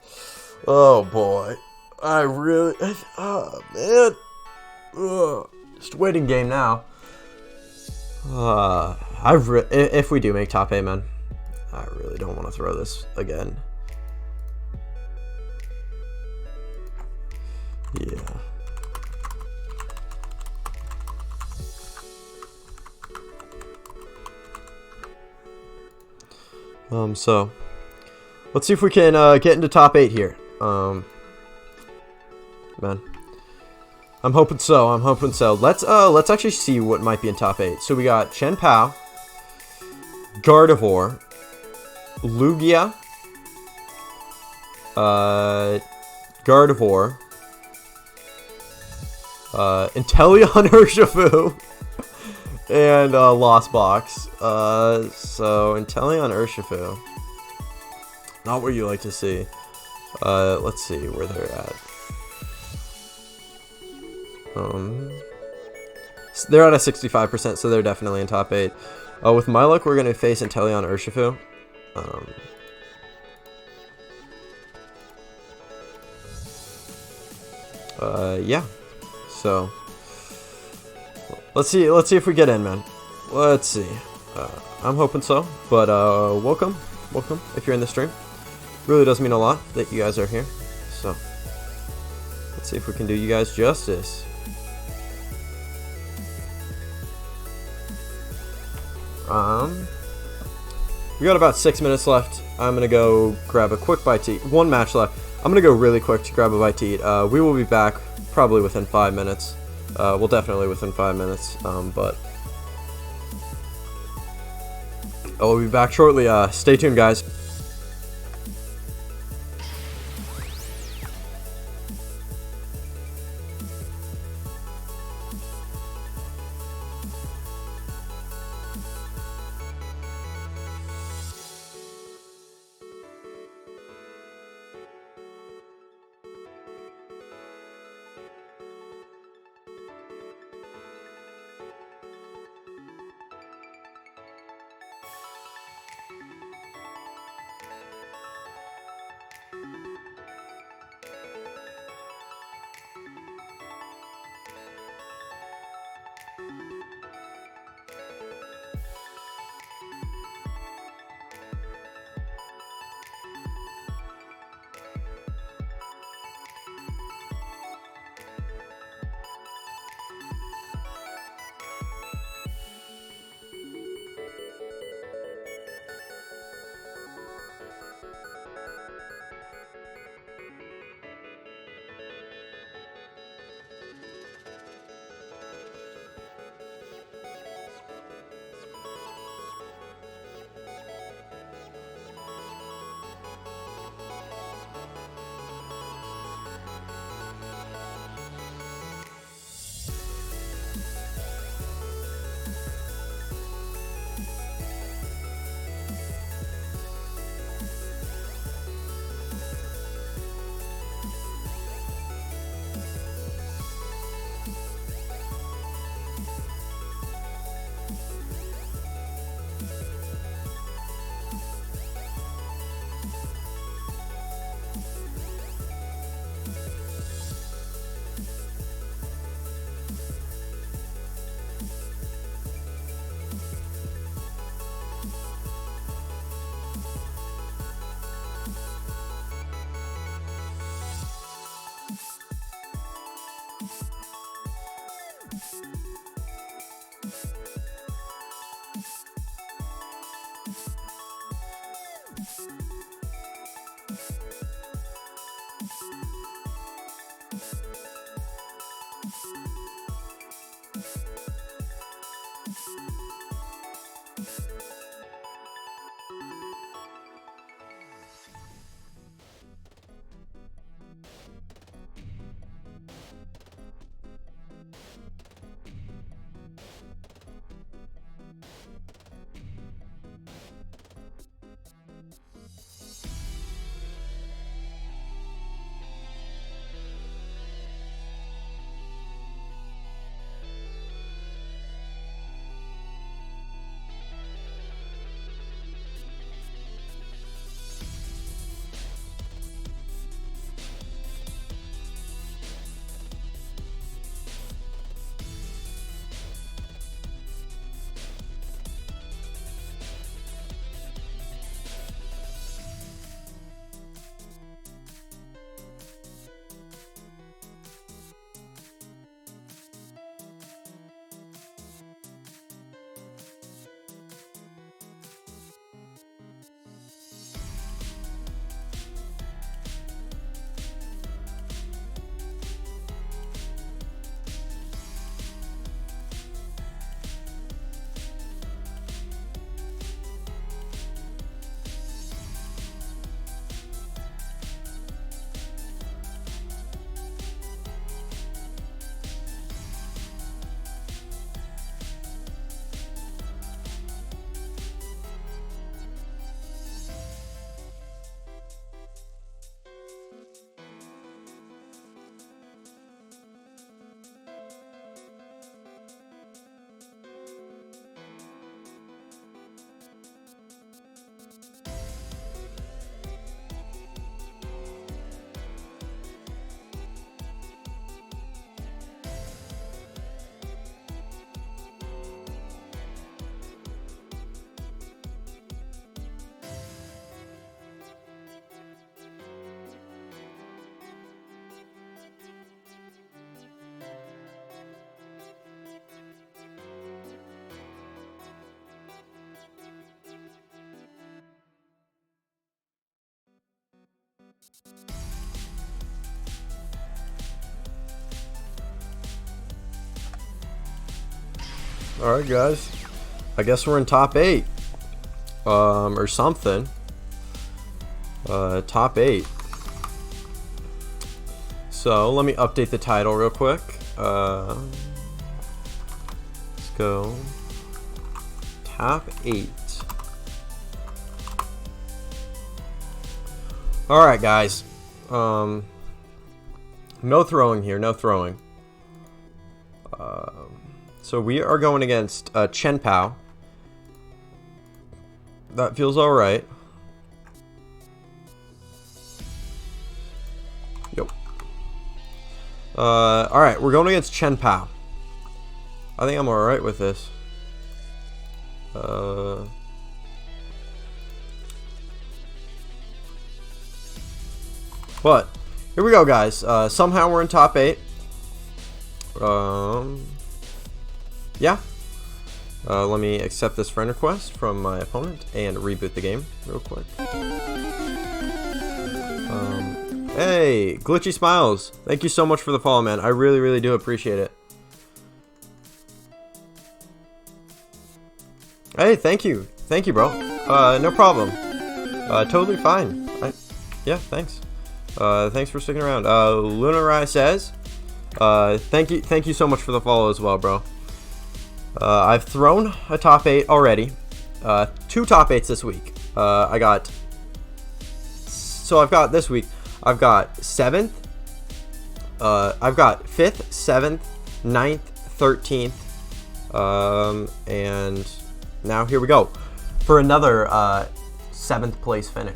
Oh boy. I really, oh man, just waiting game now. If we do make top 8, man, I really don't want to throw this again. Yeah. So let's see if we can get into top 8 here. Man, I'm hoping so. I'm hoping so. Let's actually see what might be in top 8. So we got Chen Pao, Gardevoir, Lugia, Gardevoir, Inteleon Urshifu, and Lost Box. So Inteleon Urshifu, not what you like to see. Let's see where they're at. They're at a 65%, so they're definitely in top 8. With my luck, we're gonna face Inteleon Urshifu. Yeah. So let's see if we get in, man. Let's see. I'm hoping so. But welcome if you're in the stream. Really does mean a lot that you guys are here. So let's see if we can do you guys justice. We got about 6 minutes left. I'm gonna go grab a quick bite to eat. 1 match left. I'm gonna go really quick to grab a bite to eat. We will be back probably within 5 minutes. Well, definitely within 5 minutes. But I'll be back shortly. Stay tuned, guys. Alright guys, I guess we're in top 8 or something. Top 8. So let me update the title real quick. Let's go top 8. Alright guys, no throwing here, no throwing. So we are going against Chen Pao. That feels alright. Yep. Alright, we're going against Chen Pao. I think I'm alright with this. But here we go, guys. Somehow we're in top 8. Yeah. Let me accept this friend request from my opponent and reboot the game real quick. Hey, Glitchy Smiles. Thank you so much for the follow, man. I really, really do appreciate it. Hey, thank you. Thank you, bro. No problem. Totally fine. Yeah, thanks. Thanks for sticking around. Lunarai says, thank you so much for the follow as well, bro. I've thrown a top 8 already. 2 top 8s this week. I've got this week, I've got 7th, I've got 5th, 7th, 9th, 13th, and now here we go for another 7th place finish.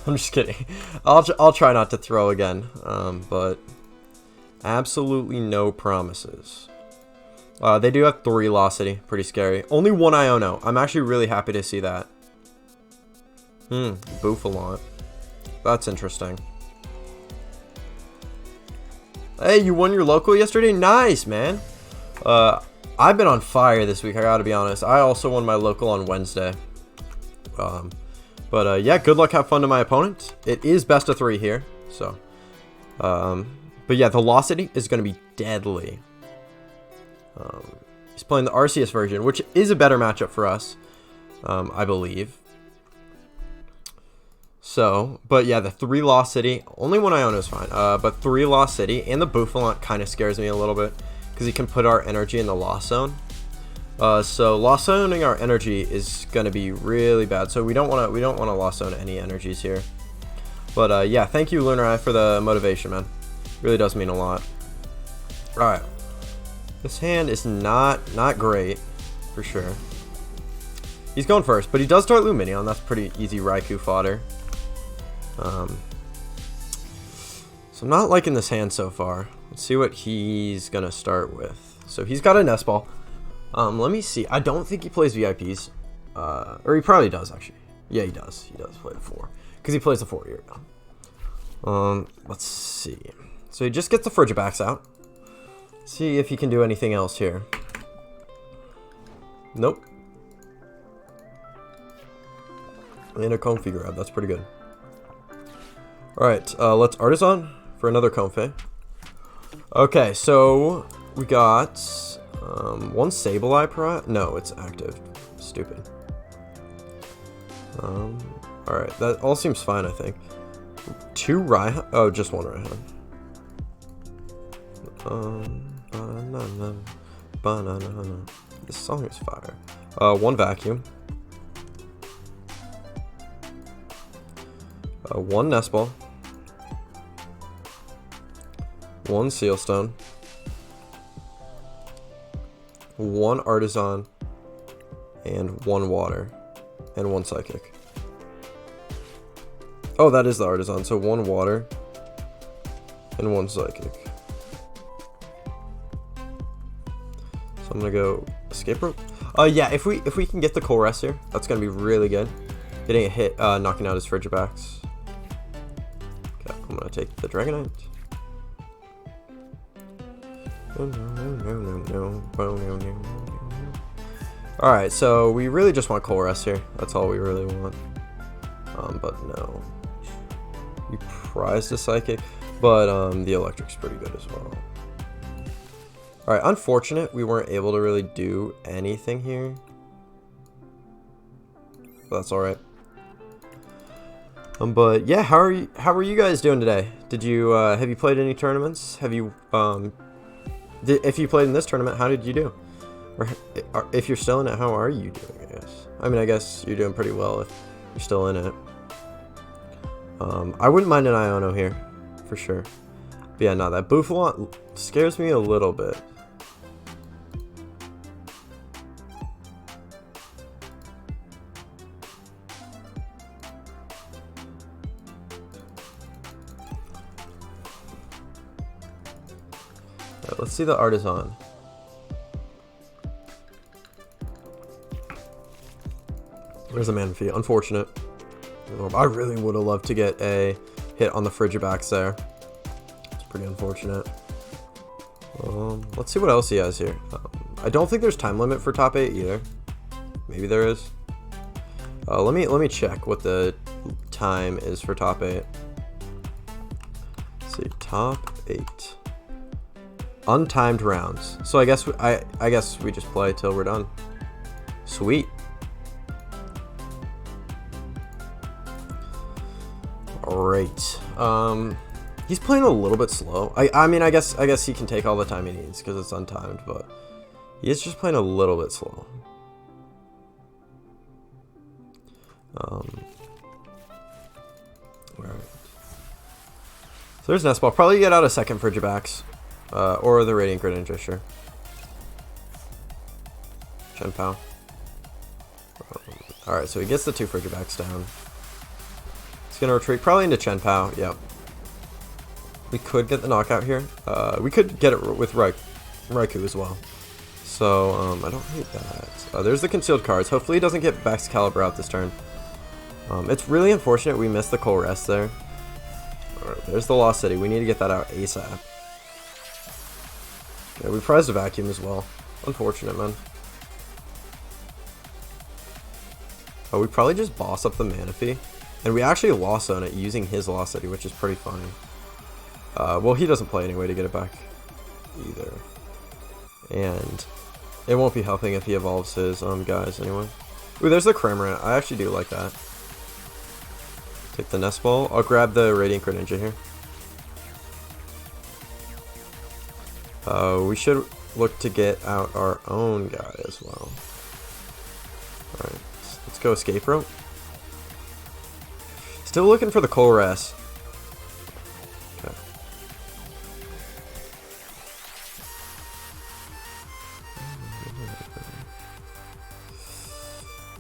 I'm just kidding. I'll try not to throw again, but absolutely no promises. They do have 3 velocity, pretty scary. Only 1 Iono. I'm actually really happy to see that. Bouffalont. That's interesting. Hey, you won your local yesterday? Nice, man. I've been on fire this week, I gotta be honest. I also won my local on Wednesday. But yeah, good luck, have fun to my opponent. It is best of 3 here, so. But yeah, the velocity is gonna be deadly. He's playing the Arceus version, which is a better matchup for us, I believe. So, but yeah, the 3 Lost City, only one Iono is fine. But 3 Lost City and the Bouffalant kind of scares me a little bit because he can put our energy in the Lost Zone. So Lost Zoning our energy is gonna be really bad. So we don't want to Lost Zone any energies here. But yeah, thank you Lunar Eye for the motivation, man. Really does mean a lot. All right, this hand is not great for sure. He's going first, but he does start Luminion. That's pretty easy Raikou fodder. So I'm not liking this hand so far. Let's see what he's gonna start with. So he's got a Nest Ball. Let me see. I don't think he plays VIPs. Or he probably does actually. Yeah, he does. He does play the 4 because he plays the 4 here now. Let's see. So he just gets the Frigibacks out. See if he can do anything else here. Nope. And a Comfey grab. That's pretty good. Alright, let's Artisan for another Comfey. Okay, so we got 1 Sableye per... No, it's active. Stupid. Alright, that all seems fine, I think. 2 Raihan. Oh, just 1 Raihan. Banana. This song is fire. 1 Vacuum. 1 Nest Ball. 1 Sealstone. 1 Artisan. And 1 Water. And 1 Psychic. Oh, that is the Artisan. So 1 Water. And 1 Psychic. So I'm gonna go Escape Rope. Yeah, if we can get the Coal Rest here, that's gonna be really good. Getting a hit, knocking out his Frigibacks. Okay, I'm gonna take the Dragonite. Alright, so we really just want Coal Rest here. That's all we really want. But no. We prized a Psychic, but the Electric's pretty good as well. Alright, unfortunate we weren't able to really do anything here. But that's alright. But yeah, how are you guys doing today? Did you have you played any tournaments? Have you if you played in this tournament, how did you do? Or if you're still in it, how are you doing? I guess. I mean, I guess you're doing pretty well if you're still in it. I wouldn't mind an Iono here, for sure. But yeah, no, that Bouffalant scares me a little bit. Right, let's see the Artisan. Where's the Manaphy? Unfortunate. I really would have loved to get a hit on the Frigibacks there. It's pretty unfortunate. Let's see what else he has here. I don't think there's time limit for top 8 either. Maybe there is. Let me check what the time is for top 8. Let's see, top 8. Untimed rounds. So I guess we just play till we're done. Sweet. Alright. He's playing a little bit slow. I mean I guess he can take all the time he needs because it's untimed, but he is just playing a little bit slow. Alright. So there's Nest Ball. Probably get out a second Frigibacks. Or the Radiant Greninja, sure. Chien-Pao. Alright, so he gets the 2 Frigibacks down. He's gonna retreat probably into Chien-Pao, yep. We could get the knockout here. We could get it with Raikou as well. So, I don't hate that. There's the concealed cards. Hopefully he doesn't get Excalibur out this turn. It's really unfortunate we missed the Coal Rest there. Alright, there's the Lost City. We need to get that out ASAP. Yeah, we prized a Vacuum as well. Unfortunate, man. Oh, we probably just boss up the Manaphy. And we actually Lost Zone it using his Lost City, which is pretty funny. Well, he doesn't play anyway to get it back either. And It won't be helping if he evolves his guys anyway. Ooh, there's the Cramorant. I actually do like that. Take the Nest Ball. I'll grab the Radiant Greninja here. We should look to get out our own guy as well. Alright, let's go Escape Rope. Still looking for the Colress. Okay.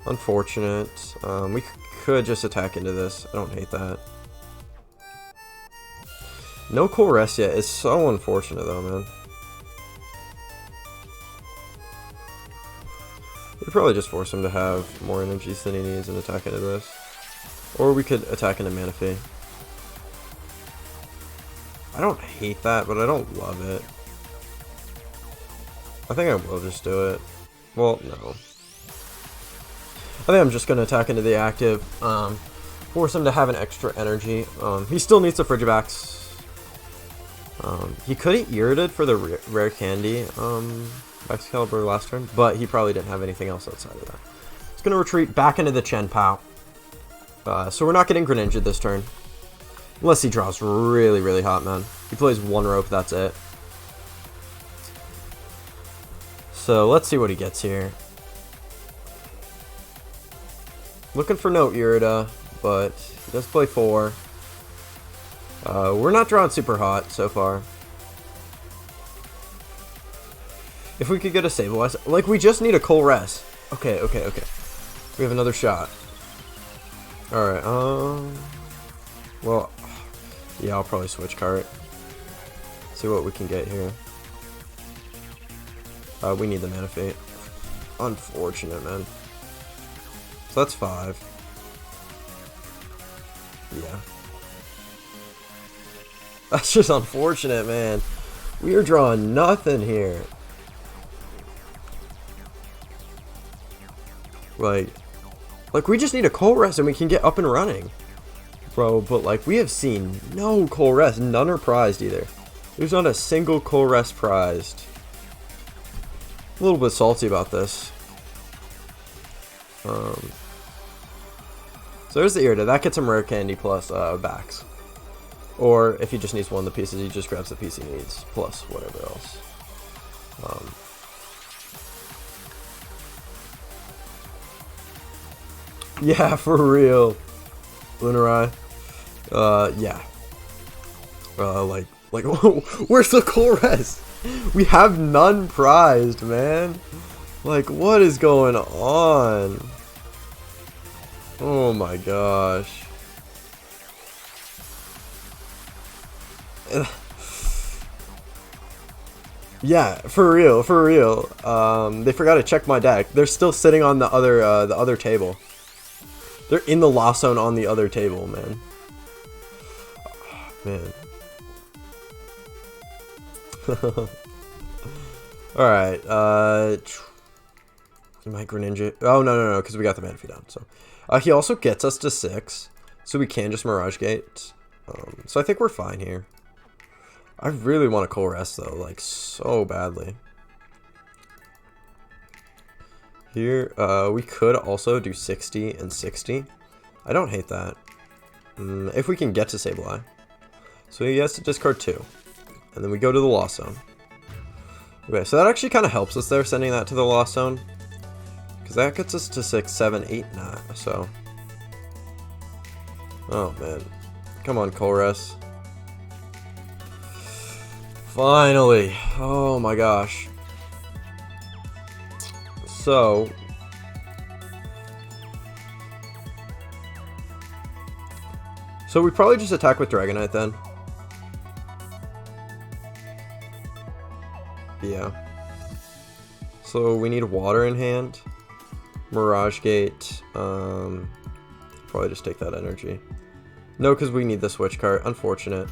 Unfortunate. We could just attack into this. I don't hate that. No Colress yet is so unfortunate though, man. We'd probably just force him to have more energies than he needs and attack into this. Or we could attack into Manaphy. I don't hate that, but I don't love it. I think I will just do it. Well, no. I think I'm just going to attack into the active. Force him to have an extra energy. He still needs the Frigibax. He could have Irrited for the rare candy Excalibur last turn, but he probably didn't have anything else outside of that. He's going to retreat back into the Chen Pao. So we're not getting Greninja this turn. Unless he draws really, really hot, man. He plays one rope, that's it. So let's see what he gets here. Looking for no Irida, but he does play 4. We're not drawing super hot so far. If we could get a Sableye, like we just need a Colress. Okay. We have another shot. Alright, well, yeah, I'll probably switch cart. See what we can get here. We need the Manaphy. Unfortunate, man. So that's 5. Yeah. That's just unfortunate, man. We are drawing nothing here. Like we just need a Colress and we can get up and running. Bro, but like we have seen no Colress. None are prized either. There's not a single Colress prized. A little bit salty about this. So there's the Irida. That gets him rare candy plus backs. Or if he just needs one of the pieces, he just grabs the piece he needs plus whatever else. Yeah, for real. Lunarai. Yeah. Like, where's the Colress? We have none prized, man. Like, what is going on? Oh my gosh. Yeah, for real. They forgot to check my deck. They're still sitting on the other table. They're in the lost zone on the other table, man. Oh, man. Alright, my Greninja. Oh, no, because we got the Manaphy down. So, he also gets us to 6, so we can just Mirage Gate. So I think we're fine here. I really want a Colress, though, like, so badly. Here, we could also do 60 and 60. I don't hate that. If we can get to Sableye. So he has to discard 2. And then we go to the Lost Zone. Okay, so that actually kind of helps us there, sending that to the Lost Zone. Because that gets us to 6, 7, 8, 9. So. Oh, man. Come on, Colress. Finally. Oh, my gosh. So. So we probably just attack with Dragonite then. Yeah. So we need water in hand. Mirage Gate. Probably just take that energy. No, because we need the switch card. Unfortunate.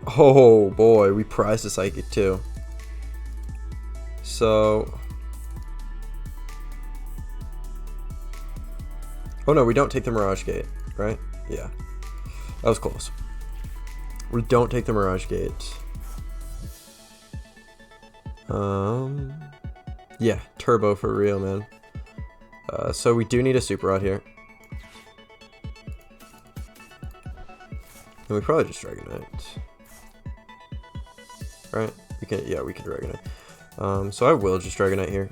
Oh boy, we prized a Psychic too. So. Oh no, we don't take the Mirage Gate, right? Yeah. That was close. We don't take the Mirage Gate. Yeah, turbo for real, man. So we do need a super rod here. And we probably just Dragonite. Right? We can, yeah, we can Dragonite. So I will just Dragonite here.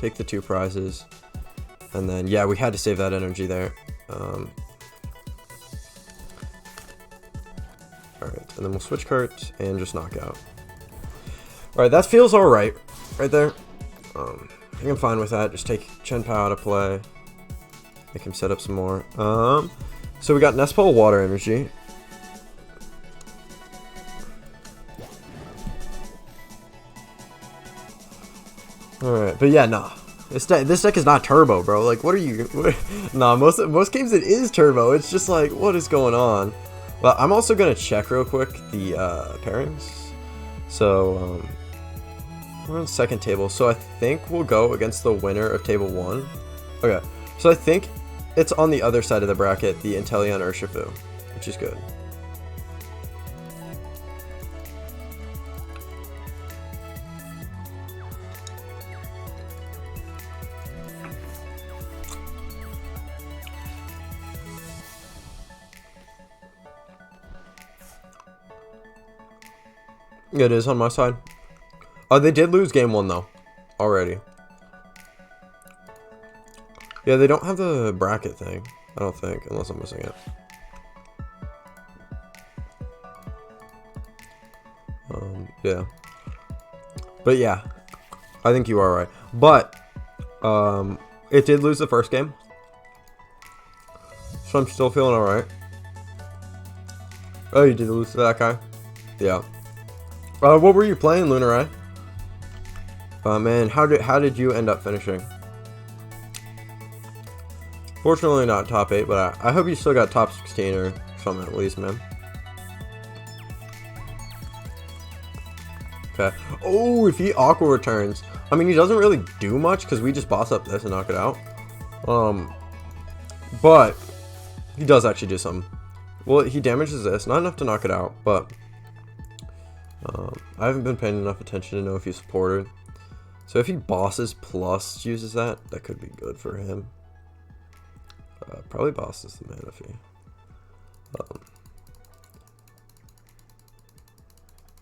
Take the 2 prizes. And then, yeah, we had to save that energy there. Alright, and then we'll switch cart and just knock out. Alright, that feels alright right there. I think I'm fine with that. Just take Chien-Pao out of play. Make him set up some more. So we got Nespal Water Energy. Alright, but yeah, nah. This deck is not turbo, bro. Like, what are you... Nah, most games it is turbo. It's just like, what is going on? Well, I'm also going to check real quick the pairings. So, we're on second table. So I think we'll go against the winner of table 1. Okay, so I think it's on the other side of the bracket, the Inteleon Urshifu, which is good. It is on my side. They did lose game 1 though, already. Yeah, they don't have the bracket thing, I don't think, unless I'm missing it. Yeah. But yeah, I think you are right. But, it did lose the first game. So I'm still feeling alright. Oh, you did lose to that guy? Yeah. What were you playing, Lunarai? Man, how did you end up finishing? Fortunately not top 8, but I hope you still got top 16 or something at least, man. Okay. Oh, if he Aqua returns. I mean, he doesn't really do much because we just boss up this and knock it out. But he does actually do something. Well, he damages this. Not enough to knock it out, but... I haven't been paying enough attention to know if he's supported. So if he bosses plus uses that, that could be good for him. Probably bosses the Manaphy.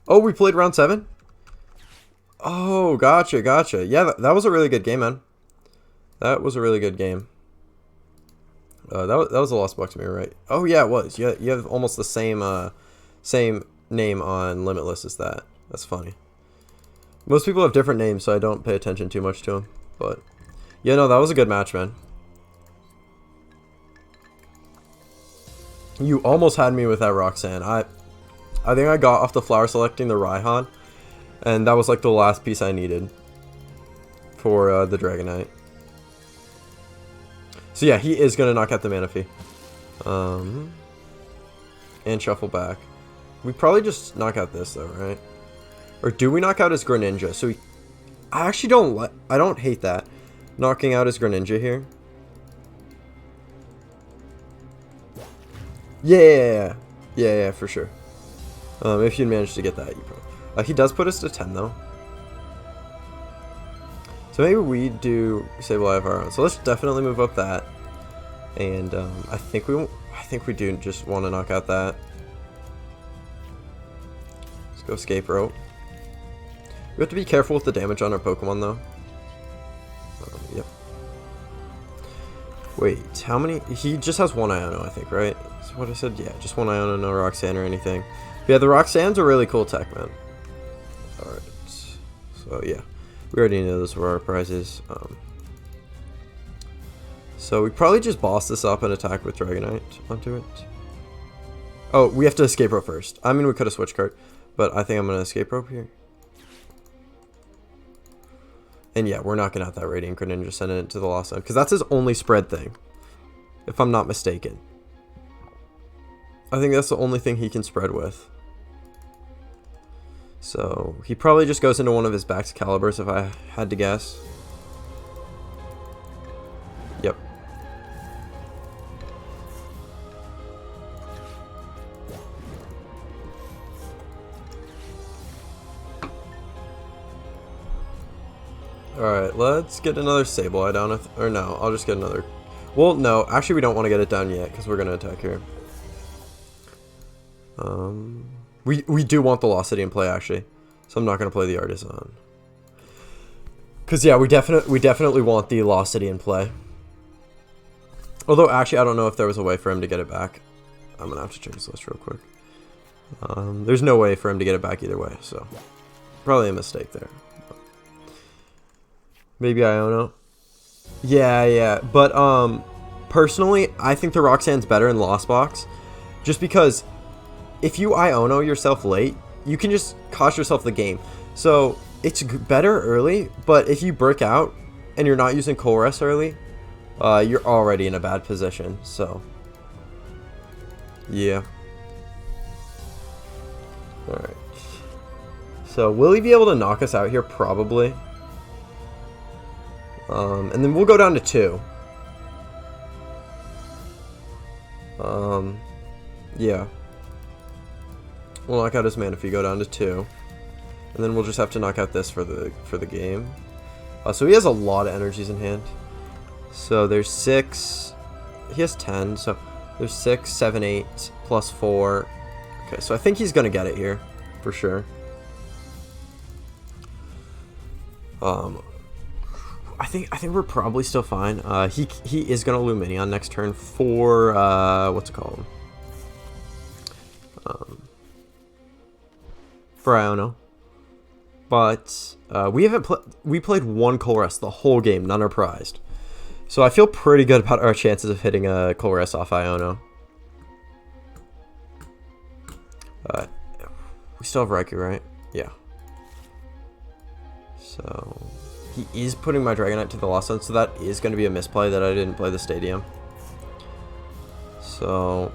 Oh, we played round 7? Oh, gotcha. Yeah, that was a really good game, man. That was a really good game. That was a lost box to me, right? Oh, yeah, it was. You have almost the same name on Limitless as that. That's funny. Most people have different names, so I don't pay attention too much to them. But yeah, no, that was a good match, man. You almost had me with that Roxanne. I think I got off the flower selecting the Raihan, and that was like the last piece I needed for the Dragonite. So yeah, he is gonna knock out the Manaphy. And shuffle back. We probably just knock out this though, right? Or do we knock out his Greninja? So I actually I don't hate that. Knocking out his Greninja here. Yeah, for sure. If you'd managed to get that, you probably... he does put us to 10 though. So maybe we do Sableye of our own. So let's definitely move up that. And I think we do just want to knock out that. Let's go Escape Rope. We have to be careful with the damage on our Pokemon though. Yep. Wait, how many? He just has one Iono, I think, right? That's what I said. Yeah, just one Iono, no Roxanne or anything. But yeah, the Roxanne's a really cool tech, man. Alright. So yeah, we already know those were our prizes. So we probably just boss this up and attack with Dragonite onto it. Oh, we have to Escape Rope first. I mean, we could have switched card, but I think I'm going to Escape Rope here. And yeah, we're knocking out that Radiant Greninja, sending it to the Lost Zone. Because that's his only spread thing. If I'm not mistaken. I think that's the only thing he can spread with. So, he probably just goes into one of his Baxcaliburs if I had to guess. Yep. Alright, let's get another Sableye down. Or no, I'll just get another... Well, no. Actually, we don't want to get it down yet, because we're going to attack here. We do want the Lost City in play, actually. So I'm not going to play the Artisan. Because, yeah, we definitely want the Lost City in play. Although, actually, I don't know if there was a way for him to get it back. I'm going to have to check his list real quick. There's no way for him to get it back either way, so... Probably a mistake there. Maybe Iono. Yeah. But, personally, I think the Roxanne's better in Lost Box. Just because if you Iono yourself late, you can just cost yourself the game. So, it's better early, but if you brick out and you're not using Colress early, you're already in a bad position, so... Yeah. Alright. So, will he be able to knock us out here? Probably. And then we'll go down to 2. Yeah. We'll knock out his Manaphy, go down to 2. And then we'll just have to knock out this for the game. So he has a lot of energies in hand. So there's 6. He has 10, so there's 6, 7, 8, plus 4. Okay, so I think he's gonna get it here, for sure. I think we're probably still fine. He is gonna Luminion next turn for what's it called? For Iono. But we played 1 Colress the whole game, none are prized. So I feel pretty good about our chances of hitting a Colress off Iono. We still have Raikou, right? Yeah. So he is putting my Dragonite to the Lost Zone, so that is going to be a misplay that I didn't play the Stadium. So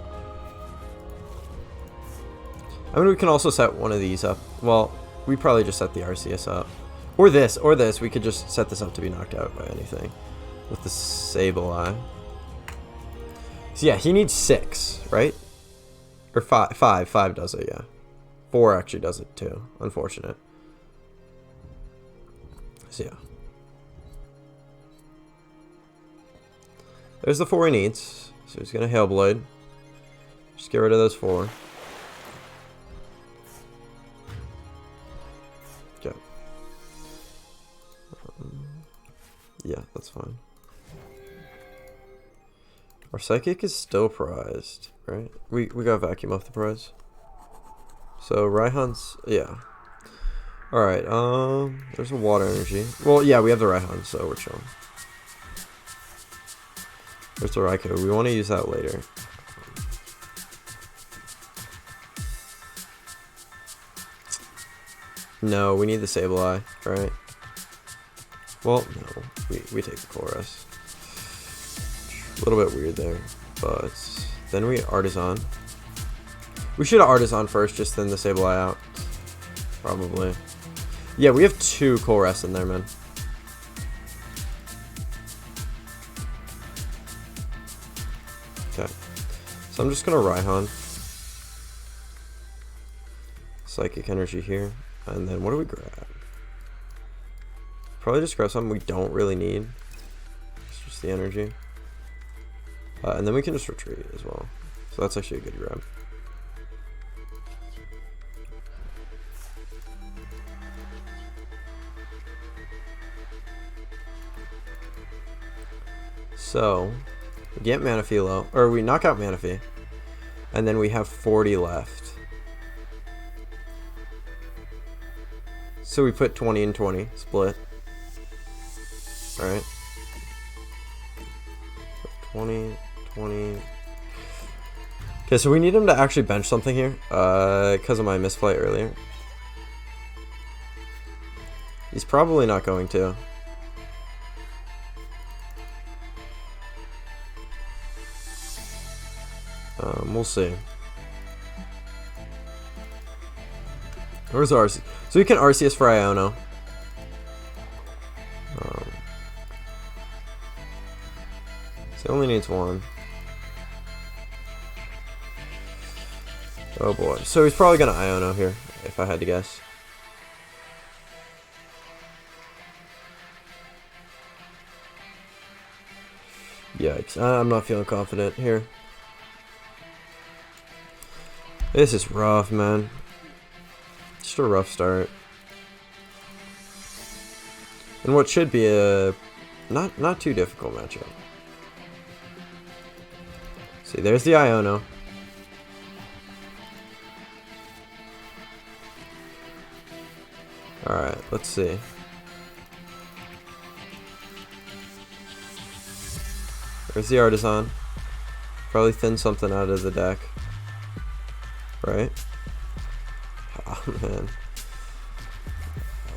I mean, we can also set one of these up. Well, we probably just set the RCS up. Or this. We could just set this up to be knocked out by anything. With the Sableye. So yeah, he needs 6, right? Or 5. 5 does it, yeah. 4 actually does it too. Unfortunate. So yeah. There's the 4 he needs. So he's going to Hail Blade. Just get rid of those 4. Okay. Yeah, that's fine. Our Psychic is still prized, right? We got Vacuum off the prize. So Raihan's, yeah. Alright, there's a Water Energy. Well, yeah, we have the Raihan, so we're chilling. There's the Raikou. We want to use that later. No, we need the Sableye, right? Well, no. We take the Chorus. A little bit weird there. But then we Artisan. We should have Artisan first, just then the Sableye out. Probably. Yeah, we have 2 Colress in there, man. Okay. So I'm just gonna Raihan. Psychic Energy here. And then what do we grab? Probably just grab something we don't really need. It's just the energy. And then we can just retreat as well. So that's actually a good grab. So, we get Manaphy low, or we knock out Manaphy, and then we have 40 left. So we put 20 and 20, split. Alright. 20, 20. Okay, so we need him to actually bench something here, because of my misplay earlier. He's probably not going to. We'll see. Where's RC? So we can RCS for Iono. So he only needs 1. Oh boy. So he's probably gonna Iono here, if I had to guess. Yikes. I'm not feeling confident here. This is rough, man. Just a rough start. And what should be a not too difficult matchup. See, there's the Iono. Alright, let's see. There's the Artisan. Probably thin something out of the deck. Right? Oh, man.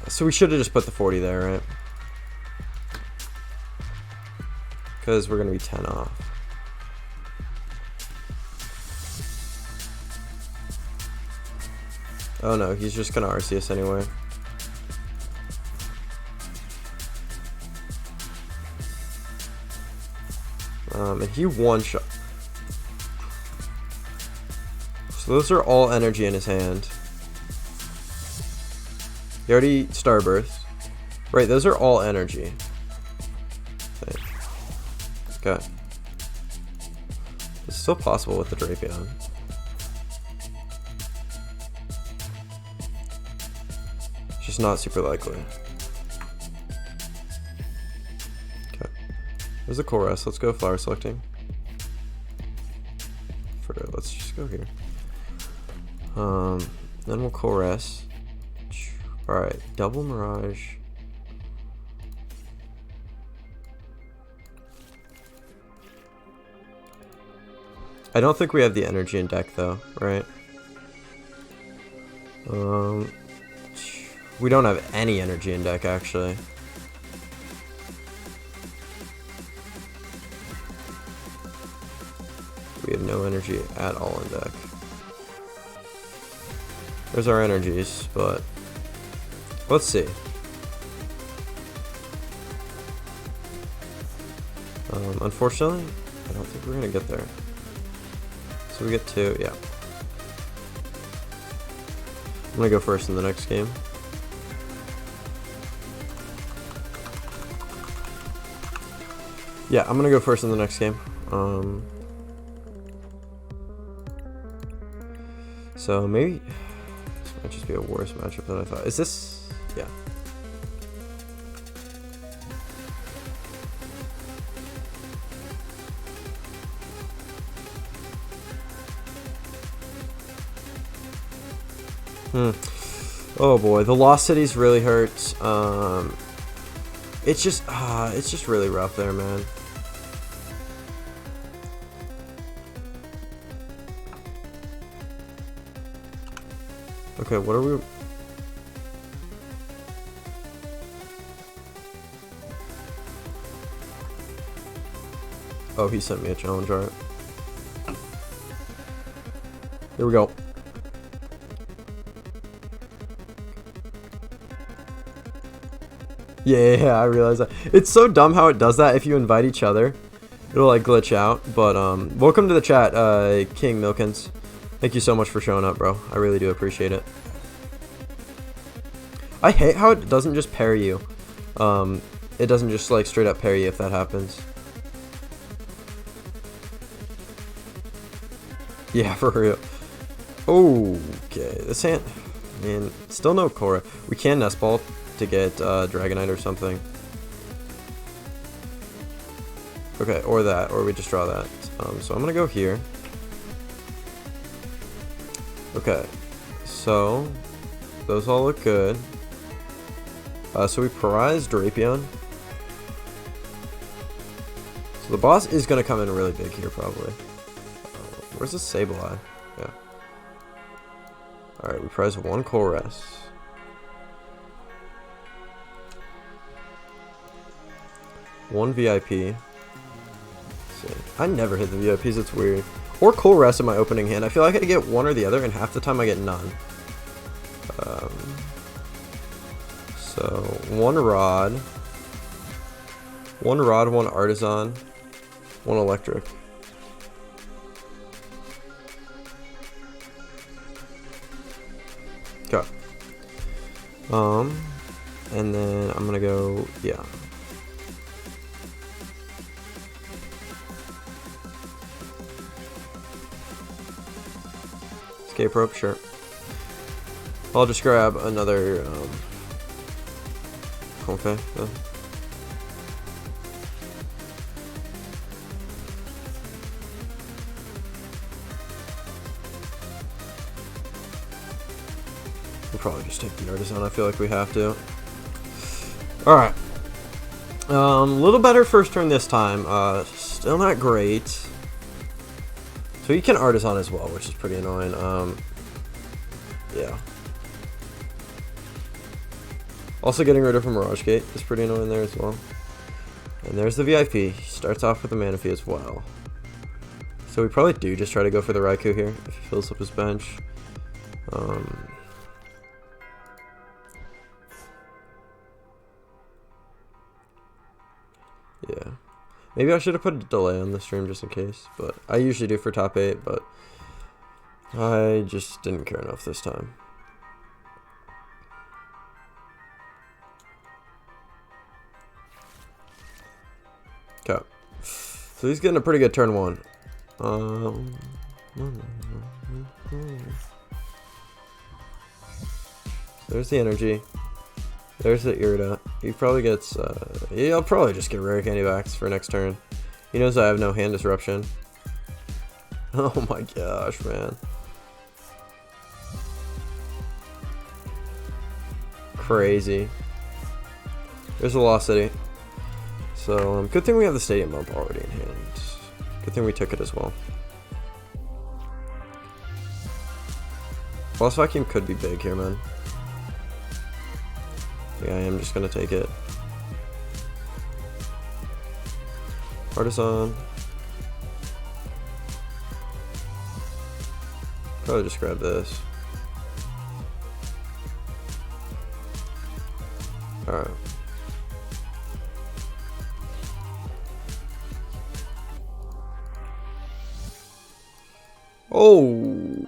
So we should have just put the 40 there, right? Because we're going to be 10 off. Oh no, he's just going to Arceus anyway. And he one-shot. So those are all energy in his hand. He already Starburst. Right, those are all energy. Okay. It's still possible with the Drapion. It's just not super likely. Okay. There's a Chorus. Let's go flower selecting. Let's just go here. Then we'll Chorus. Alright, double Mirage. I don't think we have the energy in deck though, right? We don't have any energy in deck actually. We have no energy at all in deck. There's our energies, but let's see. Unfortunately, I don't think we're gonna get there. So we get 2, yeah. I'm gonna go first in the next game. Yeah, I'm gonna go first in the next game. So maybe this might just be a worse matchup than I thought. Is this? Yeah. Oh boy, the Lost Cities really hurts. It's just really rough there, man. Okay, what are we? Oh, he sent me a challenge, alright. Here we go. Yeah, I realize that. It's so dumb how it does that. If you invite each other, it'll like glitch out. But welcome to the chat, King Milkins. Thank you so much for showing up, bro. I really do appreciate it. I hate how it doesn't just pair you. It doesn't just like straight up pair you if that happens. Yeah, for real. Okay, this hand, man, still no Korra. We can Nest Ball to get Dragonite or something. Okay, or that, or we just draw that. So I'm gonna go here. Okay, so those all look good. So we prize Drapion. So the boss is gonna come in really big here, probably. Where's the Sableye? Yeah. Alright, we prize 1 Chorus. 1 VIP. Let's see. I never hit the VIPs, it's weird. Or Chorus in my opening hand. I feel like I get one or the other, and half the time I get none. So 1 Rod. 1 Rod, 1 Artisan, 1 Electric. Okay. And then I'm gonna go, yeah. Escape rope, sure. I'll just grab another okay. We'll probably just take the artisan. I feel like we have to. All right. A little better first turn this time. Still not great. So you can artisan as well, which is pretty annoying. Yeah. Also getting rid of a Mirage Gate is pretty annoying there as well. And there's the VIP. He starts off with the mana fee as well. So we probably do just try to go for the Raikou here if he fills up his bench. Yeah. Maybe I should have put a delay on the stream just in case, but I usually do for top 8, but I just didn't care enough this time. Okay. So he's getting a pretty good turn 1. There's the energy. There's the Irida. He probably gets, he'll probably just get rare candy backs for next turn. He knows I have no hand disruption. Oh my gosh, man. Crazy. There's a Lost City. So, good thing we have the Stadium Bump already in hand. Good thing we took it as well. Boss Vacuum could be big here, man. Yeah, I am just gonna take it. Artisan. Probably just grab this. Alright. Oh!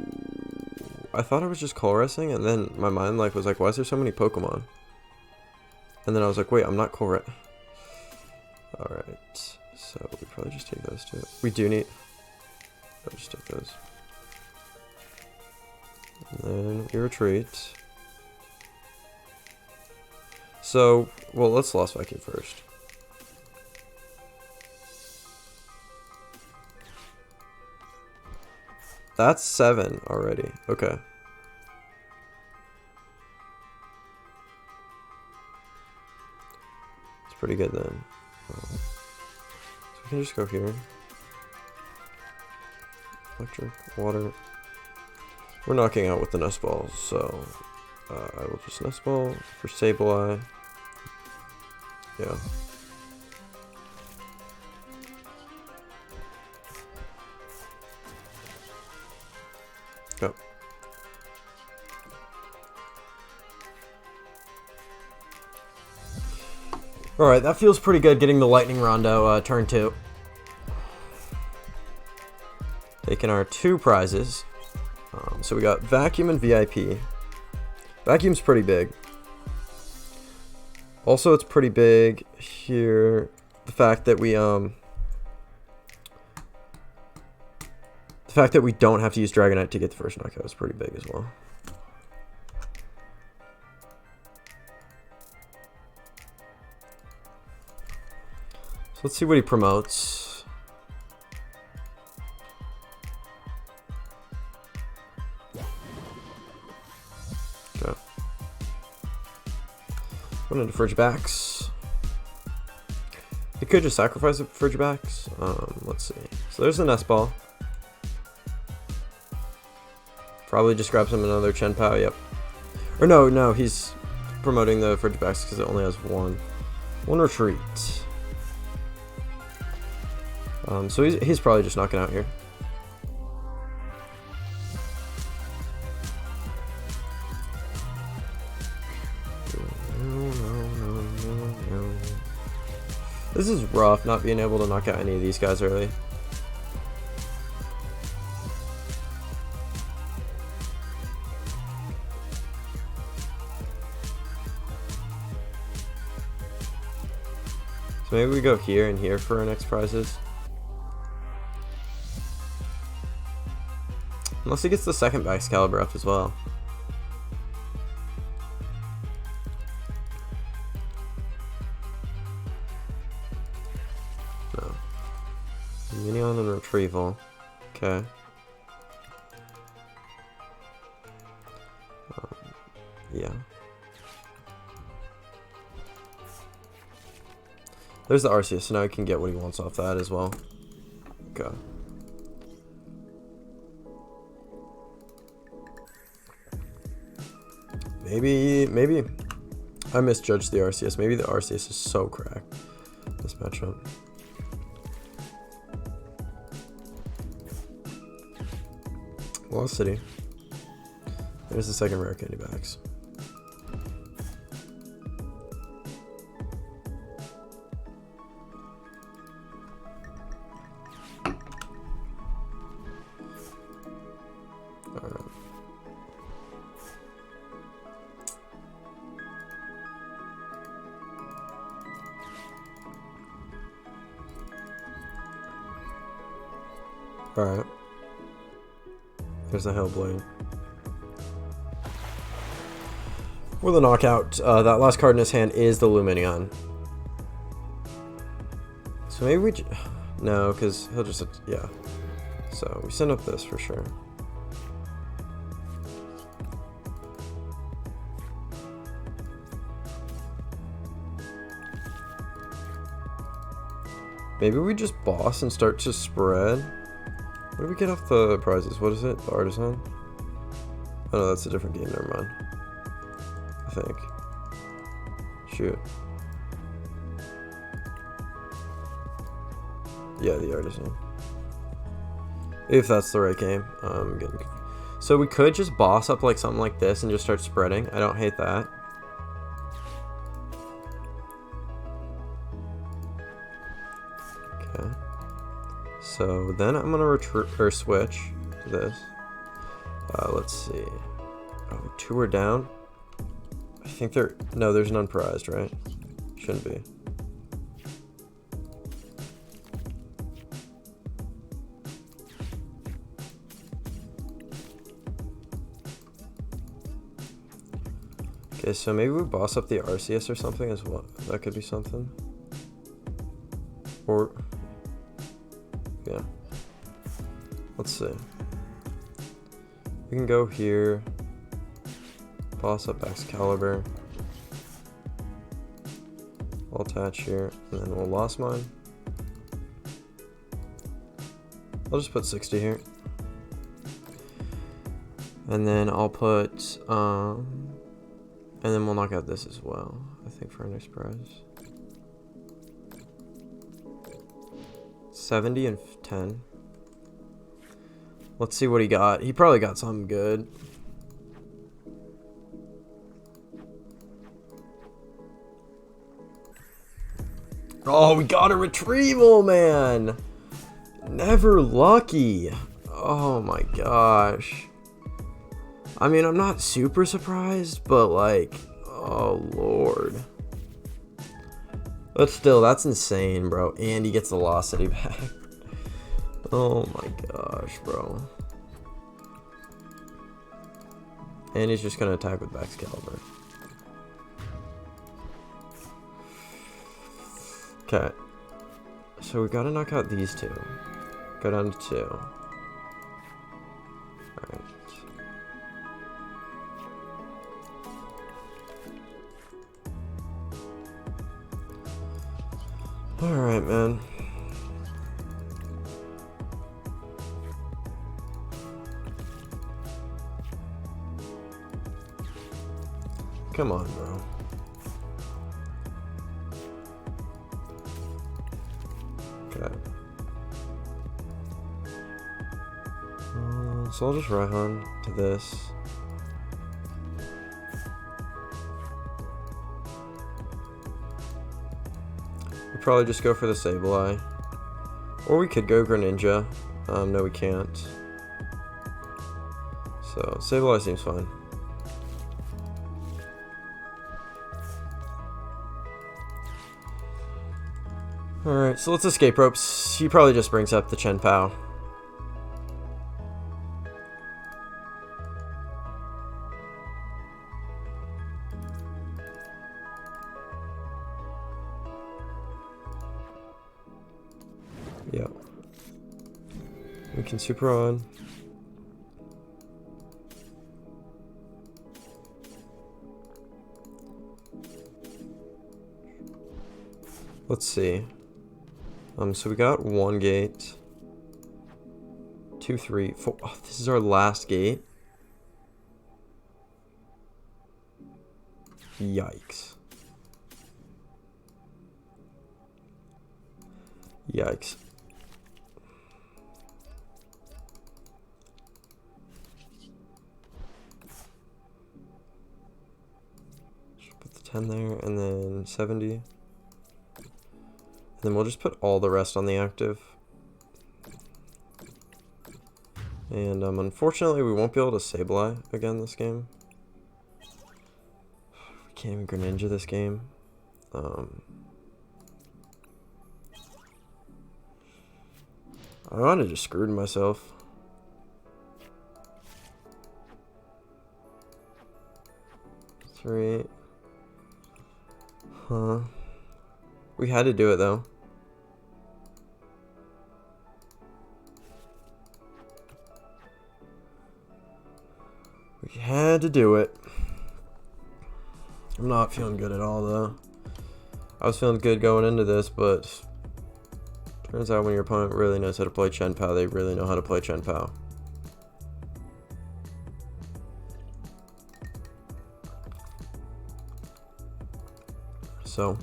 I thought I was just call resting, and then my mind was like, why is there so many Pokemon? And then I was like, wait, I'm not call resting. Alright. So we probably just take those two. We do need. I'll just take those. And then we retreat. So, well, let's Lost Vacuum first. That's 7 already. Okay. It's pretty good then. So we can just go here. Electric, water. We're knocking out with the Nest Balls, so I will just Nest Ball for Sableye. Yeah. Go. Alright, that feels pretty good getting the Lightning Rondo turn 2. Taking our 2 prizes. So we got Vacuum and VIP. Vacuum's pretty big. Also, it's pretty big here. The fact that we don't have to use Dragonite to get the first knockout is pretty big as well. So let's see what he promotes. Okay. Went into Frigibacks. He could just sacrifice it for Frigibacks. Let's see. So there's the Nest Ball. Probably just grabs him another Chenpao, yep. Or no, he's promoting the Frigibacks because it only has one. One retreat. So he's probably just knocking out here. This is rough, not being able to knock out any of these guys early. So maybe we go here and here for our next prizes. Unless he gets the second Excalibur up as well. No. Minion and Retrieval. Okay. Yeah. There's the Arceus, so now he can get what he wants off that as well. Okay. Maybe I misjudged the Arceus. Maybe the Arceus is so cracked this matchup. Lost City. There's the second rare candy bags. Alright. There's the Hellblade. For the knockout, that last card in his hand is the Luminion. So maybe we... No, because he'll just... Yeah. So we send up this for sure. Maybe we just boss and start to spread. What do we get off the prizes? What is it? The Artisan? Oh no, that's a different game. Never mind. I think. Shoot. Yeah, the Artisan. If that's the right game. I'm getting... So we could just boss up like something like this and just start spreading. I don't hate that. Okay. So then I'm gonna switch to this. Let's see. Oh, 2 are down. I think they're... No, there's none prized, right? Shouldn't be. Okay, so maybe we boss up the Arceus or something as well. That could be something. Or... Yeah. Let's see. We can go here. Boss up Excalibur. I'll attach here. And then we'll lost mine. I'll just put 60 here. And then I'll put... and then we'll knock out this as well, I think, for our next prize. 70 and 10. Let's see what he got. He probably got something good. Oh, we got a Retrieval, man! Never lucky. Oh my gosh. I mean, I'm not super surprised, but like, oh lord. But still, that's insane, bro. And he gets the Lost City back. Oh my gosh, bro. And he's just gonna attack with Excalibur. Okay. So we gotta knock out these two. Go down to 2. Alright. Alright, man. Come on, bro. Okay. So I'll just Raihan to this. We'll probably just go for the Sableye. Or we could go Greninja. No, we can't. So, Sableye seems fine. Alright, so let's escape ropes. He probably just brings up the Chen Pao. Yeah. We can super on. Let's see. So we got 1 gate. 2, 3, 4. Oh, this is our last gate. Yikes. Yikes. Just put the 10 there, and then 70. And then we'll just put all the rest on the active. And unfortunately, we won't be able to Sableye again this game. We can't even Greninja this game. I might have just screwed myself. Three. Huh. We had to do it though. We had to do it. I'm not feeling good at all though. I was feeling good going into this, but turns out when your opponent really knows how to play Chen Pao, they really know how to play Chen Pao. So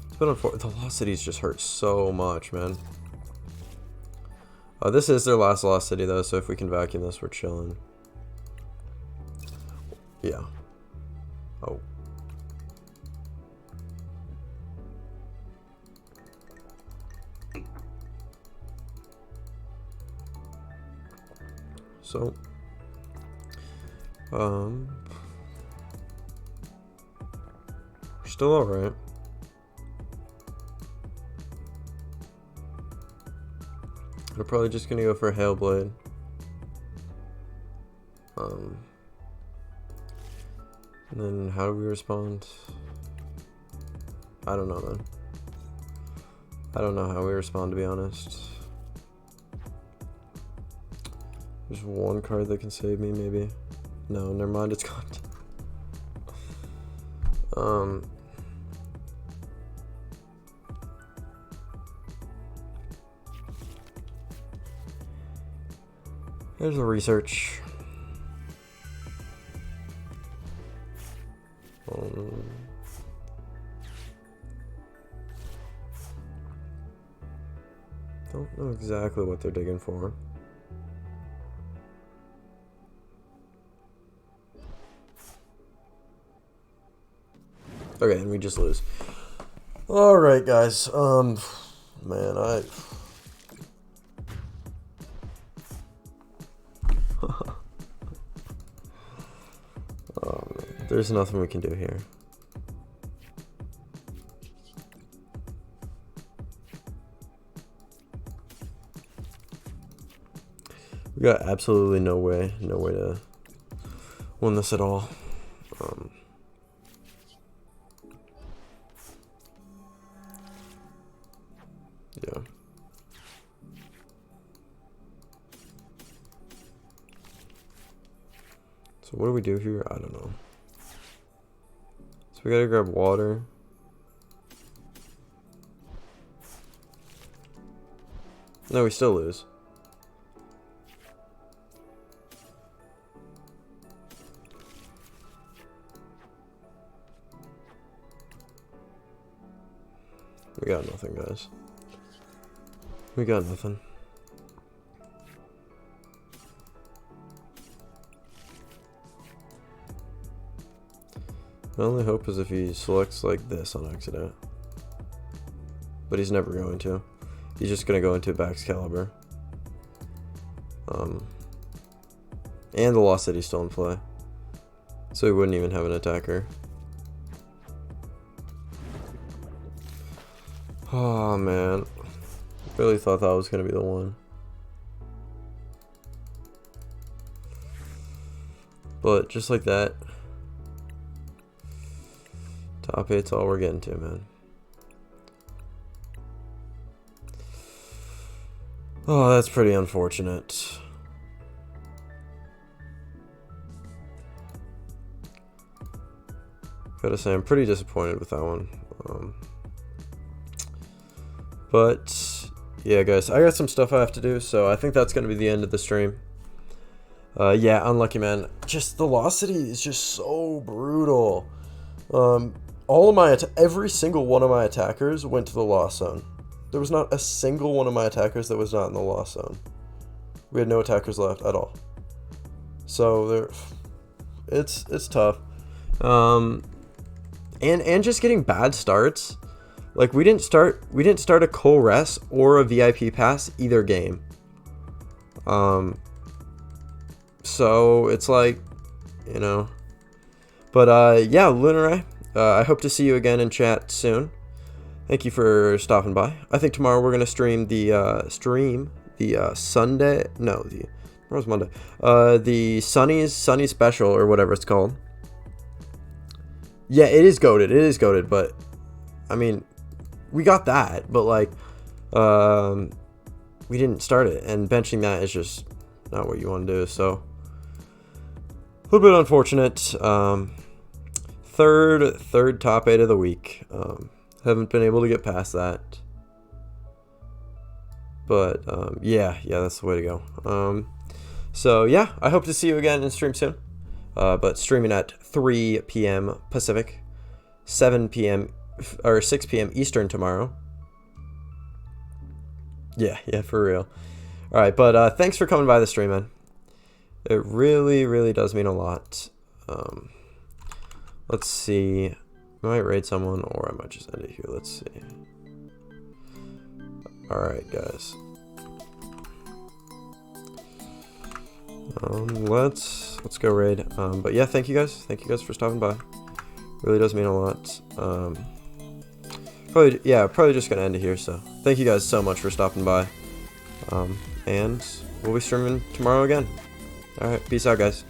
it's been unfortunate. The Lost Cities just hurt so much, man. This is their last Lost City though, so if we can vacuum this, we're chilling. Yeah. Oh. So, we're still alright. We're probably just gonna go for a Hail Blade. And then how do we respond? I don't know, man. I don't know how we respond, to be honest. There's one card that can save me, maybe. No, never mind, it's gone. Here's the research. Don't know exactly what they're digging for. Okay, and we just lose. Alright, guys. Man, oh, man. There's nothing we can do here. We got absolutely no way to win this at all. Yeah. So what do we do here? I don't know. So we gotta grab water. No, we still lose. We got nothing, guys. We got nothing. My only hope is if he selects like this on accident. But he's never going to. He's just gonna go into Baxcalibur. And the Lost City's still in play. So he wouldn't even have an attacker. Oh man. Really thought that was gonna be the one. But just like that. Top 8's all we're getting to, man. Oh, that's pretty unfortunate. Gotta say, I'm pretty disappointed with that one. But yeah, guys, I got some stuff I have to do, so I think that's gonna be the end of the stream. Yeah, unlucky, man. Just the velocity is just so brutal. All of my every single one of my attackers went to the loss zone. There was not a single one of my attackers that was not in the loss zone. We had no attackers left at all. So it's tough. And just getting bad starts. Like we didn't start a Cole Rest or a VIP pass either game. So it's like, you know. But yeah, Lunaray, I hope to see you again in chat soon. Thank you for stopping by. I think tomorrow we're gonna stream the Sunday. No, tomorrow's Monday. The Sunny special or whatever it's called. Yeah, it is goated. It is goated, but I mean, we got that, but like, we didn't start it, and benching that is just not what you want to do. So a little bit unfortunate. Third top 8 of the week. Haven't been able to get past that. But yeah, that's the way to go. So yeah, I hope to see you again in stream soon. But streaming at 3 p.m. Pacific, 7 p.m. or 6 p.m. Eastern tomorrow. Yeah, for real. All right, but thanks for coming by the stream, man. It really does mean a lot. Let's see. I might raid someone, or I might just end it here. Let's see. All right, guys. Let's go raid. But yeah, thank you guys for stopping by. Really does mean a lot. Probably just gonna end it here. So thank you guys so much for stopping by. And we'll be streaming tomorrow again. All right, peace out, guys.